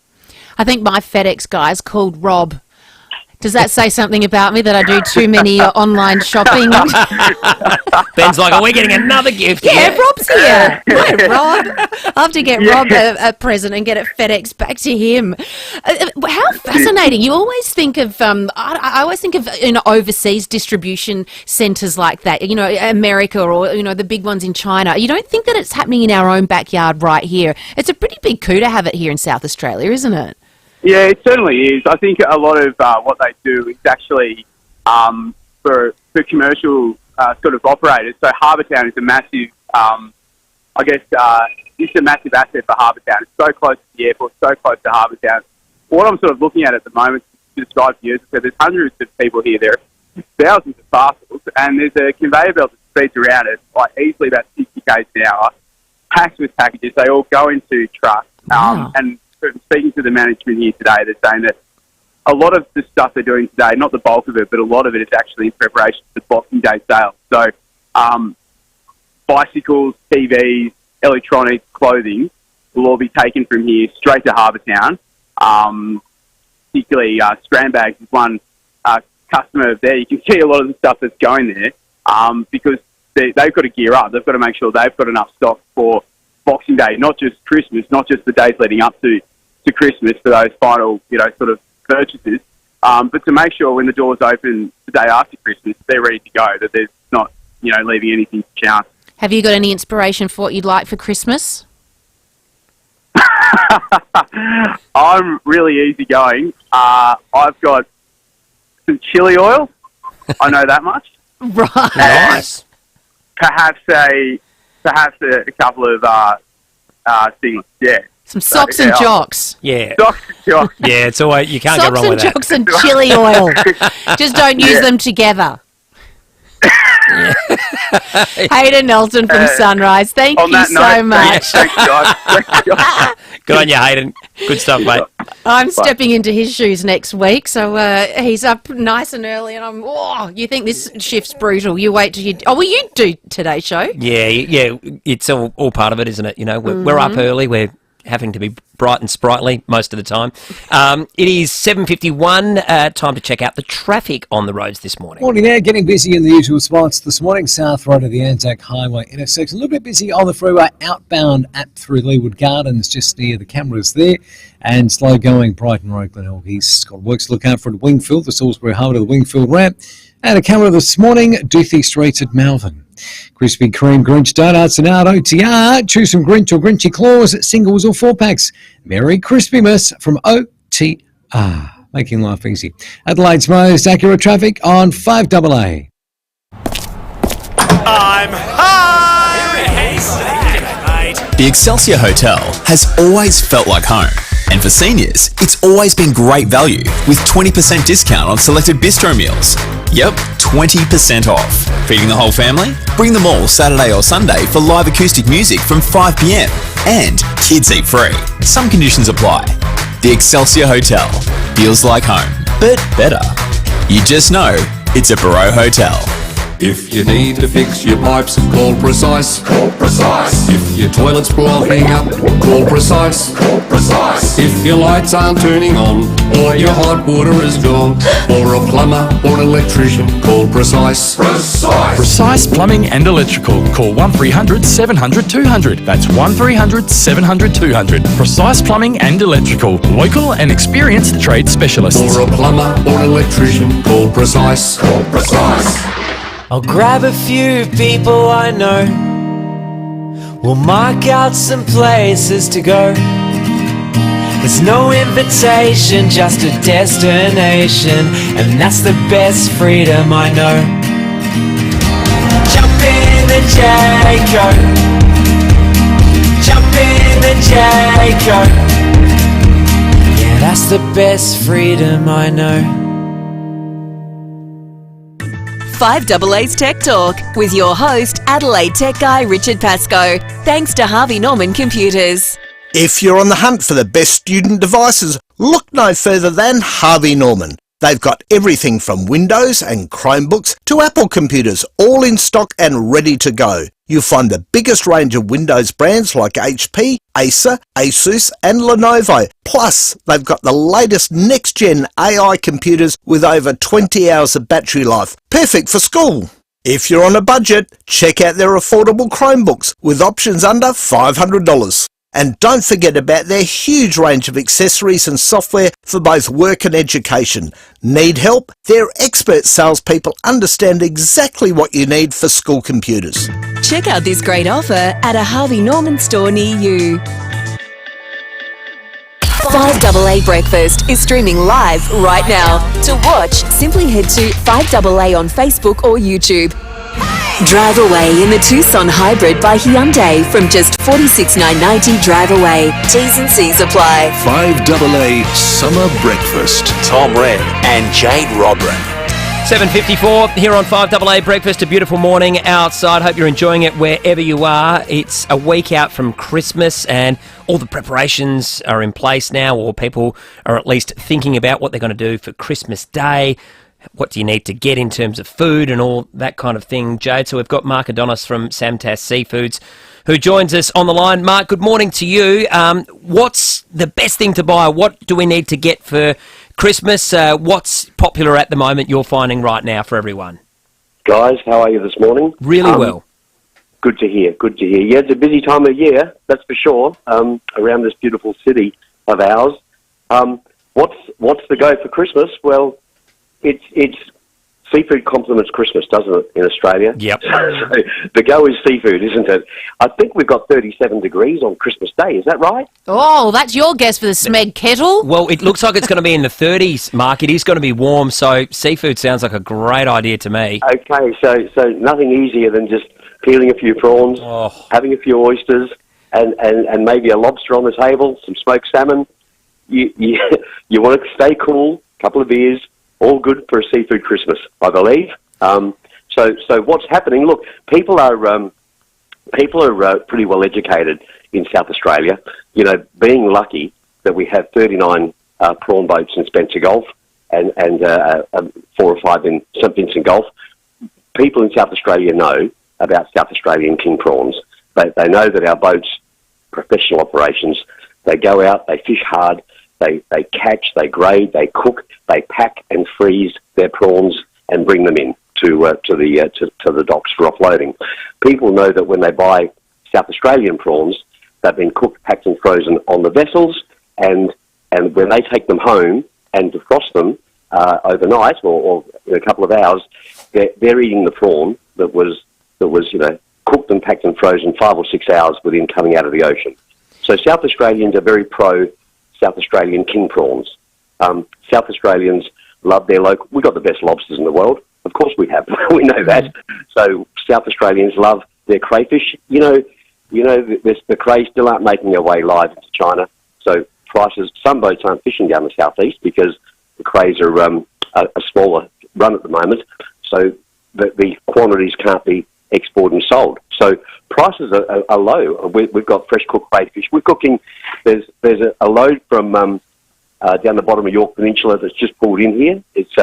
I think my FedEx guy's called Rob. Does that say something about me, that I do too many online shopping? Ben's like, are we getting another gift? Yeah, Rob's here. Hi, Rob. I'll have to get Rob a present and get it FedEx back to him. How fascinating. You always think of, I always think of, overseas distribution centres like that, America or, the big ones in China. You don't think that it's happening in our own backyard right here. It's a pretty big coup to have it here in South Australia, isn't it? Yeah, it certainly is. I think a lot of what they do is actually for commercial sort of operators. So Harbour Town is a massive, it's a massive asset for Harbour Town. It's so close to the airport, so close to Harbour Town. What I'm sort of looking at the moment to describe to you is that there's hundreds of people here. There are thousands of parcels, and there's a conveyor belt that speeds around it, like easily about 60 k's an hour, packed with packages. They all go into trucks, and speaking to the management here today, they're saying that a lot of the stuff they're doing today, not the bulk of it, but a lot of it is actually in preparation for Boxing Day sales. So bicycles, TVs, electronics, clothing will all be taken from here straight to Harbour Town. Particularly Strandbags is one customer there. You can see a lot of the stuff that's going there because they've got to gear up. They've got to make sure they've got enough stock for Boxing Day, not just Christmas, not just the days leading up to Christmas for those final, sort of purchases, but to make sure when the doors open the day after Christmas, they're ready to go, that there's not, leaving anything to chance. Have you got any inspiration for what you'd like for Christmas? I'm really easygoing. I've got some chili oil. I know that much. Right. Nice. Perhaps a couple of things. Yeah. Some socks and jocks. Yeah. Socks and jocks. Yeah, it's always, you can't go wrong with that. Socks and jocks and chili oil. Just don't use them together. Hayden Nelson from Sunrise. Thank you so much. Thanks, guys. Good on you, Hayden. Good stuff, mate. I'm stepping into his shoes next week, so he's up nice and early, and you think this shift's brutal. You wait till you... Oh, well, you do today's show. Yeah, it's all part of it, isn't it? You know, we're up early, we're having to be bright and sprightly most of the time. It is 7:51, time to check out the traffic on the roads this morning. Morning there, getting busy in the usual spots this morning. South Road of the Anzac Highway intersection. A little bit busy on the freeway outbound through Leeward Gardens, just near the cameras there. And slow going Brighton Road, Glenelg. He's got works to look out for at Wingfield, the Salisbury Harbour to the Wingfield ramp. And a camera this morning, Duthie Street at Malvern. Krispy Kreme Grinch Donuts and out OTR. Choose some Grinch or Grinchy Claws, singles or 4-packs. Merry Crispimas from OTR. Making life easy. Adelaide's most accurate traffic on 5AA. I'm high! The Excelsior Hotel has always felt like home. And for seniors, it's always been great value with 20% discount on selected bistro meals. Yep, 20% off. Feeding the whole family? Bring them all Saturday or Sunday for live acoustic music from 5 p.m. And kids eat free. Some conditions apply. The Excelsior Hotel feels like home, but better. You just know it's a Barreau Hotel. If you need to fix your pipes, call Precise. Call Precise. If your toilet's blocking up, call Precise. Call Precise. If your lights aren't turning on, or your hot water is gone, or a plumber or an electrician, call Precise. Precise. Precise Plumbing and Electrical. Call 1300 700 200. That's 1300 700 200. Precise Plumbing and Electrical. Local and experienced trade specialists. Or a plumber or an electrician, call Precise. Call Precise. I'll grab a few people I know. We'll mark out some places to go. There's no invitation, just a destination, and that's the best freedom I know. Jump in the Jayco. Jump in the Jayco. Yeah, that's the best freedom I know. 5AA's Tech Talk with your host, Adelaide Tech Guy Richard Pascoe. Thanks to Harvey Norman Computers. If you're on the hunt for the best student devices, look no further than Harvey Norman. They've got everything from Windows and Chromebooks to Apple computers, all in stock and ready to go. You'll find the biggest range of Windows brands like HP, Acer, Asus and Lenovo. Plus, they've got the latest next-gen AI computers with over 20 hours of battery life. Perfect for school. If you're on a budget, check out their affordable Chromebooks with options under $500. And don't forget about their huge range of accessories and software for both work and education. Need help? Their expert salespeople understand exactly what you need for school computers. Check out this great offer at a Harvey Norman store near you. 5AA Breakfast is streaming live right now. To watch, simply head to 5AA on Facebook or YouTube. Drive away in the Tucson Hybrid by Hyundai from just $46,990 drive away. T's and C's apply. 5AA Summer Breakfast. Tom Wren and Jade Robran. 7:54 here on 5AA Breakfast. A beautiful morning outside. Hope you're enjoying it wherever you are. It's a week out from Christmas and all the preparations are in place now, or people are at least thinking about what they're going to do for Christmas Day. What do you need to get in terms of food and all that kind of thing, Jade? So we've got Mark Adonis from Samtas Seafoods who joins us on the line. Mark, good morning to you. What's the best thing to buy? What do we need to get for Christmas? What's popular at the moment you're finding right now for everyone? Guys, how are you this morning? Really well. Good to hear, good to hear. Yeah, it's a busy time of year, that's for sure, around this beautiful city of ours. What's the go for Christmas? Well, it's seafood complements Christmas, doesn't it, in Australia? Yep. So the go is seafood, isn't it? I think we've got 37 degrees on Christmas Day, is that right? Oh, that's your guess for the Smeg kettle? Well, it looks like it's going to be in the 30s, Mark. It is going to be warm, so seafood sounds like a great idea to me. Okay, so nothing easier than just peeling a few prawns, having a few oysters, and maybe a lobster on the table, some smoked salmon. You want to stay cool, a couple of beers, all good for a seafood Christmas, I believe. So what's happening? Look, people are pretty well educated in South Australia. You know, being lucky that we have 39 prawn boats in Spencer Gulf and 4 or 5 in St Vincent Gulf. People in South Australia know about South Australian king prawns. They know that our boats, professional operations, they go out, they fish hard, they catch, they grade, they cook, they pack and freeze their prawns and bring them in to the docks for offloading. People know that when they buy South Australian prawns, they've been cooked, packed and frozen on the vessels, and when they take them home and defrost them overnight or in a couple of hours, they're eating the prawn that was cooked and packed and frozen 5 or 6 hours within coming out of the ocean. So South Australians are very pro South Australian king prawns. South Australians love their local. We've got the best lobsters in the world. Of course we have. We know that. So South Australians love their crayfish. You know, the crays still aren't making their way live into China. So prices. Some boats aren't fishing down the southeast because the crays are a smaller run at the moment. So the quantities can't be exported and sold. So prices are low. We've got fresh cooked crayfish. We're cooking. There's a load from down the bottom of York Peninsula that's just pulled in here. It's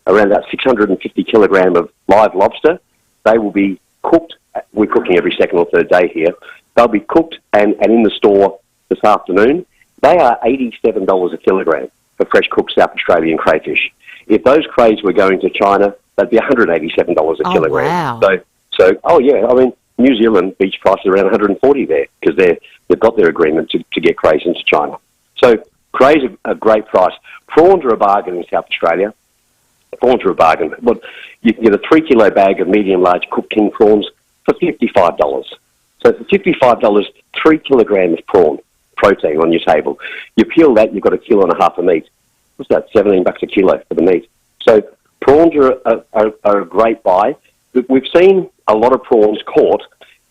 around about 650 kilogram of live lobster. They will be cooked. We're cooking every second or third day here. They'll be cooked and in the store this afternoon. They are $87 a kilogram for fresh cooked South Australian crayfish. If those crays were going to China, they'd be $187 a kilogram. Wow. So, oh yeah, I mean, New Zealand beach prices are around 140 there because they've got their agreement to get crays into China. So crays are a great price. Prawns are a bargain in South Australia. Prawns are a bargain. Well, you can get a 3 kilo bag of medium large cooked king prawns for $55. So for $55, 3 kilograms of prawn protein on your table. You peel that, you've got 1.5 kilos of meat. What's that? $17 a kilo for the meat. So prawns are a great buy. We've seen a lot of prawns caught,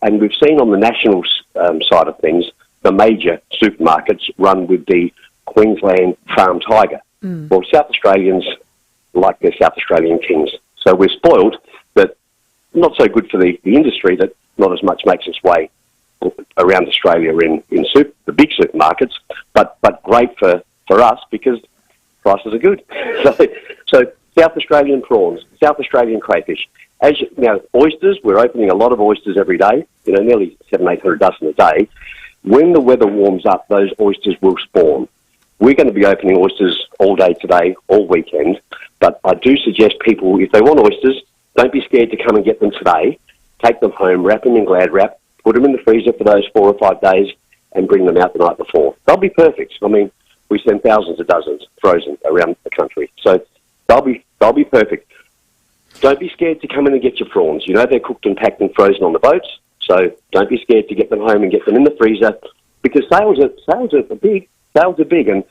and we've seen on the national side of things, the major supermarkets run with the Queensland farm tiger. Well, South Australians like their South Australian kings. So we're spoiled, but not so good for the industry that not as much makes its way around Australia in the big supermarkets, but great for us because prices are good. So South Australian prawns, South Australian crayfish. As you know, oysters, we're opening a lot of oysters every day, nearly 700-800 dozen a day. When the weather warms up, those oysters will spawn. We're going to be opening oysters all day today, all weekend, but I do suggest people, if they want oysters, don't be scared to come and get them today. Take them home, wrap them in Glad Wrap, put them in the freezer for those 4 or 5 days, and bring them out the night before. They'll be perfect. I mean, we send thousands of dozens frozen around the country, so they'll be perfect. Don't be scared to come in and get your prawns. They're cooked and packed and frozen on the boats, so don't be scared to get them home and get them in the freezer because sales are big. Sales are big, and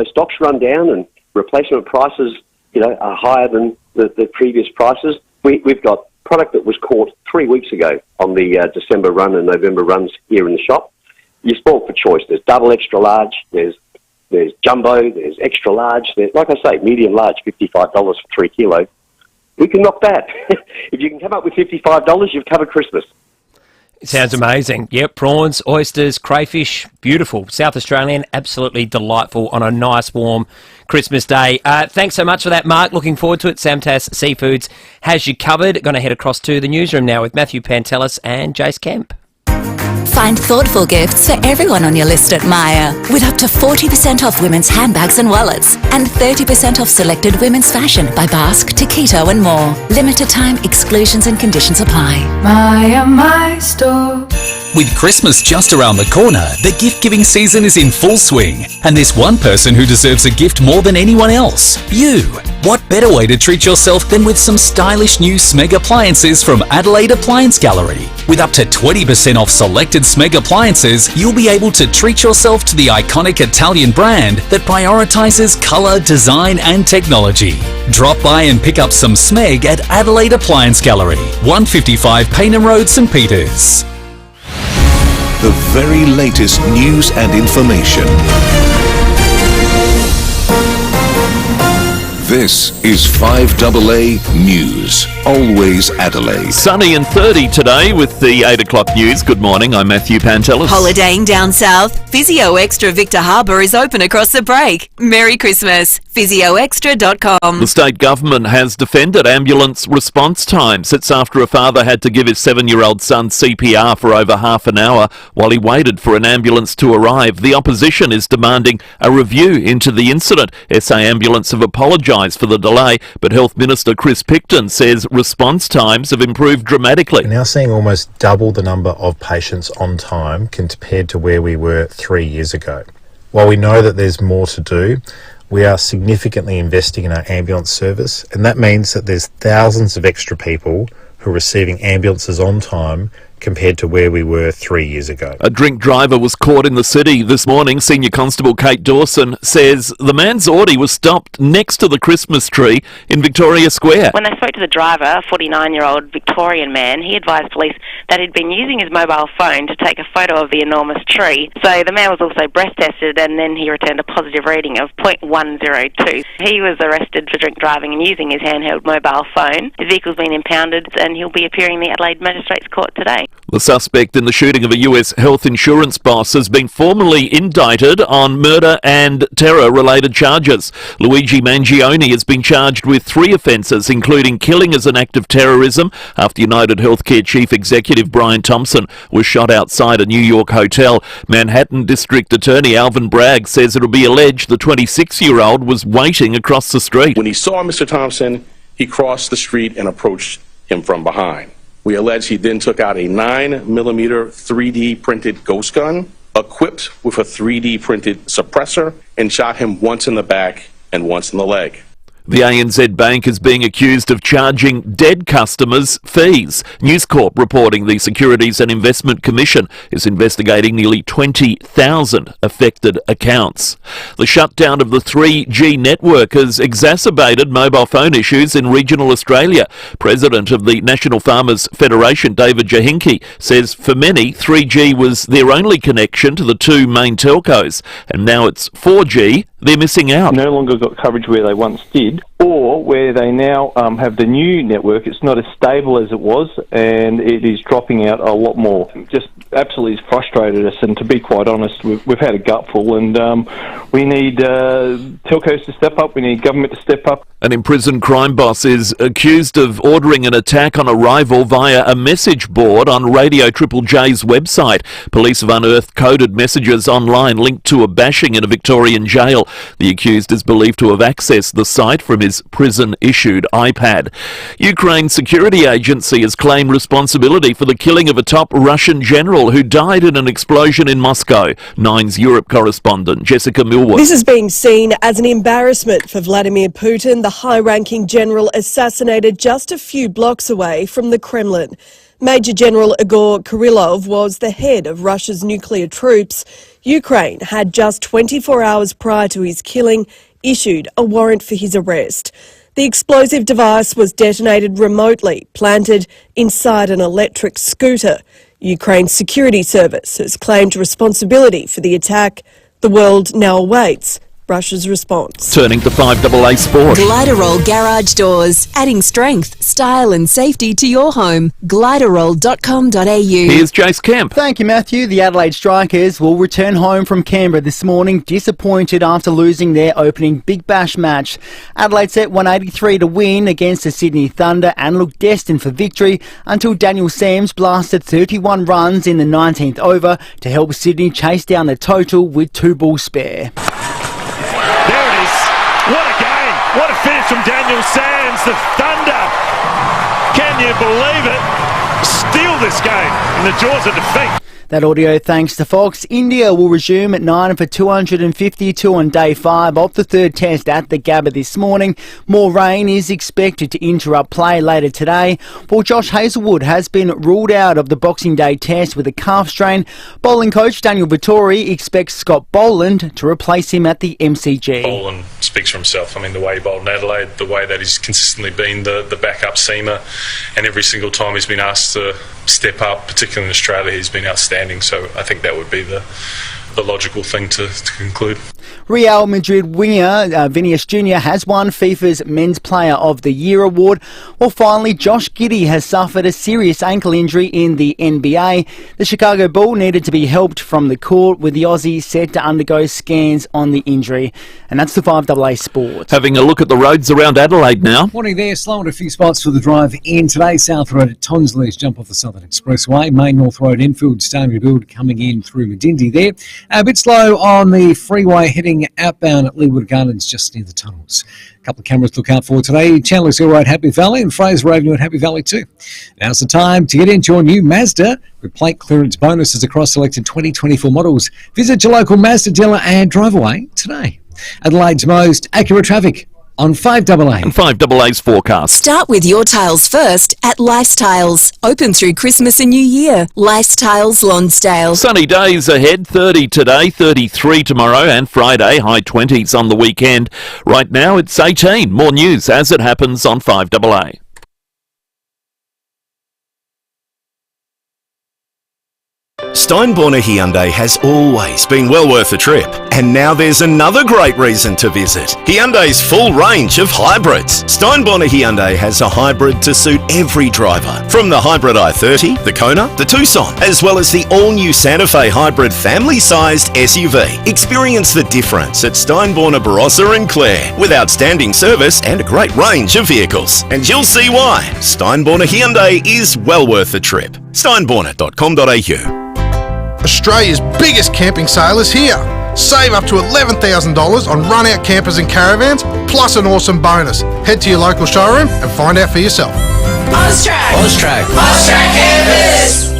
stocks run down, and replacement prices are higher than the previous prices. We've got product that was caught 3 weeks ago on the December run and November runs here in the shop. You're spoiled for choice. There's double extra large. There's jumbo. There's extra large. There's, like I say, medium large, $55 for 3 kilo. We can knock that. If you can come up with $55, you've covered Christmas. It sounds amazing. Yep, prawns, oysters, crayfish, beautiful. South Australian, absolutely delightful on a nice, warm Christmas day. Thanks so much for that, Mark. Looking forward to it. Samtas Seafoods has you covered. Going to head across to the newsroom now with Matthew Pantelis and Jace Kemp. Find thoughtful gifts for everyone on your list at Maya, with up to 40% off women's handbags and wallets, and 30% off selected women's fashion by Basque, Taquito and more. Limited time exclusions and conditions apply. Maya, my store. With Christmas just around the corner, the gift-giving season is in full swing, and there's one person who deserves a gift more than anyone else: you. What better way to treat yourself than with some stylish new Smeg appliances from Adelaide Appliance Gallery? With up to 20% off selected Smeg appliances, you'll be able to treat yourself to the iconic Italian brand that prioritises colour, design and technology. Drop by and pick up some Smeg at Adelaide Appliance Gallery, 155 Paynham Road, St Peters. The very latest news and information. This is 5AA News. Always Adelaide. Sunny and 30 today with the 8 o'clock news. Good morning, I'm Matthew Pantelis. Holidaying down south? Physio Extra Victor Harbour is open across the break. Merry Christmas. PhysioExtra.com. The state government has defended ambulance response times. It's after a father had to give his 7-year-old son CPR for over half an hour while he waited for an ambulance to arrive. The opposition is demanding a review into the incident. SA Ambulance have apologised for the delay, but Health Minister Chris Picton says response times have improved dramatically. We're now seeing almost double the number of patients on time compared to where we were 3 years ago. While we know that there's more to do, we are significantly investing in our ambulance service, and that means that there's thousands of extra people who are receiving ambulances on time compared to where we were 3 years ago. A drink driver was caught in the city this morning. Senior Constable Kate Dawson says the man's Audi was stopped next to the Christmas tree in Victoria Square. When they spoke to the driver, a 49-year-old Victorian man, he advised police that he'd been using his mobile phone to take a photo of the enormous tree. So the man was also breath tested, and then he returned a positive reading of 0.102. He was arrested for drink driving and using his handheld mobile phone. His vehicle's been impounded and he'll be appearing in the Adelaide Magistrates Court today. The suspect in the shooting of a US health insurance boss has been formally indicted on murder and terror-related charges. Luigi Mangione has been charged with 3 offences, including killing as an act of terrorism after United Healthcare Chief Executive Brian Thompson was shot outside a New York hotel. Manhattan District Attorney Alvin Bragg says it'll be alleged the 26-year-old was waiting across the street. When he saw Mr. Thompson, he crossed the street and approached him from behind. We allege he then took out a 9mm 3D printed ghost gun equipped with a 3D printed suppressor and shot him once in the back and once in the leg. The ANZ Bank is being accused of charging dead customers fees. News Corp reporting the Securities and Investment Commission is investigating nearly 20,000 affected accounts. The shutdown of the 3G network has exacerbated mobile phone issues in regional Australia. President of the National Farmers Federation, David Jahinki, says for many, 3G was their only connection to the 2 main telcos, and now it's 4G. They're missing out. No longer got coverage where they once did, or where they now have the new network. It's not as stable as it was, and it is dropping out a lot more. Just absolutely frustrated us, and to be quite honest, we've had a gutful, and we need telcos to step up, we need government to step up. An imprisoned crime boss is accused of ordering an attack on a rival via a message board on Radio Triple J's website. Police have unearthed coded messages online linked to a bashing in a Victorian jail. The accused is believed to have accessed the site from his prison-issued iPad. Ukraine's security agency has claimed responsibility for the killing of a top Russian general who died in an explosion in Moscow. Nine's Europe correspondent Jessica Millwood. This is being seen as an embarrassment for Vladimir Putin, the high-ranking general assassinated just a few blocks away from the Kremlin. Major General Igor Kirillov was the head of Russia's nuclear troops. Ukraine had just 24 hours prior to his killing issued a warrant for his arrest. The explosive device was detonated remotely, planted inside an electric scooter. Ukraine's security service has claimed responsibility for the attack. The world now awaits Russia's response. Turning to 5AA Sport. Gliderol Garage Doors, adding strength, style and safety to your home. Gliderol.com.au. Here's Jace Kemp. Thank you, Matthew. The Adelaide Strikers will return home from Canberra this morning, disappointed after losing their opening Big Bash match. Adelaide set 183 to win against the Sydney Thunder and looked destined for victory until Daniel Sams blasted 31 runs in the 19th over to help Sydney chase down the total with 2 balls spare. What a game! What a finish from Daniel Sams. The Thunder, can you believe it, steal this game in the jaws of defeat. That audio thanks to Fox. India will resume at 9 for 252 on day 5 of the 3rd test at the Gabba this morning. More rain is expected to interrupt play later today. While Josh Hazelwood has been ruled out of the Boxing Day test with a calf strain, bowling coach Daniel Vittori expects Scott Boland to replace him at the MCG. Boland speaks for himself. I mean, the way he bowled in Adelaide, the way that he's consistently been the backup seamer, and every single time he's been asked to step up, particularly in Australia, he's been outstanding. So I think that would be the the logical thing to conclude. Real Madrid winger Vinicius Jr. has won FIFA's Men's Player of the Year award. Well, finally, Josh Giddey has suffered a serious ankle injury in the NBA. The Chicago Bull needed to be helped from the court, with the Aussie set to undergo scans on the injury. And that's the 5AA Sport. Having a look at the roads around Adelaide now. Morning there, slow on a few spots for the drive in today. South Road at Tonsley's jump off the Southern Expressway. Main North Road Enfield starting to build coming in through Medindie there. A bit slow on the freeway heading outbound at Leeward Gardens just near the tunnels. A couple of cameras to look out for today. Chandler's Hill Road, Happy Valley, and Fraser Avenue at Happy Valley too. Now's the time to get into your new Mazda with plate clearance bonuses across selected 2024 models. Visit your local Mazda dealer and drive away today. Adelaide's most accurate traffic on 5AA. And 5AA's forecast. Start with your tiles first at Lifestyles. Open through Christmas and New Year. Lifestyles Lonsdale. Sunny days ahead, 30 today, 33 tomorrow, and Friday, high 20s on the weekend. Right now it's 18. More news as it happens on 5AA. Steinborner Hyundai has always been well worth a trip, and now there's another great reason to visit. Hyundai's full range of hybrids. Steinborner Hyundai has a hybrid to suit every driver, from the hybrid i30, the Kona, the Tucson, as well as the all-new Santa Fe hybrid family-sized SUV. Experience the difference at Steinborner Barossa and Clare, with outstanding service and a great range of vehicles. And you'll see why. Steinborner Hyundai is well worth a trip. Steinborner.com.au. Australia's biggest camping sale is here. Save up to $11,000 on run-out campers and caravans, plus an awesome bonus. Head to your local showroom and find out for yourself. Austrac Campers.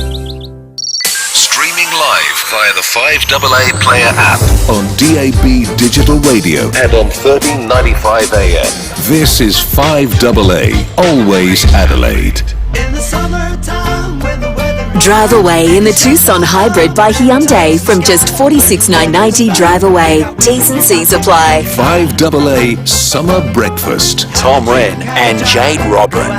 Streaming live via the 5AA Player app on DAB Digital Radio and on 1395 AM. This is 5AA, always Adelaide. In the summertime when the weather... Drive away in the Tucson Hybrid by Hyundai from just $46,990 drive away. T's and C's apply. 5AA Summer Breakfast. Tom Wren and Jade Robin.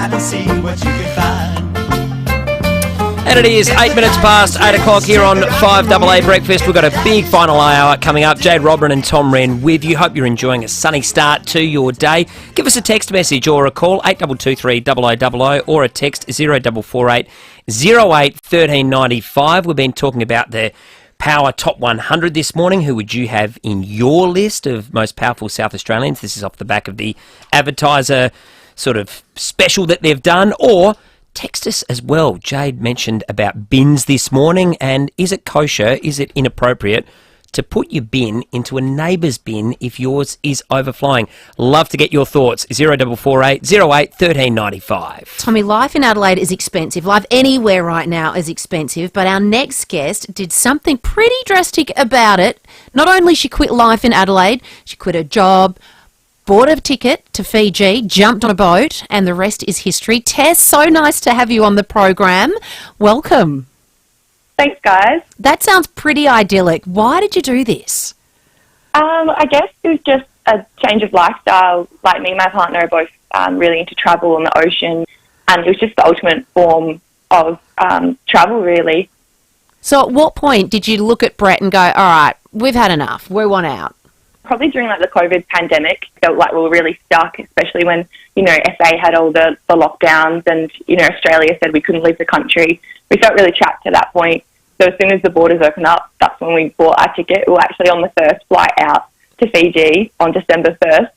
And it is 8 minutes past 8 o'clock here on 5AA Breakfast. We've got a big final hour coming up. Jade Robin and Tom Wren with you. Hope you're enjoying a sunny start to your day. Give us a text message or a call, 8223 0000, or a text 0448 08 1395. We've been talking about the Power Top 100 this morning. Who would you have in your list of most powerful South Australians? This is off the back of the advertiser sort of special that they've done, or text us as well. Jade mentioned about bins this morning, and is it kosher, is it inappropriate to put your bin into a neighbour's bin if yours is overflowing? Love to get your thoughts. 0448 08 1395. Tommy, life in Adelaide is expensive. Life anywhere right now is expensive, but our next guest did something pretty drastic about it. Not only she quit life in Adelaide, she quit her job, bought a ticket to Fiji, jumped on a boat, and the rest is history. Tess, so nice to have you on the program. Welcome. Thanks, guys. That sounds pretty idyllic. Why did you do this? I guess it was just a change of lifestyle. Like, me and my partner are both really into travel and the ocean, and it was just the ultimate form of travel, really. So at what point did you look at Brett and go, all right, we've had enough, we want out? Probably during the COVID pandemic. Felt like we were really stuck, especially when, SA had all the lockdowns and, Australia said we couldn't leave the country. We felt really trapped at that point. So as soon as the borders opened up, that's when we bought our ticket. We were actually on the first flight out to Fiji on December 1st.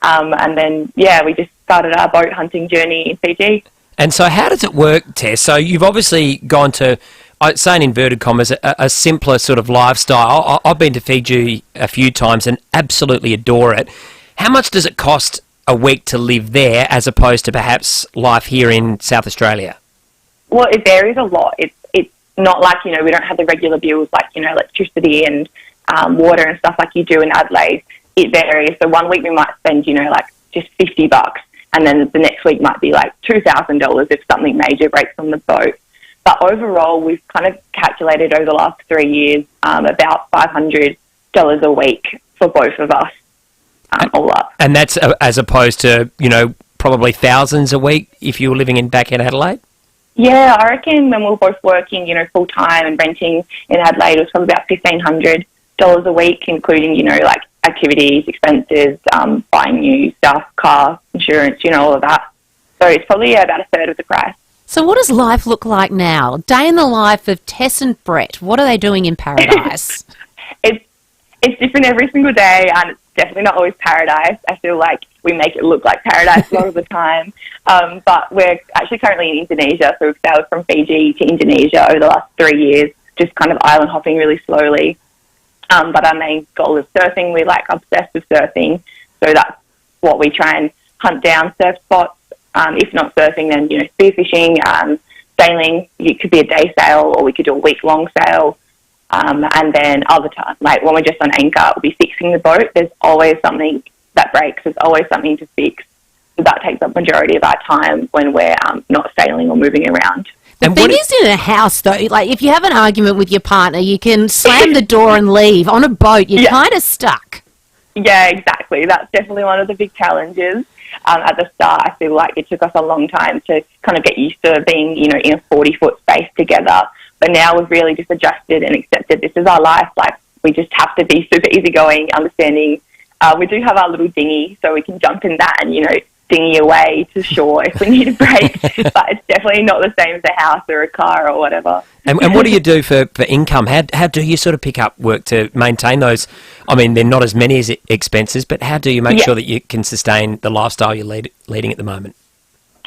And then, we just started our boat hunting journey in Fiji. And so how does it work, Tess? So you've obviously gone to, I'd say in inverted commas, a simpler sort of lifestyle. I've been to Fiji a few times and absolutely adore it. How much does it cost a week to live there as opposed to perhaps life here in South Australia? Well, it varies a lot. It's not like, we don't have the regular bills like, electricity and water and stuff like you do in Adelaide. It varies. So one week we might spend, just $50, and then the next week might be like $2,000 if something major breaks on the boat. But overall, we've kind of calculated over the last 3 years about $500 a week for both of us, all up. And that's as opposed to, probably thousands a week if you were living back in Adelaide? Yeah, I reckon when we were both working, full-time and renting in Adelaide, it was probably about $1,500 $6 a week, including, you know, like activities, expenses, buying new stuff, car insurance, you know, all of that. So it's probably about a third of the price. So what does life look like now? Day in the life of Tess and Brett. What are they doing in paradise? It's different every single day, and it's definitely not always paradise. I feel like we make it look like paradise a lot of the time. But we're actually currently in Indonesia, so we've sailed from Fiji to Indonesia over the last 3 years, just kind of island hopping really slowly. But our main goal is surfing. We're like obsessed with surfing, so that's what we try and hunt down, surf spots. If not surfing, then, you know, spearfishing, sailing. It could be a day sail, or we could do a week-long sail. And then other times, like when we're just on anchor, we'll be fixing the boat. There's always something that breaks. There's always something to fix. So that takes up the majority of our time when we're not sailing or moving around. The thing is, in a house, though, like if you have an argument with your partner, you can slam the door and leave. On a boat, you're kind of stuck. Yeah, exactly. That's definitely one of the big challenges. At the start, I feel like it took us a long time to kind of get used to being, you know, in a 40-foot space together. But now we've really just adjusted and accepted this is our life. Like, we just have to be super easygoing, understanding. We do have our little dinghy, so we can jump in that and, you know, dinghy away to shore if we need a break. But it's definitely not the same as a house or a car or whatever. And what do you do for income? How do you sort of pick up work to maintain those? I mean, they're not as many as expenses, but how do you make sure that you can sustain the lifestyle you're leading at the moment?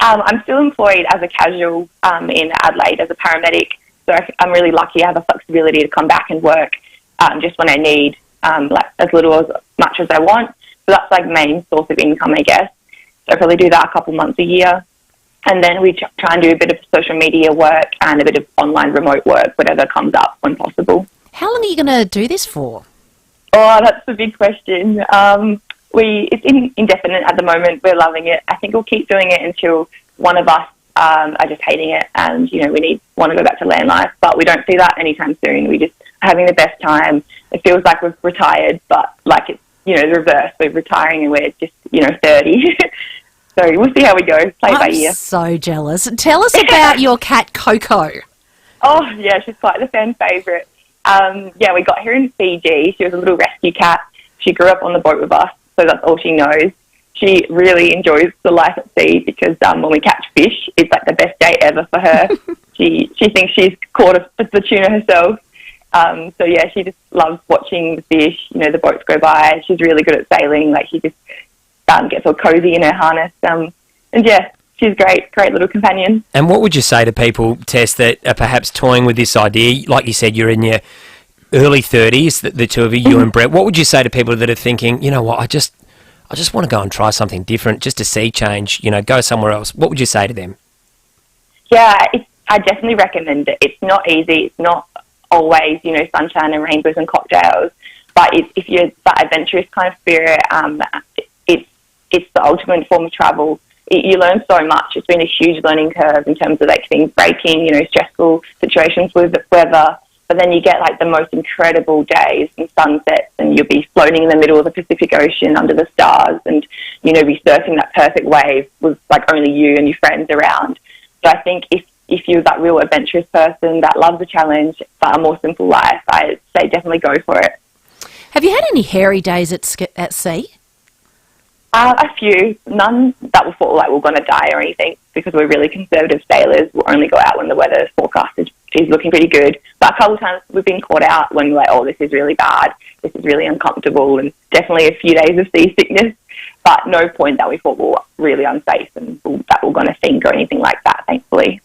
I'm still employed as a casual in Adelaide as a paramedic. So I'm really lucky I have a flexibility to come back and work just when I need, like as little or as much as I want. So that's like main source of income, I guess. So I probably do that a couple months a year. And then we try and do a bit of social media work and a bit of online remote work, whatever comes up when possible. How long are you going to do this for? Oh, that's the big question. It's indefinite at the moment. We're loving it. I think we'll keep doing it until one of us are just hating it and, you know, want to go back to land life. But we don't see that anytime soon. We're just having the best time. It feels like we've retired, but like it's, you know, the reverse. We're retiring and we're just, you know, 30. So we'll see how we go. Play by ear. I'm so jealous. Tell us about your cat, Coco. Oh, yeah, she's quite the fan favourite. We got her in Fiji. She was a little rescue cat. She grew up on the boat with us, so that's all she knows. She really enjoys the life at sea because when we catch fish, it's like the best day ever for her. She thinks she's caught the tuna herself. She just loves watching the fish. You know, the boats go by. She's really good at sailing. Like, she just gets all cozy in her harness. She's great little companion. And what would you say to people, Tess, that are perhaps toying with this idea? Like you said, you're in your early 30s, the two of you, you and Brett. What would you say to people that are thinking, you know what, I just want to go and try something different, just to see change, you know, go somewhere else? What would you say to them? Yeah, I definitely recommend it. It's not easy. It's not always, you know, sunshine and rainbows and cocktails. But if you're that adventurous kind of spirit, it's the ultimate form of travel. You learn so much. It's been a huge learning curve in terms of like things breaking, you know, stressful situations with the weather. But then you get like the most incredible days and sunsets, and you'll be floating in the middle of the Pacific Ocean under the stars, and, you know, be surfing that perfect wave with like only you and your friends around. So I think if you're that real adventurous person that loves a challenge but a more simple life, I'd say definitely go for it. Have you had any hairy days at sea? A few. None that we thought like we're going to die or anything, because we're really conservative sailors. We'll only go out when the weather forecast is looking pretty good. But a couple of times we've been caught out when we're like, oh, this is really bad, this is really uncomfortable, and definitely a few days of seasickness. But no point that we thought we were really unsafe and that we're going to sink or anything like that, thankfully.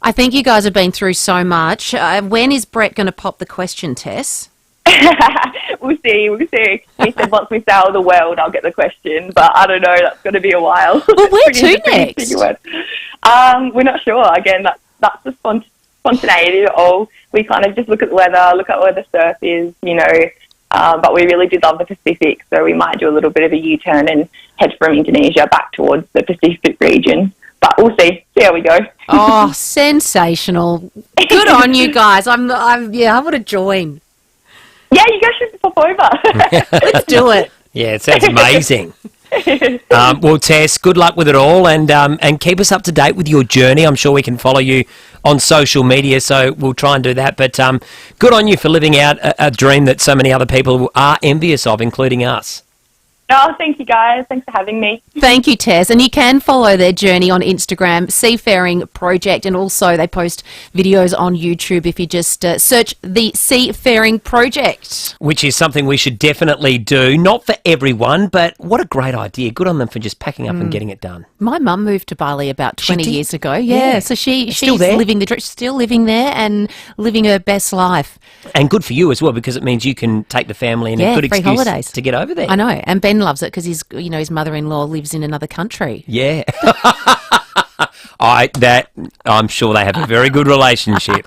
I think you guys have been through so much. When is Brett going to pop the question, Tess? We'll see. He said once we sail the world, I'll get the question, but I don't know. That's going to be a while. Well, where to next? We're not sure. Again, that's the spontaneity of it all. We kind of just look at the weather, look at where the surf is, you know. But we really do love the Pacific, so we might do a little bit of a U-turn and head from Indonesia back towards the Pacific region. But we'll see how we go. Oh, sensational! Good on you guys. I want to join. Yeah, you guys should pop over. Let's do it. Yeah, it sounds amazing. Well, Tess, good luck with it all, and keep us up to date with your journey. I'm sure we can follow you on social media, so we'll try and do that. But good on you for living out a dream that so many other people are envious of, including us. Oh, thank you guys. Thanks for having me. Thank you, Tess. And you can follow their journey on Instagram, Seafaring Project, and also they post videos on YouTube if you just search the Seafaring Project. Which is something we should definitely do. Not for everyone, but what a great idea. Good on them for just packing up and getting it done. My mum moved to Bali about 20 years ago. Yeah. So she's Still there? still living there and living her best life. And good for you as well, because it means you can take the family and a good free excuse holidays to get over there. I know. And Ben loves it because his mother-in-law lives in another country. Yeah. I'm sure they have a very good relationship.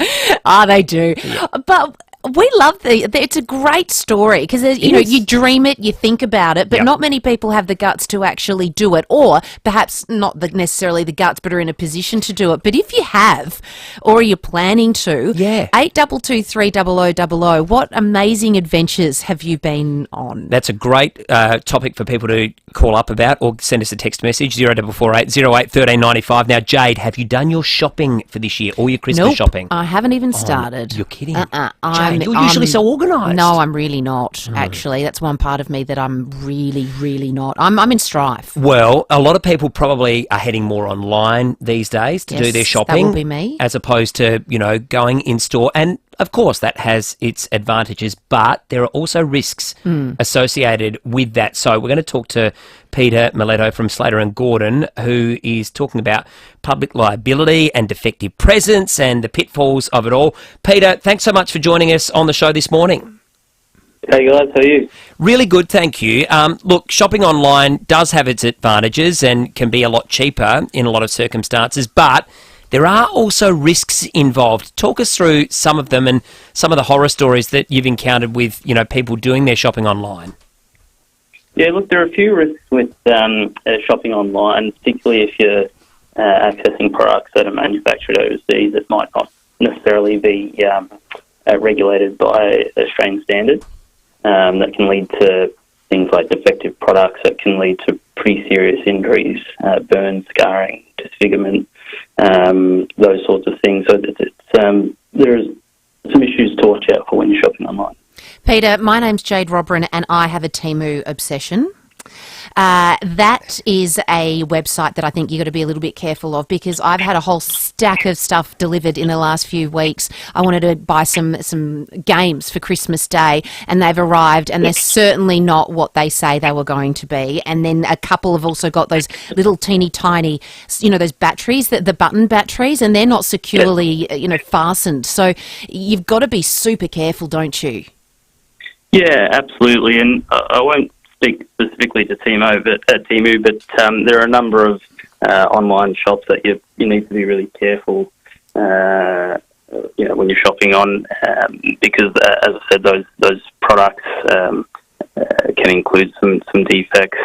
They do. Yeah. But we love it's a great story because you dream it, you think about it, but not many people have the guts to actually do it, or perhaps not necessarily the guts, but are in a position to do it. But if you have, or you're planning to, 822 300 what amazing adventures have you been on? That's a great topic for people to call up about, or send us a text message 0448 08 1395. Now, Jade, have you done your shopping for this year, all your Christmas shopping? I haven't even started. You're kidding. Jade, you're usually so organised. No, I'm really not, actually. That's one part of me that I'm really, really not. I'm in strife. Well, a lot of people probably are heading more online these days to do their shopping. That will be me. As opposed to, going in store. And, of course, that has its advantages, but there are also risks associated with that. So we're going to talk to Peter Miletto from Slater & Gordon, who is talking about public liability and defective presents and the pitfalls of it all. Peter, thanks so much for joining us on the show this morning. Hey guys, how are you? Really good, thank you. Look, shopping online does have its advantages and can be a lot cheaper in a lot of circumstances, but there are also risks involved. Talk us through some of them and some of the horror stories that you've encountered with, people doing their shopping online. Yeah, look, there are a few risks with shopping online, particularly if you're accessing products that are manufactured overseas that might not necessarily be regulated by Australian standards. That can lead to things like defective products that can lead to pretty serious injuries, burns, scarring, disfigurement, those sorts of things. So there's some issues to watch out for when you're shopping online. Peter, my name's Jade Robrin and I have a Temu obsession. That is a website that I think you've got to be a little bit careful of because I've had a whole stack of stuff delivered in the last few weeks. I wanted to buy some games for Christmas Day and they've arrived and they're certainly not what they say they were going to be. And then a couple have also got those little teeny tiny, those batteries, the button batteries, and they're not securely, fastened. So you've got to be super careful, don't you? Yeah, absolutely. And I won't speak specifically to Temu, but there are a number of online shops that you need to be really careful, when you're shopping on, because as I said, those products can include some defects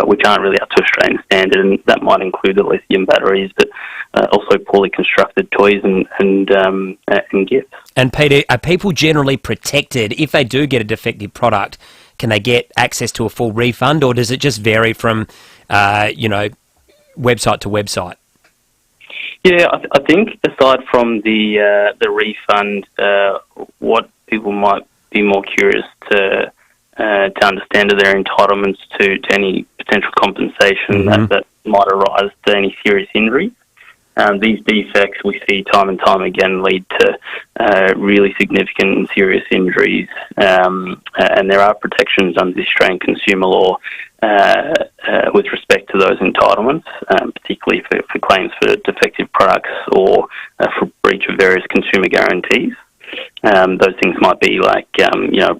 which aren't really up to Australian standard, and that might include the lithium batteries, but also poorly constructed toys and gifts. And Peter, are people generally protected if they do get a defective product? Can they get access to a full refund, or does it just vary from, website to website? Yeah, I think aside from the refund, what people might be more curious to understand are their entitlements to any potential compensation that might arise to any serious injury. These defects we see time and time again lead to really significant and serious injuries, and there are protections under the Australian consumer law with respect to those entitlements, particularly for claims for defective products or for breach of various consumer guarantees. Those things might be like,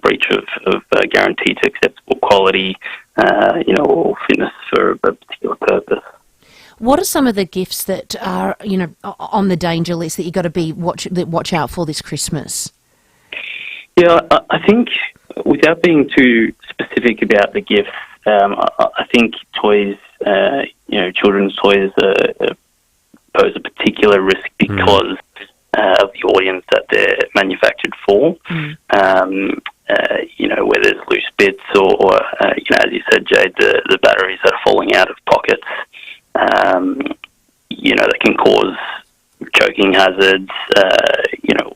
breach of guarantee to acceptable quality, or fitness for a particular purpose. What are some of the gifts that are, on the danger list that you've got to watch out for this Christmas? Yeah, I think without being too specific about the gifts, I think toys, children's toys pose a particular risk because of the audience that they're manufactured for. where there's loose bits or as you said, Jade, the batteries that are falling out of pockets, that can cause choking hazards,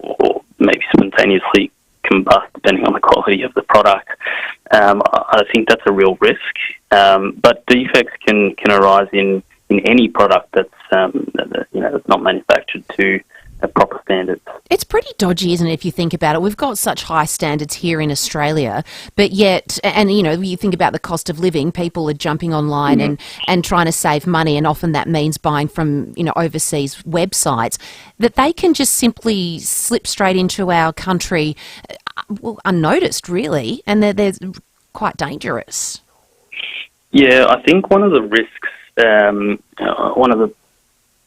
or maybe spontaneously combust depending on the quality of the product. I think that's a real risk. But defects can arise in any product that's that's not manufactured to proper standards. It's pretty dodgy, isn't it, if you think about it? We've got such high standards here in Australia, but yet, and you think about the cost of living, people are jumping online and trying to save money, and often that means buying from, overseas websites, that they can just simply slip straight into our country, unnoticed, really, and they're quite dangerous. Yeah, I think one of the risks, one of the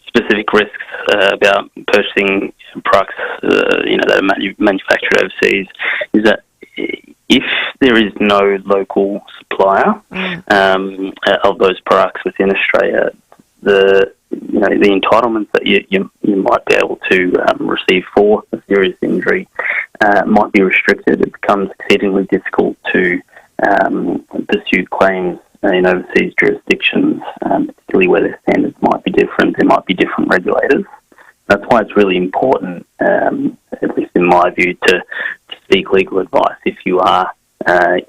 specific risks about purchasing products, that are manufactured overseas, is that if there is no local supplier of those products within Australia, the entitlements that you might be able to receive for a serious injury might be restricted. It becomes exceedingly difficult to pursue claims in overseas jurisdictions, particularly where their standards might be different. There might be different regulators. That's why it's really important, at least in my view, to seek legal advice if you are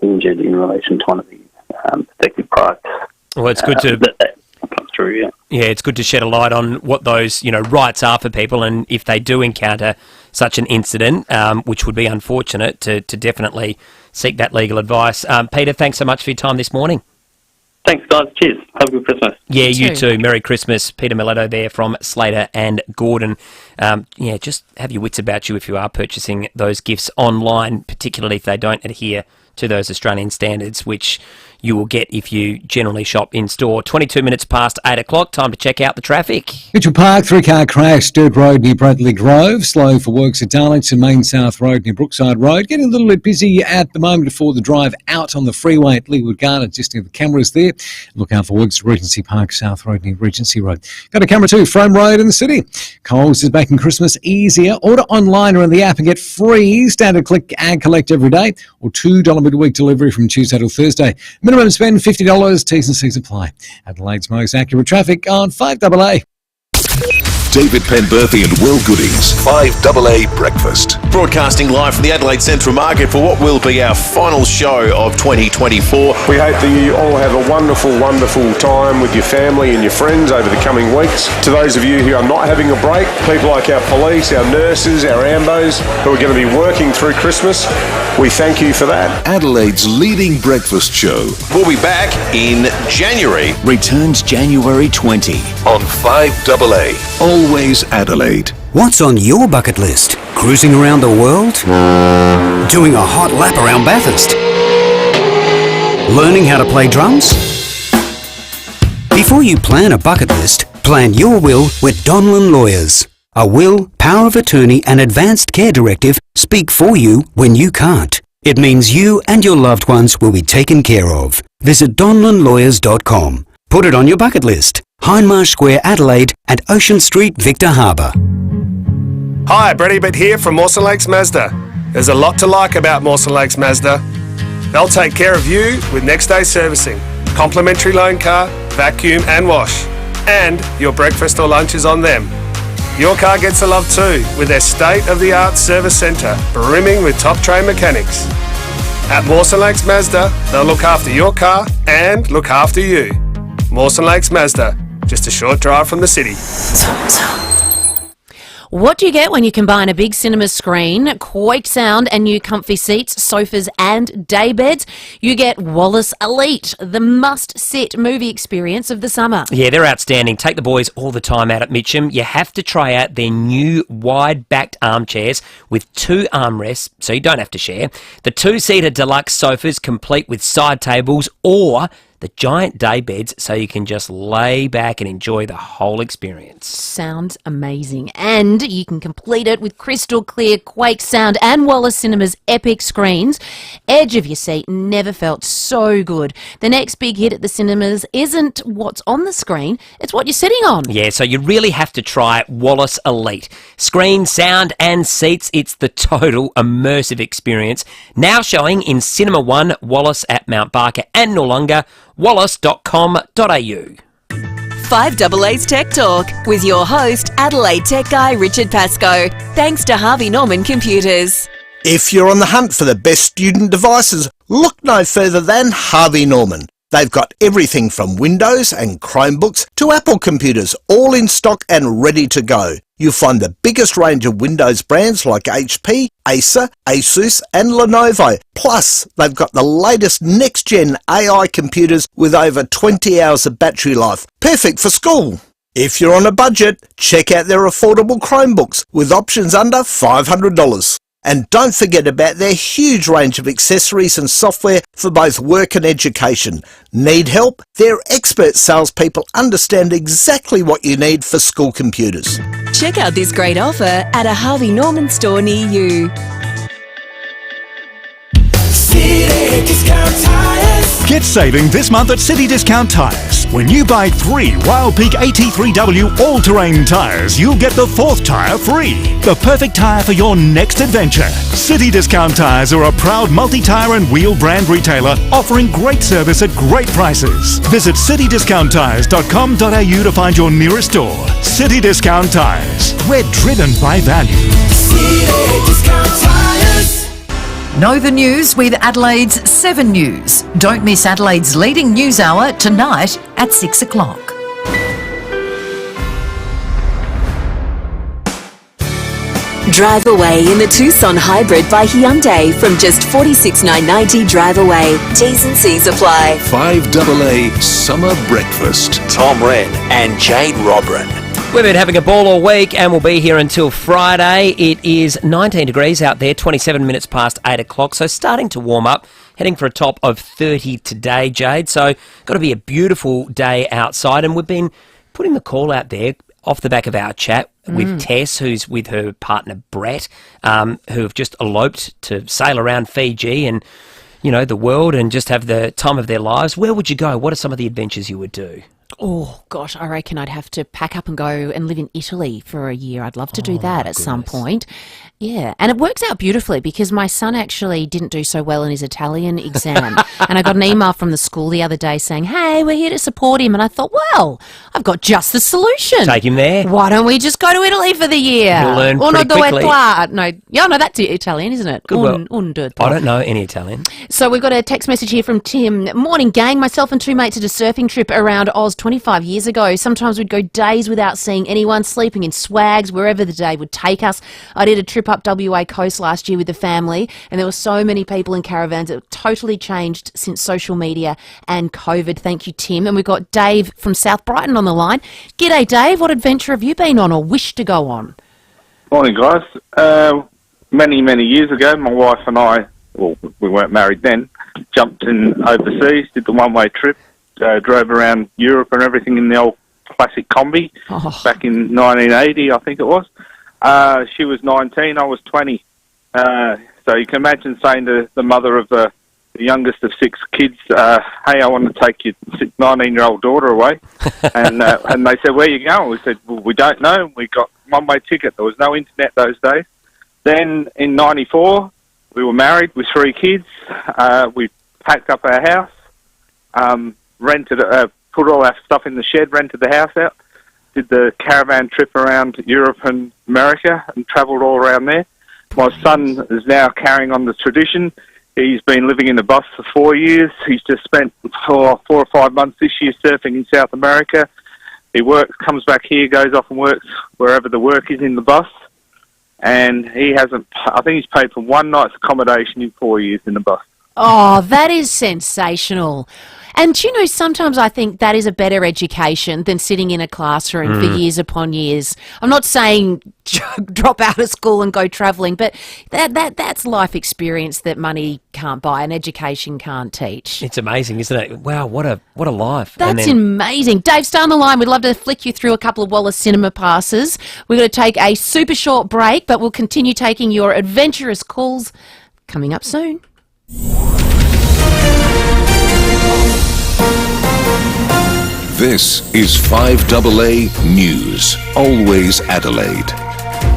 injured in relation to one of these protective products. Well, it's good to that come through. Yeah, it's good to shed a light on what those rights are for people, and if they do encounter such an incident, which would be unfortunate, to definitely seek that legal advice. Peter, thanks so much for your time this morning. Thanks, guys. Cheers. Have a good Christmas. Yeah, you too. Merry Christmas. Peter Miletto there from Slater and Gordon. Just have your wits about you if you are purchasing those gifts online, particularly if they don't adhere to those Australian standards, which you will get if you generally shop in store. 22 minutes past 8 o'clock. Time to check out the traffic. Mitchell Park, 3-car crash, Dirt Road near Bradley Grove. Slow for works at Darlington, Main South Road near Brookside Road. Getting a little bit busy at the moment before the drive out on the freeway at Leeward Gardens, just near the cameras there. Look out for works at Regency Park, South Road near Regency Road. Got a camera too, Frome Road in the city. Coles is making Christmas easier. Order online or in the app and get free standard click and collect every day, or $2 midweek delivery from Tuesday till Thursday. Minimum spend $50, T's and C's apply. Adelaide's most accurate traffic on 5AA. David Penberthy and Will Goodings, 5AA Breakfast. Broadcasting live from the Adelaide Central Market for what will be our final show of 2024. We hope that you all have a wonderful, wonderful time with your family and your friends over the coming weeks. To those of you who are not having a break, people like our police, our nurses, our ambos, who are going to be working through Christmas, we thank you for that. Adelaide's leading breakfast show. We'll be back in January. Returns January 20 on 5AA. Always Adelaide. What's on your bucket list? Cruising around the world? Doing a hot lap around Bathurst? Learning how to play drums? Before you plan a bucket list, plan your will with Donlan Lawyers. A will, power of attorney and advanced care directive speak for you when you can't. It means you and your loved ones will be taken care of. Visit donlanlawyers.com. Put it on your bucket list. Hindmarsh Square, Adelaide and Ocean Street, Victor Harbour. Hi, Brett Ebert here from Mawson Lakes Mazda. There's a lot to like about Mawson Lakes Mazda. They'll take care of you with next day servicing, complimentary loan car, vacuum and wash, and your breakfast or lunch is on them. Your car gets a love too with their state-of-the-art service centre brimming with top-trained mechanics. At Mawson Lakes Mazda, they'll look after your car and look after you. Mawson Lakes Mazda, just a short drive from the city. What do you get when you combine a big cinema screen, quake sound and new comfy seats, sofas and day beds? You get Wallace Elite, the must-sit movie experience of the summer. Yeah, they're outstanding. Take the boys all the time out at Mitcham. You have to try out their new wide-backed armchairs with 2 armrests, so you don't have to share. The 2-seater deluxe sofas complete with side tables, or the giant day beds so you can just lay back and enjoy the whole experience. Sounds amazing. And you can complete it with crystal clear Quake Sound and Wallace Cinema's epic screens. Edge of your seat never felt so good. The next big hit at the cinemas isn't what's on the screen, it's what you're sitting on. Yeah, so you really have to try Wallace Elite. Screen, sound and seats, it's the total immersive experience. Now showing in Cinema 1, Wallace at Mount Barker and Noarlunga, wallace.com.au. 5AA's Tech Talk with your host, Adelaide Tech Guy Richard Pascoe. Thanks to Harvey Norman Computers. If you're on the hunt for the best student devices, look no further than Harvey Norman. They've got everything from Windows and Chromebooks to Apple computers, all in stock and ready to go. You'll find the biggest range of Windows brands like HP, Acer, Asus and Lenovo. Plus, they've got the latest next-gen AI computers with over 20 hours of battery life. Perfect for school. If you're on a budget, check out their affordable Chromebooks with options under $500. And don't forget about their huge range of accessories and software for both work and education. Need help? Their expert salespeople understand exactly what you need for school computers. Check out this great offer at a Harvey Norman store near you. City Discount Tires. Get saving this month at City Discount Tires. When you buy 3 Wild Peak AT3W all-terrain tyres, you'll get the 4th tyre free. The perfect tyre for your next adventure. City Discount Tires are a proud multi-tyre and wheel brand retailer offering great service at great prices. Visit citydiscounttires.com.au to find your nearest store. City Discount Tires. We're driven by value. City Discount Tires. Know the news with Adelaide's 7 News. Don't miss Adelaide's leading news hour tonight at 6 o'clock. Drive away in the Tucson Hybrid by Hyundai from just $46,990 drive away. T's and C's apply. 5AA Summer Breakfast. Tom Wren and Jade Robran. We've been having a ball all week and we'll be here until Friday. It is 19 degrees out there, 27 minutes past 8 o'clock, so starting to warm up, heading for a top of 30 today, Jade. So got to be a beautiful day outside, and we've been putting the call out there off the back of our chat with Tess, who's with her partner Brett, who have just eloped to sail around Fiji and, you know, the world and just have the time of their lives. Where would you go? What are some of the adventures you would do? Oh, gosh, I reckon I'd have to pack up and go and live in Italy for a year. I'd love to do that at some point. Yeah, and it works out beautifully because my son actually didn't do so well in his Italian exam. And I got an email from the school the other day saying, hey, we're here to support him. And I thought, well, I've got just the solution. Take him there. Why don't we just go to Italy for the year? He'll learn Uno, pretty due, quickly. No, that's Italian, isn't it? Good, well, Un, due, I don't know any Italian. So we've got a text message here from Tim. Morning, gang. Myself and 2 mates did a surfing trip around Oz 25 years ago. Sometimes we'd go days without seeing anyone, sleeping in swags, wherever the day would take us. I did a trip up WA coast last year with the family, and there were so many people in caravans. It totally changed since social media and COVID. Thank you, Tim. And we've got Dave from South Brighton on the line. G'day, Dave. What adventure have you been on or wish to go on? Morning, guys. Many years ago, my wife and I, well, we weren't married then, jumped in overseas, did the one-way trip, drove around Europe and everything in the old classic combi back in 1980, I think it was. She was 19, I was 20. So you can imagine saying to the mother of the youngest of 6 kids, hey, I want to take your 19-year-old daughter away. And they said, where are you going? We said, well, we don't know. We got one-way ticket. There was no internet those days. Then in 94, we were married with 3 kids. We packed up our house, put all our stuff in the shed, rented the house out, did the caravan trip around Europe and America and travelled all around there. My son is now carrying on the tradition. He's been living in the bus for 4 years. He's just spent 4 or 5 months this year surfing in South America. He works, comes back here, goes off and works wherever the work is in the bus. And he hasn't, I think he's paid for one night's accommodation in 4 years in the bus. Oh, that is sensational. And, you know, sometimes I think that is a better education than sitting in a classroom for years upon years. I'm not saying drop out of school and go travelling, but that's life experience that money can't buy and education can't teach. It's amazing, isn't it? Wow, what a life. That's amazing. Dave, stay on the line. We'd love to flick you through a couple of Wallace cinema passes. We're going to take a super short break, but we'll continue taking your adventurous calls coming up soon. This is 5AA News, always Adelaide.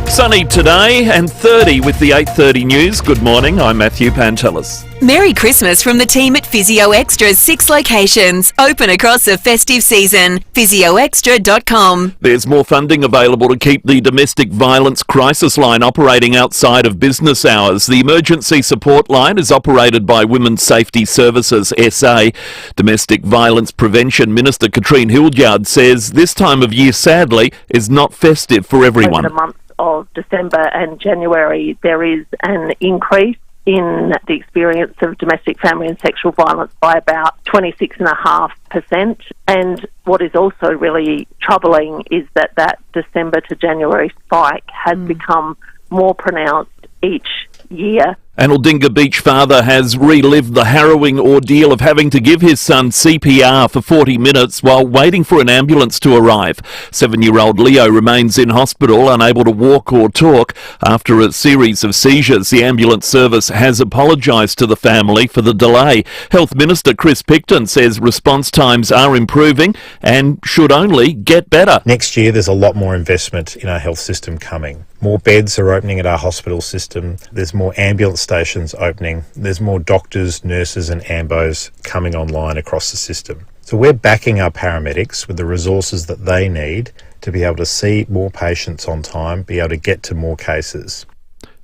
Sunny today and 30 with the 8:30 news. Good morning, I'm Matthew Pantelis. Merry Christmas from the team at FIVEAA Extra's 6 locations, open across the festive season. PhysioExtra.com. There's more funding available to keep the domestic violence crisis line operating outside of business hours. The emergency support line is operated by Women's Safety Services SA. Domestic Violence Prevention Minister Katrine Hildyard says this time of year, sadly, is not festive for everyone. Over the months of December and January, there is an increase in the experience of domestic, family and sexual violence by about 26.5%. And what is also really troubling is that December to January spike has become more pronounced each year. An Aldinga Beach father has relived the harrowing ordeal of having to give his son CPR for 40 minutes while waiting for an ambulance to arrive. 7-year-old Leo remains in hospital, unable to walk or talk after a series of seizures. The ambulance service has apologised to the family for the delay. Health Minister Chris Picton says response times are improving and should only get better. Next year there's a lot more investment in our health system coming. More beds are opening at our hospital system. There's more ambulance stations opening. There's more doctors, nurses and ambos coming online across the system. So we're backing our paramedics with the resources that they need to be able to see more patients on time, be able to get to more cases.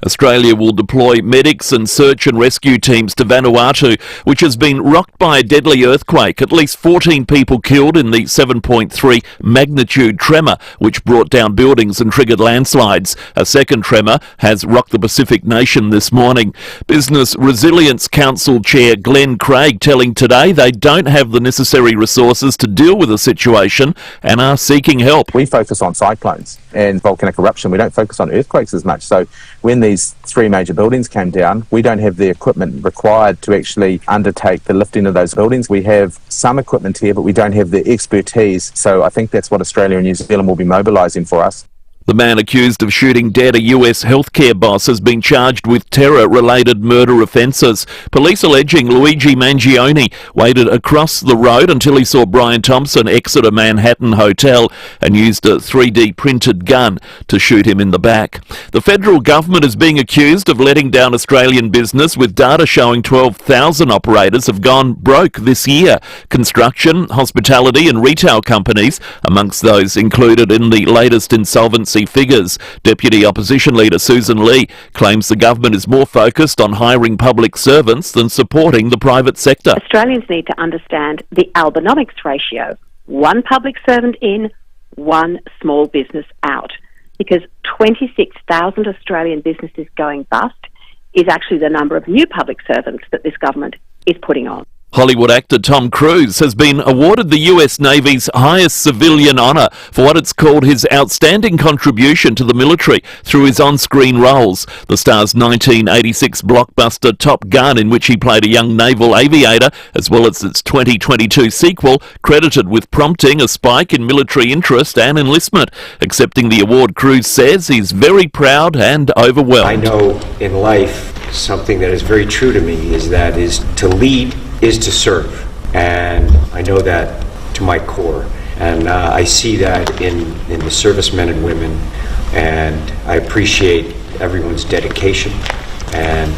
Australia will deploy medics and search and rescue teams to Vanuatu, which has been rocked by a deadly earthquake. At least 14 people killed in the 7.3 magnitude tremor, which brought down buildings and triggered landslides. A second tremor has rocked the Pacific nation this morning. Business Resilience Council Chair Glenn Craig telling Today they don't have the necessary resources to deal with the situation and are seeking help. We focus on cyclones and volcanic eruption. We don't focus on earthquakes as much. So when these 3 major buildings came down, we don't have the equipment required to actually undertake the lifting of those buildings. We have some equipment here, but we don't have the expertise. So I think that's what Australia and New Zealand will be mobilising for us. The man accused of shooting dead a US healthcare boss has been charged with terror-related murder offences. Police alleging Luigi Mangione waited across the road until he saw Brian Thompson exit a Manhattan hotel and used a 3D printed gun to shoot him in the back. The federal government is being accused of letting down Australian business, with data showing 12,000 operators have gone broke this year. Construction, hospitality and retail companies amongst those included in the latest insolvency figures. Deputy Opposition Leader Susan Lee claims the government is more focused on hiring public servants than supporting the private sector. Australians need to understand the Albinomics ratio. 1 public servant in, 1 small business out. Because 26,000 Australian businesses going bust is actually the number of new public servants that this government is putting on. Hollywood actor Tom Cruise has been awarded the US Navy's highest civilian honour for what it's called his outstanding contribution to the military through his on-screen roles. The star's 1986 blockbuster Top Gun, in which he played a young naval aviator, as well as its 2022 sequel, credited with prompting a spike in military interest and enlistment. Accepting the award, Cruise says he's very proud and overwhelmed. I know in life something that is very true to me is to lead is to serve, and I know that to my core, and I see that in the servicemen and women, and I appreciate everyone's dedication, and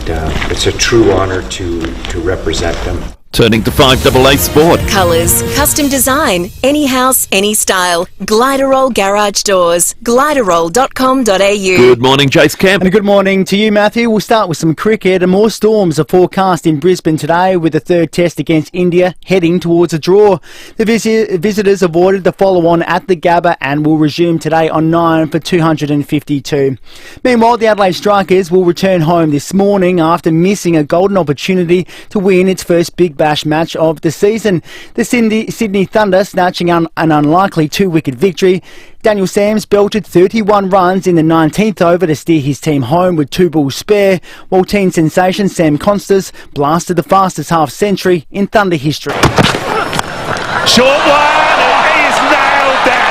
it's a true honor to represent them. Turning to 5AA Sport. Colours, custom design, any house, any style. Gliderol Garage Doors. Gliderol.com.au. Good morning, Jace Camp. And a good morning to you, Matthew. We'll start with some cricket, and more storms are forecast in Brisbane today with the third test against India heading towards a draw. The visitors avoided the follow-on at the Gabba and will resume today on 9 for 252. Meanwhile, the Adelaide Strikers will return home this morning after missing a golden opportunity to win its first Big Bash match of the season. The Sydney Thunder snatching an unlikely 2-wicket victory. Daniel Sams belted 31 runs in the 19th over to steer his team home with 2 balls spare, while teen sensation Sam Constas blasted the fastest half-century in Thunder history. Short one, he's nailed that.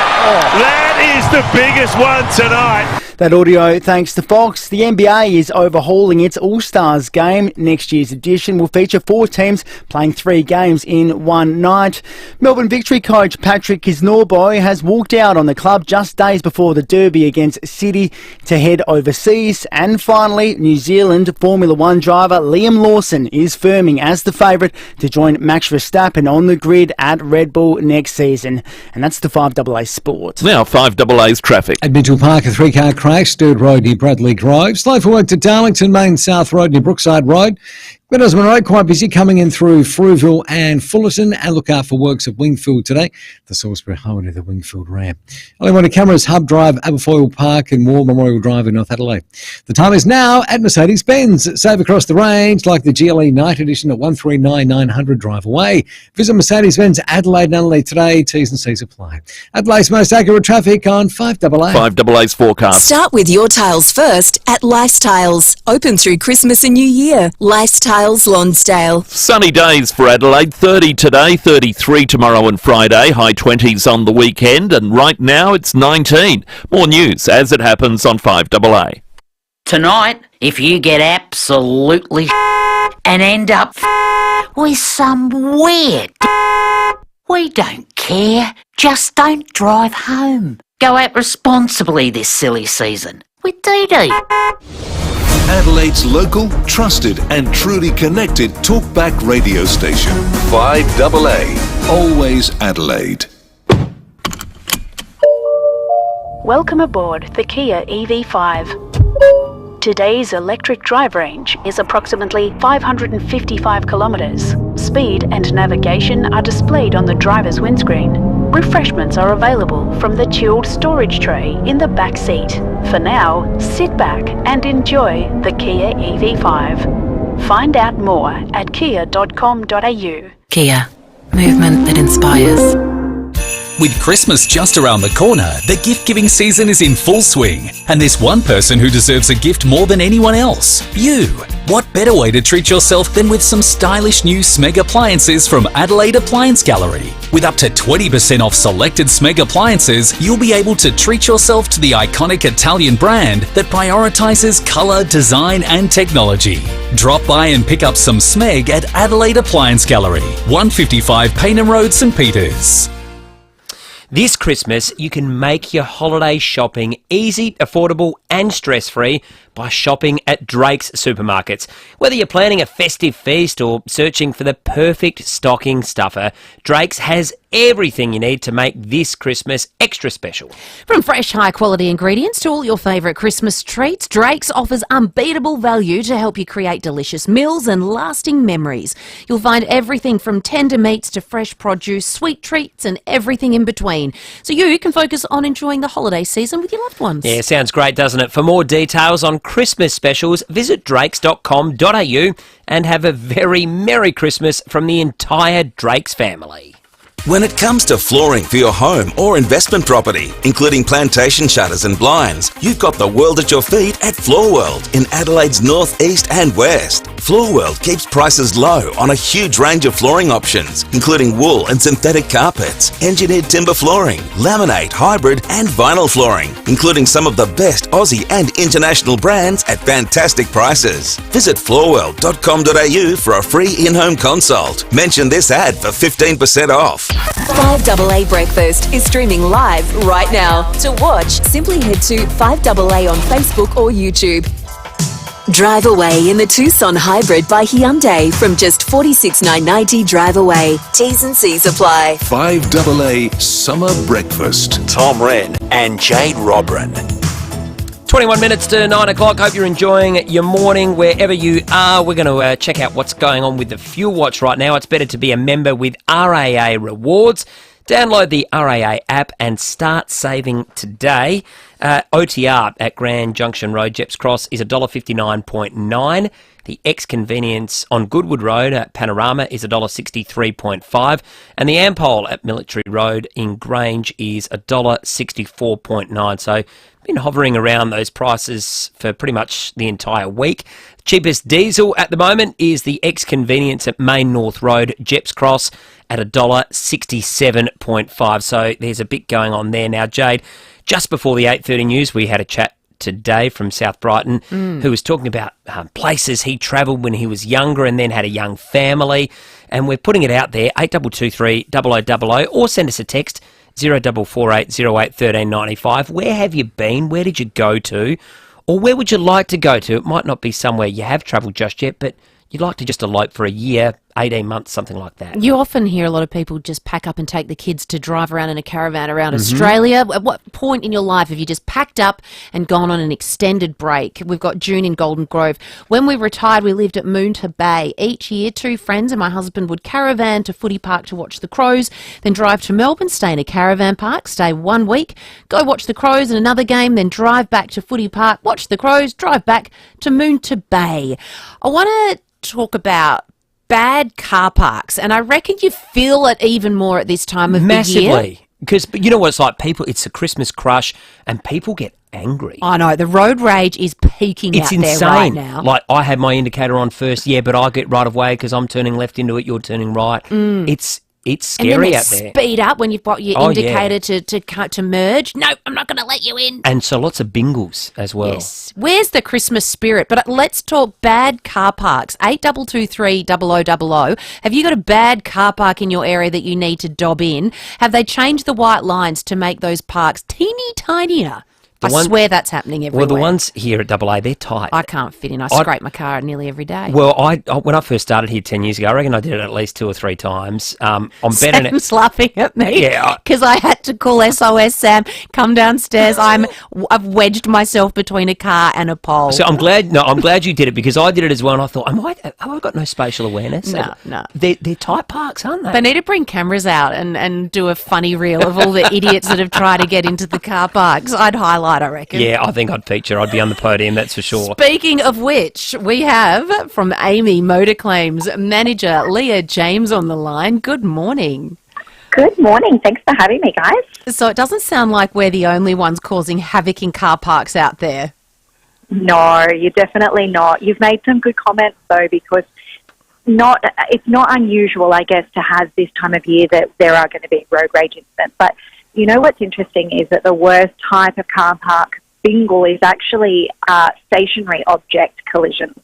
That is the biggest one tonight. That audio thanks to Fox. The NBA is overhauling its All-Stars game. Next year's edition will feature 4 teams playing 3 games in one night. Melbourne Victory coach Patrick Kisnorboy has walked out on the club just days before the derby against City to head overseas. And finally, New Zealand Formula 1 driver Liam Lawson is firming as the favourite to join Max Verstappen on the grid at Red Bull next season. And that's the 5AA Sport. Now 5AA's traffic. At Mitchell Park, a 3-car crash, Sturt Road near Bradley Grove. Slow for work to Darlington, Main South Road near Brookside Road. Meadowsman Road quite busy coming in through Frueville and Fullerton, and look out for works at Wingfield today. The Salisbury Highway to the Wingfield ramp. Only one cameras, Hub Drive, Aberfoyle Park and War Memorial Drive in North Adelaide. The time is now at Mercedes-Benz. Save across the range like the GLE Night Edition at 139,900 drive away. Visit Mercedes-Benz Adelaide and Adelaide today. T's and C's apply. Adelaide's most accurate traffic on 5AA. 5AA's forecast. Start with your tiles first at Lifestyles. Open through Christmas and New Year. Lifestyles Lonsdale. Sunny days for Adelaide. 30 today, 33 tomorrow and Friday. High 20s on the weekend. And right now it's 19. More news as it happens on 5AA. Tonight, if you get absolutely and end up with some weird, we don't care. Just don't drive home. Go out responsibly this silly season with Dee. Adelaide's local, trusted and truly connected talkback radio station. 5AA. Always Adelaide. Welcome aboard the Kia EV5. Today's electric drive range is approximately 555 kilometres. Speed and navigation are displayed on the driver's windscreen. Refreshments are available from the chilled storage tray in the back seat. For now, sit back and enjoy the Kia EV5. Find out more at kia.com.au. Kia. Movement that inspires. With Christmas just around the corner, the gift-giving season is in full swing. And there's one person who deserves a gift more than anyone else. You. What better way to treat yourself than with some stylish new Smeg appliances from Adelaide Appliance Gallery. With up to 20% off selected Smeg appliances, you'll be able to treat yourself to the iconic Italian brand that prioritises colour, design and technology. Drop by and pick up some Smeg at Adelaide Appliance Gallery, 155 Paynham Road, St Peters. This Christmas, you can make your holiday shopping easy, affordable and stress-free by shopping at Drake's Supermarkets. Whether you're planning a festive feast or searching for the perfect stocking stuffer, Drake's has everything you need to make this Christmas extra special. From fresh, high-quality ingredients to all your favourite Christmas treats, Drake's offers unbeatable value to help you create delicious meals and lasting memories. You'll find everything from tender meats to fresh produce, sweet treats and everything in between. So you can focus on enjoying the holiday season with your loved ones. Yeah, sounds great, doesn't it? For more details on Christmas specials, visit drakes.com.au and have a very Merry Christmas from the entire Drake's family. When it comes to flooring for your home or investment property, including plantation shutters and blinds, you've got the world at your feet at Floor World in Adelaide's north, east and west. Floor World keeps prices low on a huge range of flooring options, including wool and synthetic carpets, engineered timber flooring, laminate, hybrid and vinyl flooring, including some of the best Aussie and international brands at fantastic prices. Visit floorworld.com.au for a free in-home consult. Mention this ad for 15% off. 5AA Breakfast is streaming live right now. To watch, simply head to 5AA on Facebook or YouTube. Drive away in the Tucson Hybrid by Hyundai from just $46,990 drive away. T's and C's apply. 5AA Summer Breakfast. Tom Wren and Jade Robran. 21 minutes to 9 o'clock. Hope you're enjoying your morning wherever you are. We're going to check out what's going on with the Fuel Watch right now. It's better to be a member with RAA Rewards. Download the RAA app and start saving today. OTR at Grand Junction Road, Jeps Cross, is $1.59.9. The X-Convenience on Goodwood Road at Panorama is $1.63.5. And the Ampol at Military Road in Grange is $1.64.9. So been hovering around those prices for pretty much the entire week. Cheapest diesel at the moment is the X-Convenience at Main North Road, Jeps Cross, at $1.67.5. So there's a bit going on there. Now, Jade, just before the 8:30 news, we had a chat today from South Brighton who was talking about places he travelled when he was younger and then had a young family. And we're putting it out there, 8223 0000, or send us a text, 0448 08 1395. Where have you been? Where did you go to? Or where would you like to go to? It might not be somewhere you have travelled just yet, but you'd like to just elope for a year, 18 months, something like that. You often hear a lot of people just pack up and take the kids to drive around in a caravan around Australia. At what point in your life have you just packed up and gone on an extended break? We've got June in Golden Grove. When we retired, we lived at Moonta Bay. Each year, 2 friends and my husband would caravan to Footy Park to watch the Crows, then drive to Melbourne, stay in a caravan park, stay 1 week, go watch the Crows in another game, then drive back to Footy Park, watch the Crows, drive back to Moonta Bay. I want to talk about bad car parks, and I reckon you feel it even more at this time of the year. Massively. Because you know what it's like, people, it's a Christmas crush and people get angry. I know, the road rage is peaking It's out insane. there right now. Like, I had my indicator on first, but I get right of way because I'm turning left into it, you're turning right. It's scary out there. Speed up when you've got your Oh, indicator to merge. No, I'm not going to let you in. And so lots of bingles as well. Yes. Where's the Christmas spirit? But let's talk bad car parks. 8223 0000. Have you got a bad car park in your area that you need to dob in? Have they changed the white lines to make those parks teeny tinier? I swear that's happening everywhere. Well, the ones here at AA, they're tight. I can't fit in. I scrape my car nearly every day. Well, when I first started here 10 years ago, I reckon I did it at least 2 or 3 times. I'm better now. Sam's laughing at me. Yeah. Because I had to call SOS Sam, come downstairs. I've wedged myself between a car and a pole. So I'm glad you did it, because I did it as well, and I thought, have I got no spatial awareness? No. They're tight parks, aren't they? They need to bring cameras out and do a funny reel of all the idiots that have tried to get into the car parks. I'd highlight, I reckon. Yeah, I think I'd feature. I'd be on the podium, that's for sure. Speaking of which, we have from Amy Motor Claims manager Leah James on the line. Good morning. Good morning. Thanks for having me, guys. So it doesn't sound like we're the only ones causing havoc in car parks out there. No, you're definitely not. You've made some good comments, though, because it's not unusual, I guess, to have this time of year that there are going to be road rage incidents. But you know what's interesting is that the worst type of car park bingle is actually stationary object collisions.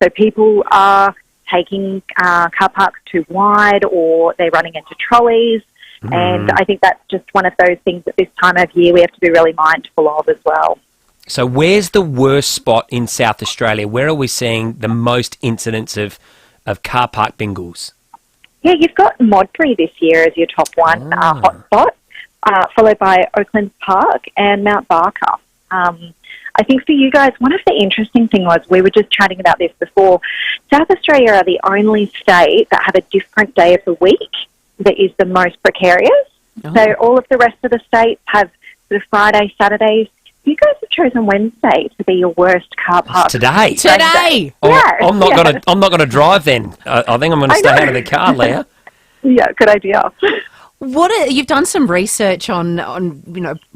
So people are taking car parks too wide, or they're running into trolleys. And I think that's just one of those things at this time of year we have to be really mindful of as well. So where's the worst spot in South Australia? Where are we seeing the most incidents of car park bingles? Yeah, you've got Modbury this year as your top one hotspot, followed by Oakland Park and Mount Barker. I think for you guys, one of the interesting things was, we were just chatting about this before, South Australia are the only state that have a different day of the week that is the most precarious. So all of the rest of the states have sort of Friday, Saturdays. You guys have chosen Wednesday to be your worst car park. Today. Yeah. I'm not going to drive then. I think I'm going to stay out of the car, Leah. Yeah, good idea. You've done some research on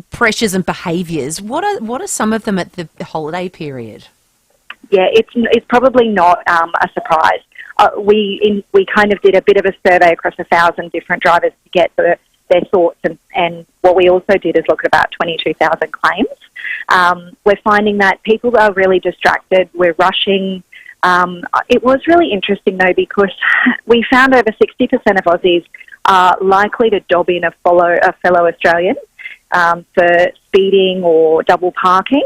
pressures and behaviours. What are some of them at the holiday period? Yeah, it's probably not a surprise. We kind of did a bit of a survey across 1,000 different drivers to get their thoughts, and what we also did is look at about 22,000 claims. We're finding that people are really distracted. We're rushing. It was really interesting though, because we found over 60% of Aussies are likely to dob in a fellow Australian, for speeding or double parking,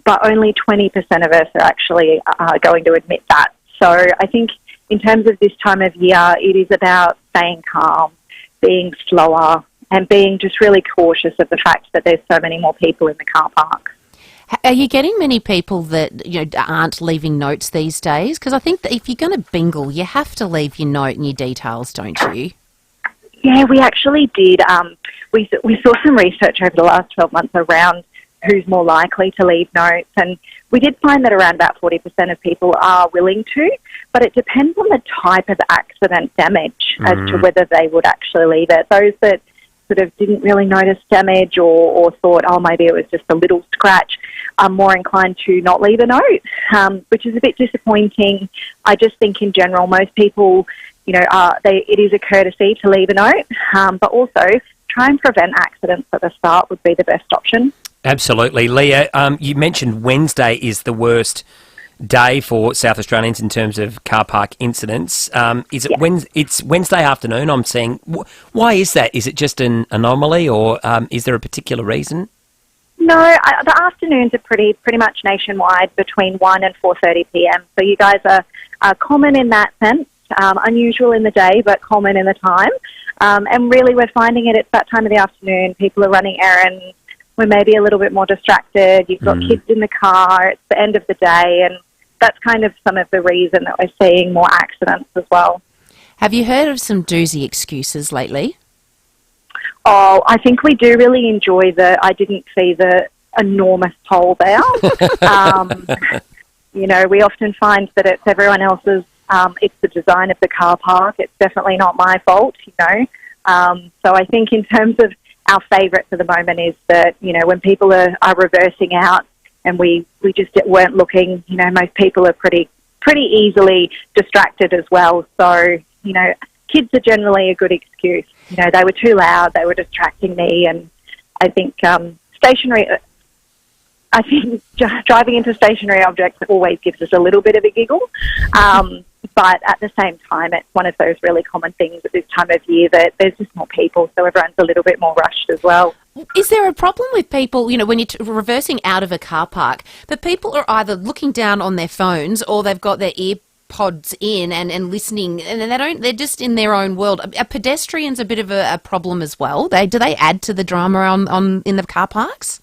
but only 20% of us are actually going to admit that. So I think in terms of this time of year, it is about staying calm, being slower, and being just really cautious of the fact that there's so many more people in the car park. Are you getting many people that aren't leaving notes these days? Because I think that if you're going to bingle, you have to leave your note and your details, don't you? Yeah, we actually did. We saw some research over the last 12 months around who's more likely to leave notes, and we did find that around about 40% of people are willing to, but it depends on the type of accident damage as to whether they would actually leave it. Those that sort of didn't really notice damage or thought, oh, maybe it was just a little scratch, are more inclined to not leave a note, which is a bit disappointing. I just think in general, most people, it is a courtesy to leave a note, but also try and prevent accidents at the start would be the best option. Absolutely. Leah, you mentioned Wednesday is the worst day for South Australians in terms of car park incidents. Is it it's Wednesday afternoon I'm seeing. Why is that? Is it just an anomaly, or is there a particular reason? No, the afternoons are pretty much nationwide between 1 and 4:30 p.m. So you guys are common in that sense, unusual in the day, but common in the time. And really we're finding it's that time of the afternoon. People are running errands. We're maybe a little bit more distracted. You've got kids in the car. It's the end of the day, and that's kind of some of the reason that we're seeing more accidents as well. Have you heard of some doozy excuses lately? Oh, I think we do really enjoy I didn't see the enormous toll there. We often find that it's everyone else's, it's the design of the car park. It's definitely not my fault, So I think in terms of our favourite for the moment is that, when people are reversing out and we just weren't looking, most people are pretty easily distracted as well. So, kids are generally a good excuse. They were too loud, they were distracting me, and I think driving into stationary objects always gives us a little bit of a giggle. But at the same time, it's one of those really common things at this time of year that there's just more people, so everyone's a little bit more rushed as well. Is there a problem with people, when you're reversing out of a car park, that people are either looking down on their phones or they've got their earpods in and listening, and they're just in their own world? Are pedestrians a bit of a problem as well? Do they add to the drama in the car parks?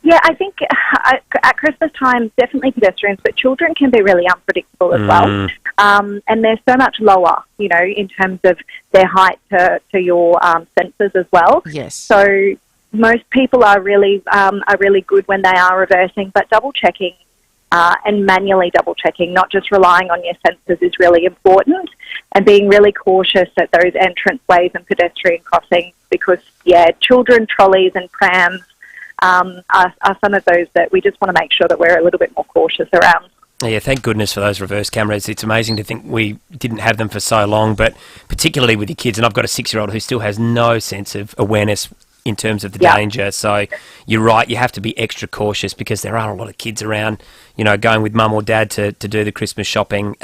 Yeah, I think at Christmas time, definitely pedestrians, but children can be really unpredictable as well. And they're so much lower, in terms of their height to your sensors as well. Yes. So most people are really good when they are reversing, but double checking and manually double checking, not just relying on your sensors, is really important, and being really cautious at those entrance ways and pedestrian crossings, because children, trolleys and prams are some of those that we just want to make sure that we're a little bit more cautious around. Yeah, thank goodness for those reverse cameras. It's amazing to think we didn't have them for so long, but particularly with your kids, and I've got a 6-year-old who still has no sense of awareness in terms of the danger. So you're right, you have to be extra cautious because there are a lot of kids around, going with mum or dad to do the Christmas shopping.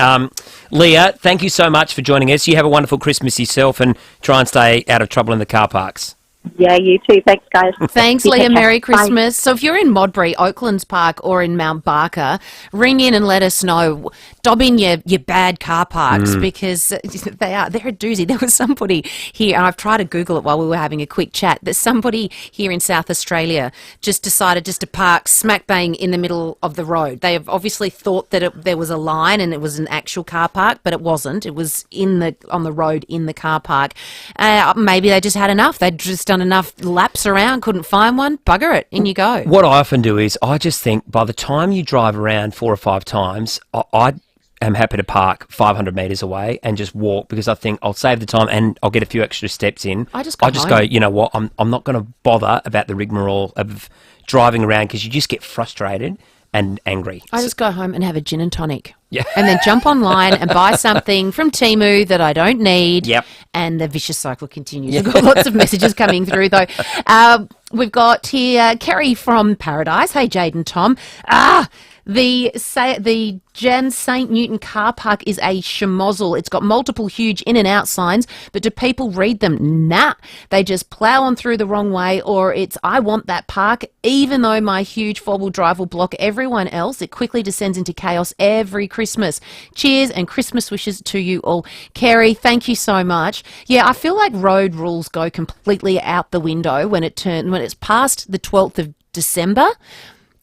Leah, thank you so much for joining us. You have a wonderful Christmas yourself and try and stay out of trouble in the car parks. Yeah, you too. Thanks, guys. Thanks, Leah. Merry Christmas. So if you're in Modbury, Oaklands Park or in Mount Barker, ring in and let us know. Dob in your bad car parks because they're a doozy. There was somebody here, and I've tried to Google it while we were having a quick chat. There's somebody here in South Australia just decided to park smack bang in the middle of the road. They have obviously thought that there was a line and it was an actual car park, but it wasn't. It was on the road in the car park. Maybe they just had enough. They'd just done enough laps around, couldn't find one, bugger it, in you go. What I often do is I just think by the time you drive around 4 or 5 times, I am happy to park 500 metres away and just walk, because I think I'll save the time and I'll get a few extra steps in. I just go, you know what, I'm not going to bother about the rigmarole of driving around, because you just get frustrated and angry. I just go home and have a gin and tonic. Yeah. And then jump online and buy something from Temu that I don't need. Yep. And the vicious cycle continues. We've got lots of messages coming through, though. We've got here Kerry from Paradise. Hey, Jade and Tom. The Jan St Newton car park is a schmozzle. It's got multiple huge in and out signs, but do people read them? Nah. They just plough on through the wrong way, or it's I want that park, even though my huge four-wheel drive will block everyone else. It quickly descends into chaos every Christmas. Cheers and Christmas wishes to you all. Kerry, thank you so much. Yeah, I feel like road rules go completely out the window when it's past the 12th of December.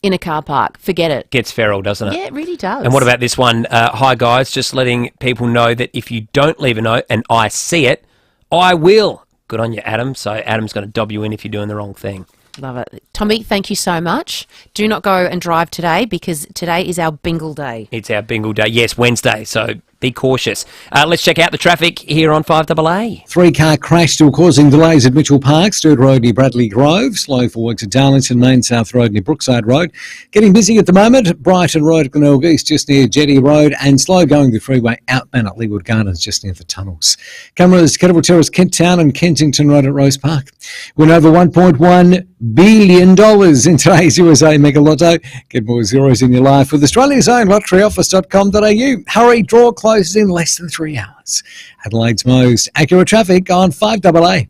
In a car park. Forget it. Gets feral, doesn't it? Yeah, it really does. And what about this one? Hi, guys. Just letting people know that if you don't leave a note and I see it, I will. Good on you, Adam. So Adam's going to dob you in if you're doing the wrong thing. Love it. Tommy, thank you so much. Do not go and drive today because today is our bingle day. It's our bingle day. Yes, Wednesday. So be cautious. Let's check out the traffic here on 5AA. 3-car crash still causing delays at Mitchell Park, Sturt Road near Bradley Grove, slow for works at Darlington, Main South Road near Brookside Road. Getting busy at the moment, Brighton Road at Glenelg East just near Jetty Road, and slow going the freeway outbound at Leawood Gardens just near the tunnels. Cameras, Kettleville Terrace, Kent Town and Kensington Road at Rose Park. Win over $1.1 billion in today's USA Mega Lotto. Get more zeros in your life with Australia's own lotteryoffice.com.au. Hurry, draw closes in less than 3 hours. Adelaide's most accurate traffic on 5AA.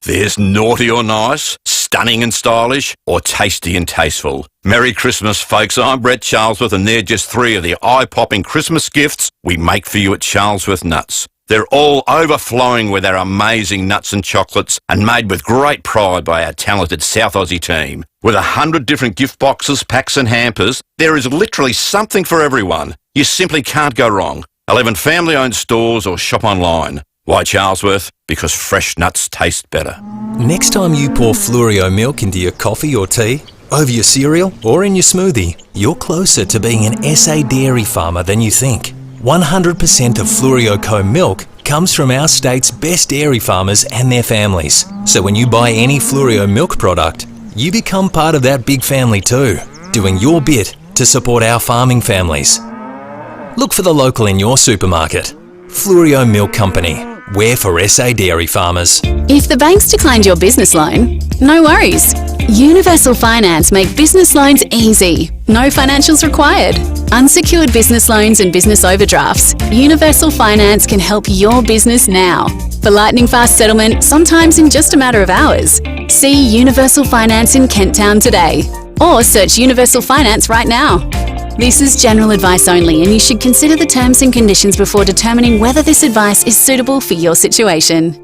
There's naughty or nice, stunning and stylish, or tasty and tasteful. Merry Christmas, folks. I'm Brett Charlesworth, and they're just 3 of the eye-popping Christmas gifts we make for you at Charlesworth Nuts. They're all overflowing with our amazing nuts and chocolates and made with great pride by our talented South Aussie team. With 100 different gift boxes, packs and hampers, there is literally something for everyone. You simply can't go wrong. 11 family-owned stores or shop online. Why Charlesworth? Because fresh nuts taste better. Next time you pour Fluorio milk into your coffee or tea, over your cereal or in your smoothie, you're closer to being an SA dairy farmer than you think. 100% of Fluorio Co milk comes from our state's best dairy farmers and their families. So when you buy any Fluorio milk product, you become part of that big family too, doing your bit to support our farming families. Look for the local in your supermarket. Fluorio Milk Company. We're for SA dairy farmers. If the bank's declined your business loan, no worries. Universal Finance make business loans easy. No financials required. Unsecured business loans and business overdrafts. Universal Finance can help your business now. For lightning fast settlement, sometimes in just a matter of hours. See Universal Finance in Kent Town today. Or search Universal Finance right now. This is general advice only, and you should consider the terms and conditions before determining whether this advice is suitable for your situation.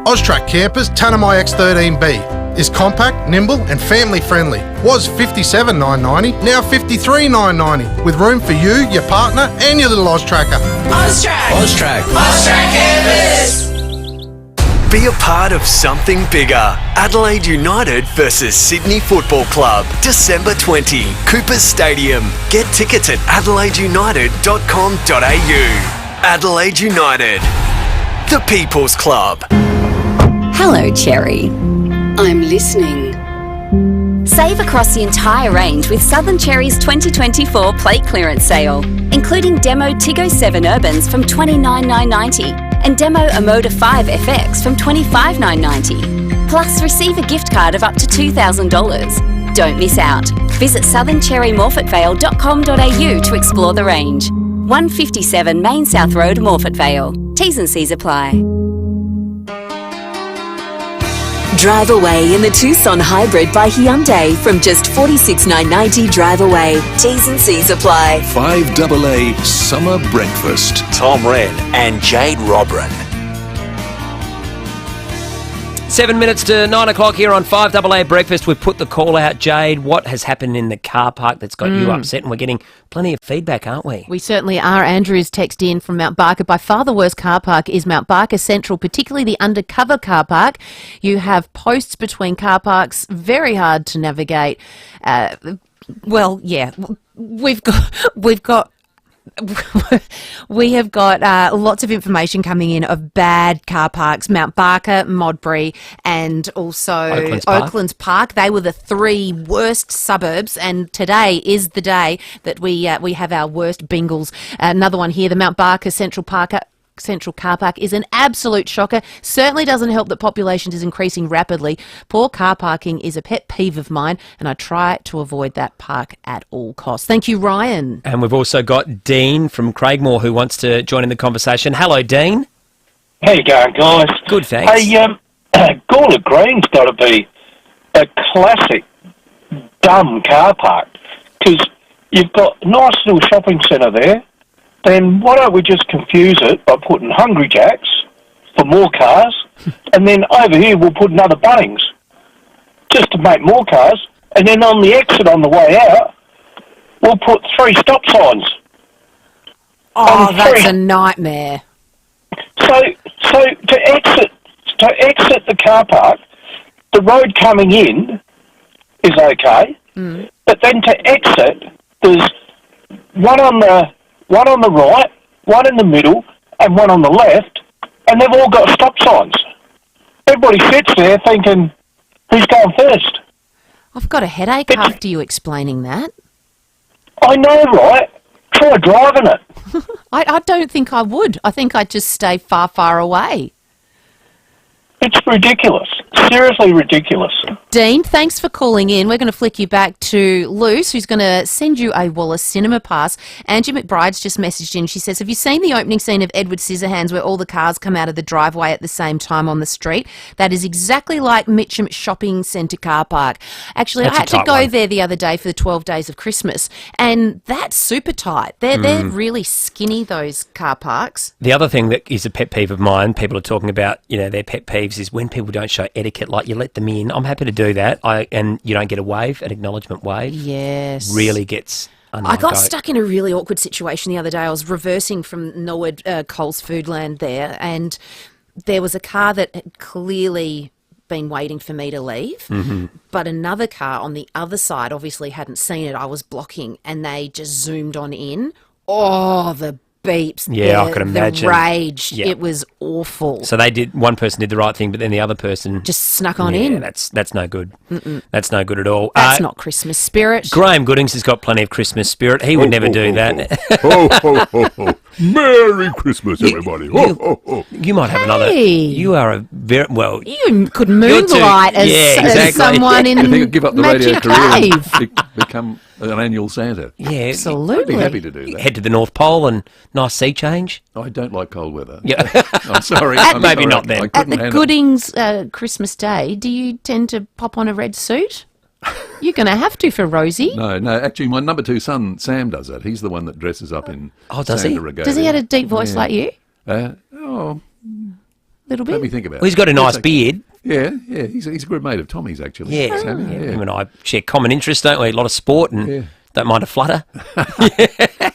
Austrac Campers Tanami X13B is compact, nimble and family friendly. Was $57,990, now $53,990, with room for you, your partner and your little Austracker. Austrac Campers. Be a part of something bigger. Adelaide United versus Sydney Football Club, December 20, Coopers Stadium. Get tickets at adelaideunited.com.au. Adelaide United, the People's Club. Hello, Cherry. I'm listening. Save across the entire range with Southern Cherry's 2024 plate clearance sale, including Demo Tiggo 7 Urbans from $29,990 and Demo Amoda 5 FX from $25,990. Plus, receive a gift card of up to $2,000. Don't miss out. Visit southerncherrymorfettvale.com.au to explore the range. 157 Main South Road, Morfett Vale. T's and C's apply. Drive away in the Tucson Hybrid by Hyundai from just $46,990 drive away. T's and C's apply. 5AA Summer Breakfast. Tom Wren and Jade Robran. 7 minutes to 9 o'clock here on 5AA Breakfast. We've put the call out, Jade. What has happened in the car park that's got you upset? And we're getting plenty of feedback, aren't we? We certainly are. Andrew's text in from Mount Barker. By far the worst car park is Mount Barker Central, particularly the undercover car park. You have posts between car parks, very hard to navigate. Well, yeah, we've got We have got lots of information coming in of bad car parks: Mount Barker, Modbury, and also Oaklands Park. They were the 3 worst suburbs, and today is the day that we have our worst bingles. Another one here, the Mount Barker Central Car Park is an absolute shocker. Certainly doesn't help that population is increasing rapidly. Poor car parking is a pet peeve of mine, and I try to avoid that park at all costs. Thank you, Ryan. And we've also got Dean from Craigmore who wants to join in the conversation. Hello, Dean. How you going, guys? Good, thanks. Hey, Gawler Green's got to be a classic dumb car park, because you've got a nice little shopping centre there. Then why don't we just confuse it by putting Hungry Jacks for more cars, and then over here we'll put another Bunnings just to make more cars, and then on the exit on the way out we'll put 3 stop signs. Oh, that's a nightmare. So to exit the car park, the road coming in is okay, but then to exit, there's one on the right, one in the middle, and one on the left, and they've all got stop signs. Everybody sits there thinking, who's going first? I've got a headache after you explaining that. I know, right? Try driving it. I don't think I would. I think I'd just stay far, far away. It's ridiculous. Seriously ridiculous. Dean, thanks for calling in. We're going to flick you back to Luce, who's going to send you a Wallace cinema pass. Angie McBride's just messaged in. She says, have you seen the opening scene of Edward Scissorhands where all the cars come out of the driveway at the same time on the street? That is exactly like Mitcham Shopping Centre car park. Actually, I had to go there the other day for the 12 days of Christmas, and that's super tight. They're really skinny, those car parks. The other thing that is a pet peeve of mine, people are talking about, their pet peeves, is when people don't show etiquette, like you let them in. I'm happy to do that, and you don't get a wave, an acknowledgement wave. Yes. Really gets under I got my goat. stuck in a really awkward situation the other day. I was reversing from Norwood Coles Foodland there, and there was a car that had clearly been waiting for me to leave, but another car on the other side obviously hadn't seen it. I was blocking, and they just zoomed on in. Oh, the beeps. Yeah, I could imagine. The rage. Yeah. It was awful. So one person did the right thing, but then the other person just snuck on in. That's no good. That's no good at all. That's not Christmas spirit. Graham Goodings has got plenty of Christmas spirit. He would never do that. Ho, ho, ho, ho. Merry Christmas, everybody. Ho, ho, ho. You might have another. You are a very well. You could moonlight as someone in you give up the Magic radio career Cave. and become an annual Santa. Yeah, absolutely. I'd be happy to do that. Head to the North Pole and nice sea change. I don't like cold weather. Yeah, I'm sorry. Maybe sorry. not then. I At couldn't the handle it. Goodings Christmas Day, do you tend to pop on a red suit? You're going to have to for Rosie. No. Actually, my number 2 son, Sam, does that. He's the one that dresses up in does Santa he? regalia. Does he have a deep voice like you? Little bit. Let me think about it. Well, he's got a nice beard. Yeah. He's a good mate of Tommy's, actually. Yeah. Sammy, Him and I share common interests, don't we? A lot of sport and don't mind a flutter.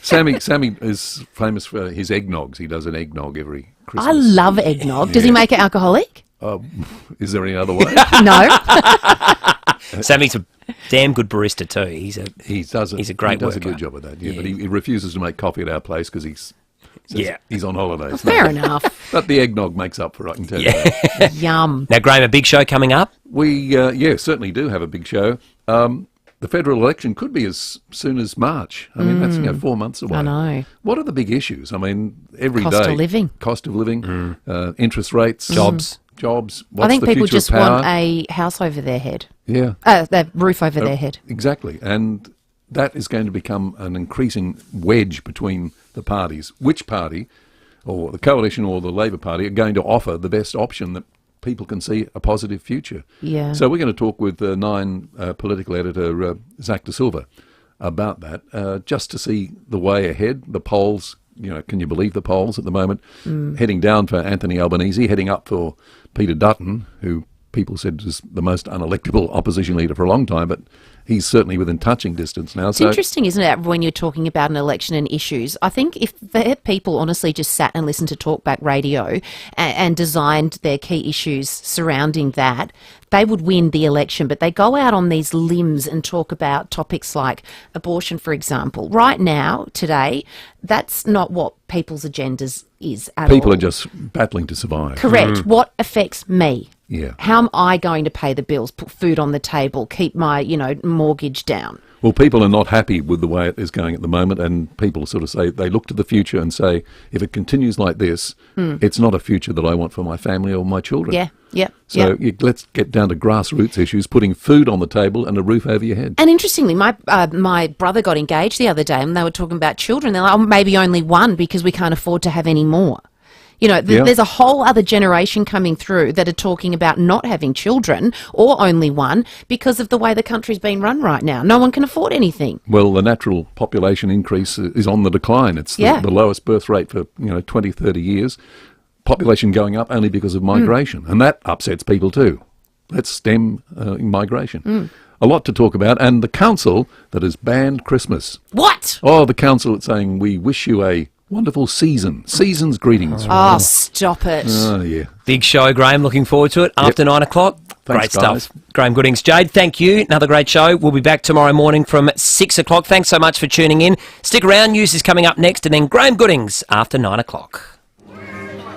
Sammy is famous for his eggnogs. He does an eggnog every Christmas. I love eggnog. Does he make it alcoholic? Is there any other way? No. Sammy's a damn good barista too. He's a great He does a worker. good job of that. Yeah, but he refuses to make coffee at our place because he's on holidays. Fair enough. But the eggnog makes up for it, I can tell you that. Yum. Now, Graham, a big show coming up? We certainly do have a big show. The federal election could be as soon as March. I mean, that's 4 months away. I know. What are the big issues? I mean, every day. Cost of living. Cost of living, interest rates. Jobs. What's I think the people future just of power? want a house over their head. Yeah. The roof over their head. Exactly. And that is going to become an increasing wedge between the parties. Which party, or the coalition or the Labor Party, are going to offer the best option that people can see a positive future? Yeah. So we're going to talk with Nine political editor Zach De Silva about that, just to see the way ahead. The polls, can you believe the polls at the moment? Heading down for Anthony Albanese, heading up for Peter Dutton, who people said was the most unelectable opposition leader for a long time, but he's certainly within touching distance now. It's interesting, isn't it, when you're talking about an election and issues? I think if the people honestly just sat and listened to Talkback Radio and designed their key issues surrounding that, they would win the election. But they go out on these limbs and talk about topics like abortion, for example. Right now, today, that's not what people's agendas is at all. People are just battling to survive. Correct. What affects me? Yeah. How am I going to pay the bills, put food on the table, keep my, mortgage down? Well, people are not happy with the way it is going at the moment, and people sort of say, they look to the future and say, if it continues like this, it's not a future that I want for my family or my children. So let's get down to grassroots issues, putting food on the table and a roof over your head. And interestingly, my brother got engaged the other day, and they were talking about children. They're like, maybe only one because we can't afford to have any more. There's a whole other generation coming through that are talking about not having children or only one because of the way the country's been run right now. No one can afford anything. Well, the natural population increase is on the decline. It's the lowest birth rate for 20, 30 years. Population going up only because of migration. And that upsets people too. Let's stem migration. A lot to talk about. And the council that has banned Christmas. What? Oh, the council that's saying, we wish you a wonderful season. Season's greetings. Oh, stop it. Oh, yeah. Big show, Graham. Looking forward to it. After 9 o'clock. Great stuff. Graham Goodings. Jade, thank you. Another great show. We'll be back tomorrow morning from 6 o'clock. Thanks so much for tuning in. Stick around. News is coming up next, and then Graham Goodings after 9 o'clock.